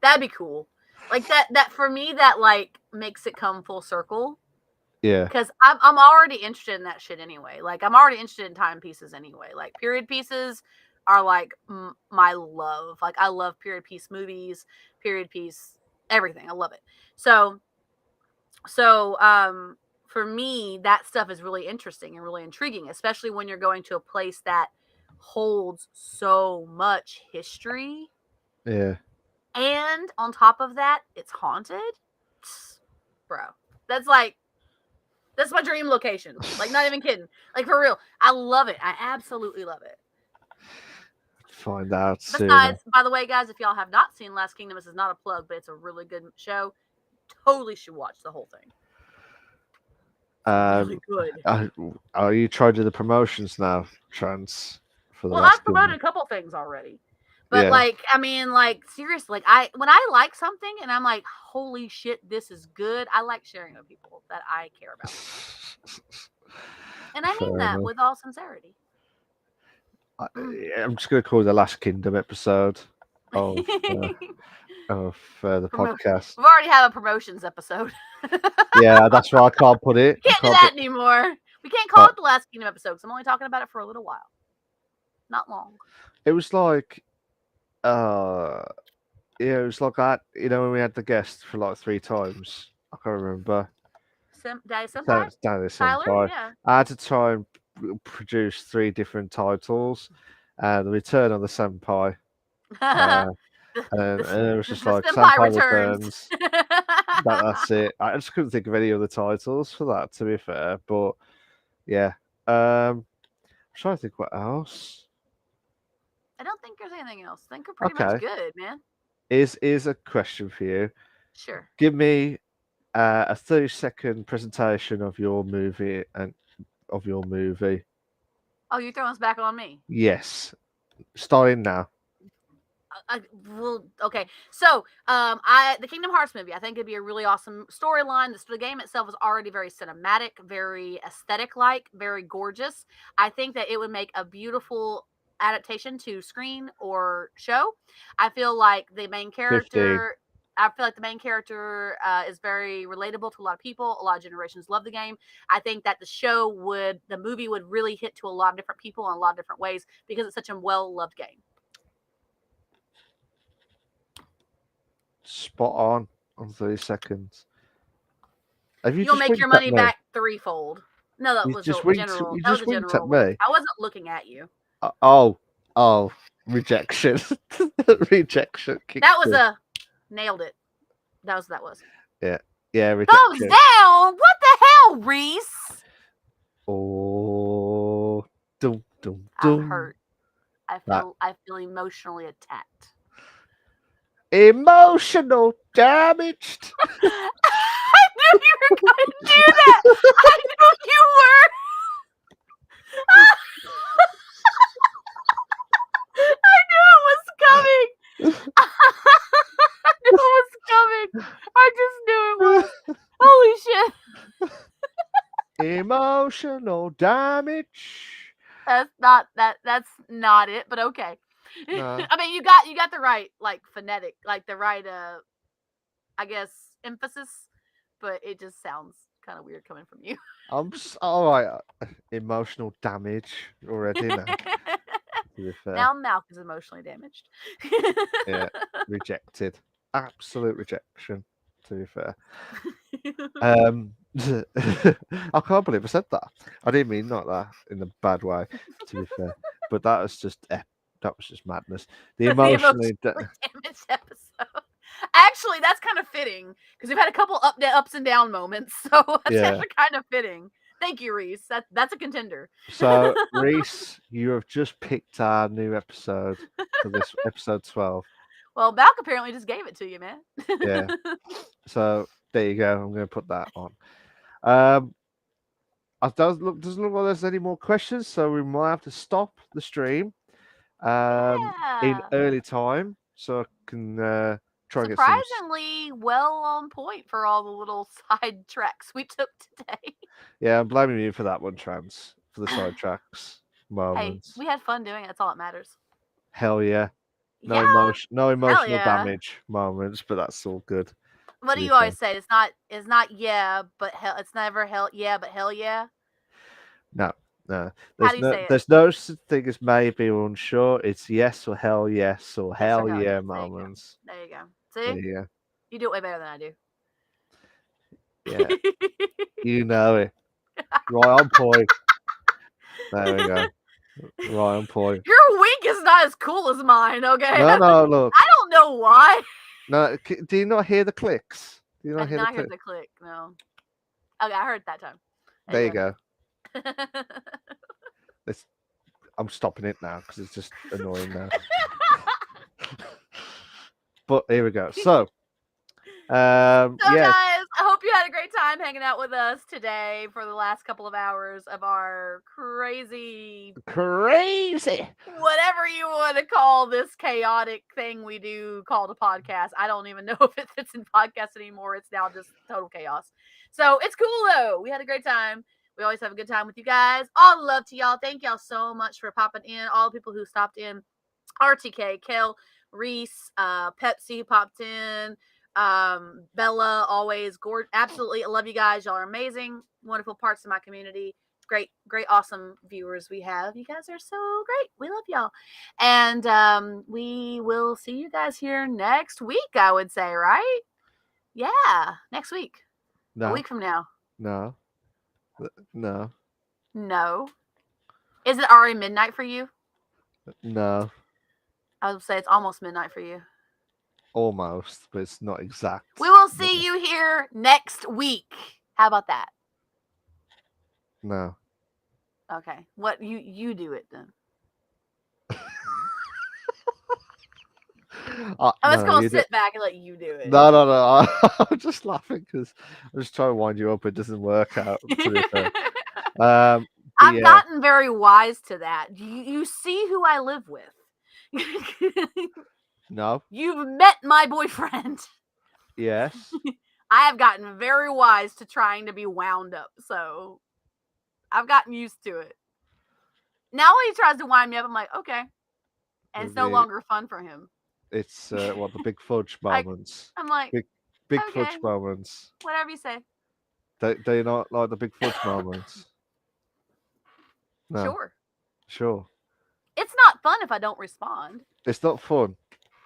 that'd be cool. Like that for me, that like makes it come full circle. Yeah, Because I'm already interested in that shit anyway. Like I'm already interested in time pieces anyway. Like period pieces are like my love. Like I love period piece movies, period piece everything. I love it. So for me that stuff is really interesting and really intriguing, especially when you're going to a place that holds so much history, yeah. and on top of that it's haunted. Bro, that's like that's my dream location. Like, not even kidding. Like, for real. I love it. I absolutely love it. Find out sooner. Besides, by the way, guys, if y'all have not seen Last Kingdom, this is not a plug, but it's a really good show. Totally should watch the whole thing. Really Um, good. are you trying to do the promotions now, Trans, for the Well, last I've Kingdom? promoted a couple things already. But Yeah. like, I mean, like seriously, like when I like something and I'm like, holy shit, this is good. I like sharing with people that I care about, and I mean Fair that enough. with all sincerity. I'm just going to call it the last Kingdom episode of the podcast. We already have a promotions episode. Yeah, that's why I can't put it. I Can't do can't that put. anymore. We can't call it the Last Kingdom episode because I'm only talking about it for a little while. Not long. It was like, uh, yeah, it was like that. You know, when we had the guest for like 3 times. I can't remember. Daddy Senpai? Danny Tyler? Senpai. Yeah. I had to try and produce 3 different titles. The Return of the Senpai. Uh, and it was just The like Senpai Senpai returns. Returns. That's it. I just couldn't think of any other titles for that, to be fair. But yeah, I'm trying to think what else. I don't think there's anything else. I think we're pretty much Okay, good, man. is a question for you. Sure. Give me a 30-second presentation of your movie and of your movie. Oh, you're throwing us back on me. Yes, starting now. Well, okay. So, the Kingdom Hearts movie, I think it'd be a really awesome storyline. The game itself is already very cinematic, very aesthetic like, very gorgeous. I think that it would make a beautiful adaptation to screen or show. I feel like the main 15. character. I feel like the main character is very relatable to a lot of people. A lot of generations love the game. I think that the movie would really hit to a lot of different people in a lot of different ways because it's such a well loved game. Spot on 30 seconds. Have you You'll just make your winked at money me? back threefold. No, that You was just a winked. general. You That was just a winked at general wink. me. I wasn't looking at you. Oh, rejection. Rejection. That was a nailed it. That was. Yeah, Thumbs rejection. down. What the hell, Reese? Oh, dum dum I'm dum. hurt. I feel emotionally attacked. Emotional damaged. I knew you were going to do that. I knew you were. I knew it was coming. I knew it was coming. I just knew it was. Holy shit. Emotional damage. That's not it, but okay. No. I mean, you got the right like phonetic, like the right I guess emphasis, but it just sounds kind of weird coming from you. All right. Emotional damage already now. To be fair. Now Malk is emotionally damaged. Yeah, rejected. Absolute rejection, to be fair. I can't believe I said that. I didn't mean not that in a bad way, to be fair. But that was just madness. The emotionally damaged episode. Actually, that's kind of fitting because we've had a couple ups and down moments, so that's actually kind of fitting. Thank you, Reese. That's a contender. So, Reese, you have just picked our new episode for this episode 12. Well, Balk apparently just gave it to you, man. Yeah. So there you go. I'm going to put that on. It doesn't look like there's any more questions, so we might have to stop the stream in early time, so I can try and get some. Surprisingly well on point for all the little side tracks we took today. Yeah, I'm blaming you for that one, Trans, for the side tracks moments. Hey, we had fun doing it. That's all that matters. Hell yeah. No Yeah, emotion, no hell emotional yeah. damage moments, but that's all good. What To do be you fair, always say? It's not yeah, but hell. It's never hell yeah, but hell yeah. no, no. How do you say it? There's no such thing as maybe or unsure. It's yes or hell yes or Yes or hell hell yeah yes. There you go. moments. There you go. There See, you go. you do it way better than I do. Yeah, you know it. Right on point. There we go. Right on point. Your wink is not as cool as mine. Okay, No, no, look. I don't know why. No, do you not hear the clicks? Do you I not did hear the not hear click? the click. No. Okay, I heard it that time. There you go. Anyway. It's, I'm stopping it now because it's just annoying now. But here we go. So, So, yeah, guys, I hope you had a great time hanging out with us today for the last couple of hours of our crazy, crazy. whatever you want to call this chaotic thing we do called a podcast. I don't even know if it fits in podcast anymore. It's now just total chaos. So, it's cool though. We had a great time. We always have a good time with you guys. All the love to y'all. Thank y'all so much for popping in. All the people who stopped in. RTK, Kel, Reese, Pepsi who popped in, Bella, always absolutely. I love you guys. Y'all are amazing, wonderful parts of my community. Great, great, awesome viewers we have. You guys are so great. We love y'all. And we will see you guys here next week, I would say, right? Yeah, next week. A No, week from now. no, no, No. Is it already midnight for you? no. I would say it's almost midnight for you. Almost, but it's not exact. We will see you here next week. How about that? No. Okay. What you do it then. I'm just gonna sit back and let you do it. No, no, no. I'm just laughing because I'm just trying to wind you up. It doesn't work out. To be fair. I've gotten very wise to that. You see who I live with. No. You've met my boyfriend. Yes. I have gotten very wise to trying to be wound up. So I've gotten used to it. Now when he tries to wind me up, I'm like, okay. And it's no longer fun for him. It's what the big fudge moments. I'm like, big okay, fudge moments. Whatever you say. Do you not like the big fudge moments? No. Sure. It's not fun if I don't respond. It's not fun.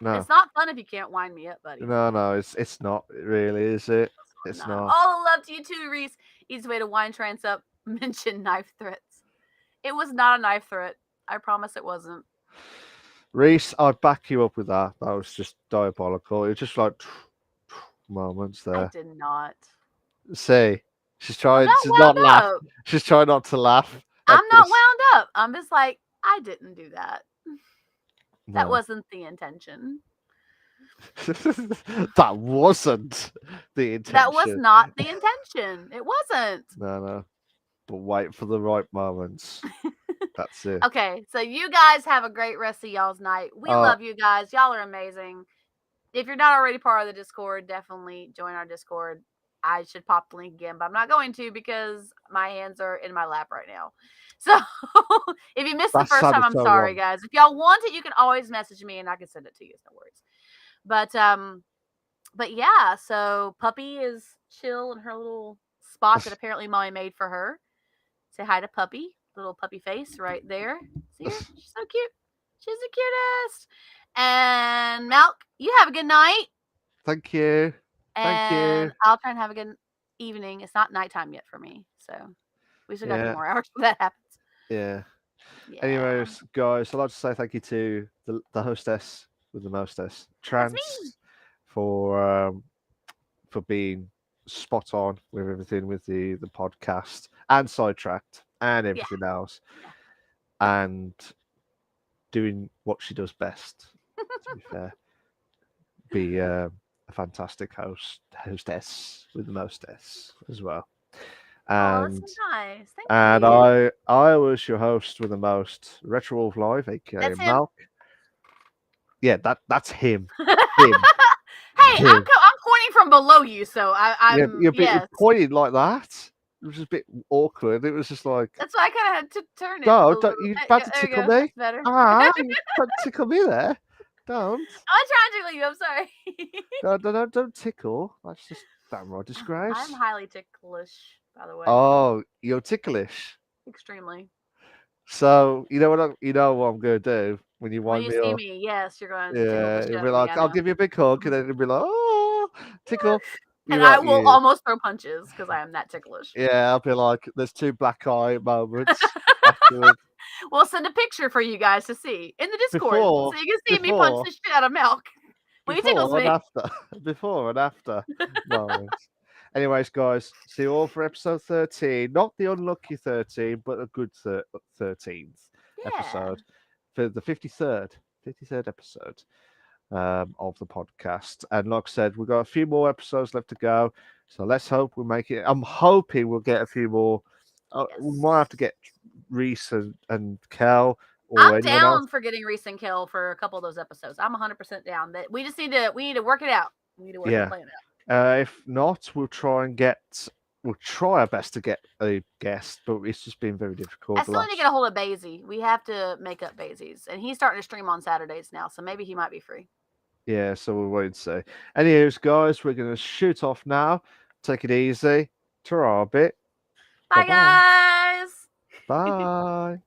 No. It's not fun if you can't wind me up, buddy. No, it's not really, is it? It's not. All the love to you too, Reese. Easy way to wind trance up. Mention knife threats. It was not a knife threat. I promise it wasn't. Reese, I'd back you up with that. That was just diabolical. It was just like moments there. I did not. See, she's trying to not laugh. She's trying not to laugh. I'm not wound up. I'm just like, I didn't do that. No. That wasn't the intention. That wasn't the intention. That was not the intention. It wasn't. No. But wait for the right moments. That's it. Okay, so you guys have a great rest of y'all's night. We love you guys. Y'all are amazing. If you're not already part of the Discord, definitely join our Discord. I should pop the link again, but I'm not going to because my hands are in my lap right now. So if you missed the first time, I'm sorry, guys. If y'all want it, you can always message me and I can send it to you. It's no worries. But yeah, so Puppy is chill in her little spot that apparently Molly made for her. Say hi to Puppy. Little puppy face right there. See her? She's so cute. She's the cutest. And Malk, you have a good night. Thank you. Thank you. I'll try and have a good evening. It's not nighttime yet for me, so we still got 2 more hours before that happens. Yeah. Anyways, guys, I'd like to say thank you to the hostess with the mostess, Trance, for being spot on with everything with the podcast and sidetracked and everything else, and doing what she does best. To be fair, be a fantastic hostess with the mostess as well. And that's nice. Thank and you. I was your host with the most, Retro Wolf Live, aka Malk. Yeah, that's him. Hey, I'm pointing from below you, so I'm you're pointing like that. It was just a bit awkward. It was just like, that's why I kind of had to turn it. No, you about to tickle me? Better. You about to tickle me there? Don't. I'm trying to tickle you. I'm sorry. Don't tickle. That's just downright I'm disgrace. highly ticklish, by the way. Oh, you're ticklish. Extremely. So you know what I'm gonna do when you When wind you me see up. me, yes, you're going to tickle the Yeah, shit you'll out be of me. like, I I'll know. give you a big hug, and Mhm. then you'll be like, oh, tickle. And Be I like, will yeah, almost throw punches because I am that ticklish. yeah. I'll be like, there's two black eye moments afterwards. We'll send a picture for you guys to see in the Discord Before, so you can see me punch before, the shit out of Milk when he tickles before and me. after, before and after moments. Anyways, guys, see you all for episode 13. Not the unlucky 13, but a good 13th Yeah. episode for the 53rd episode of the podcast. And like I said, we've got a few more episodes left to go. So let's hope we make it. I'm hoping we'll get a few more. We might have to Yes. get Reese and Kel I'm or anyone else. down for getting Reese and Kill for a couple of those episodes. I'm 100% down. That we just need to work it out. We need to work the Yeah. plan out. If not, we'll try our best to get a guest, but it's just been very difficult I the still need to last. get a hold of Basie. We have to make up Basie's, and he's starting to stream on Saturdays now, so maybe he might be free. Yeah, so we'll wait and see. Anyways, guys, we're gonna shoot off now. Take it easy. Ta bit. Bye Bye, bye. guys. Bye.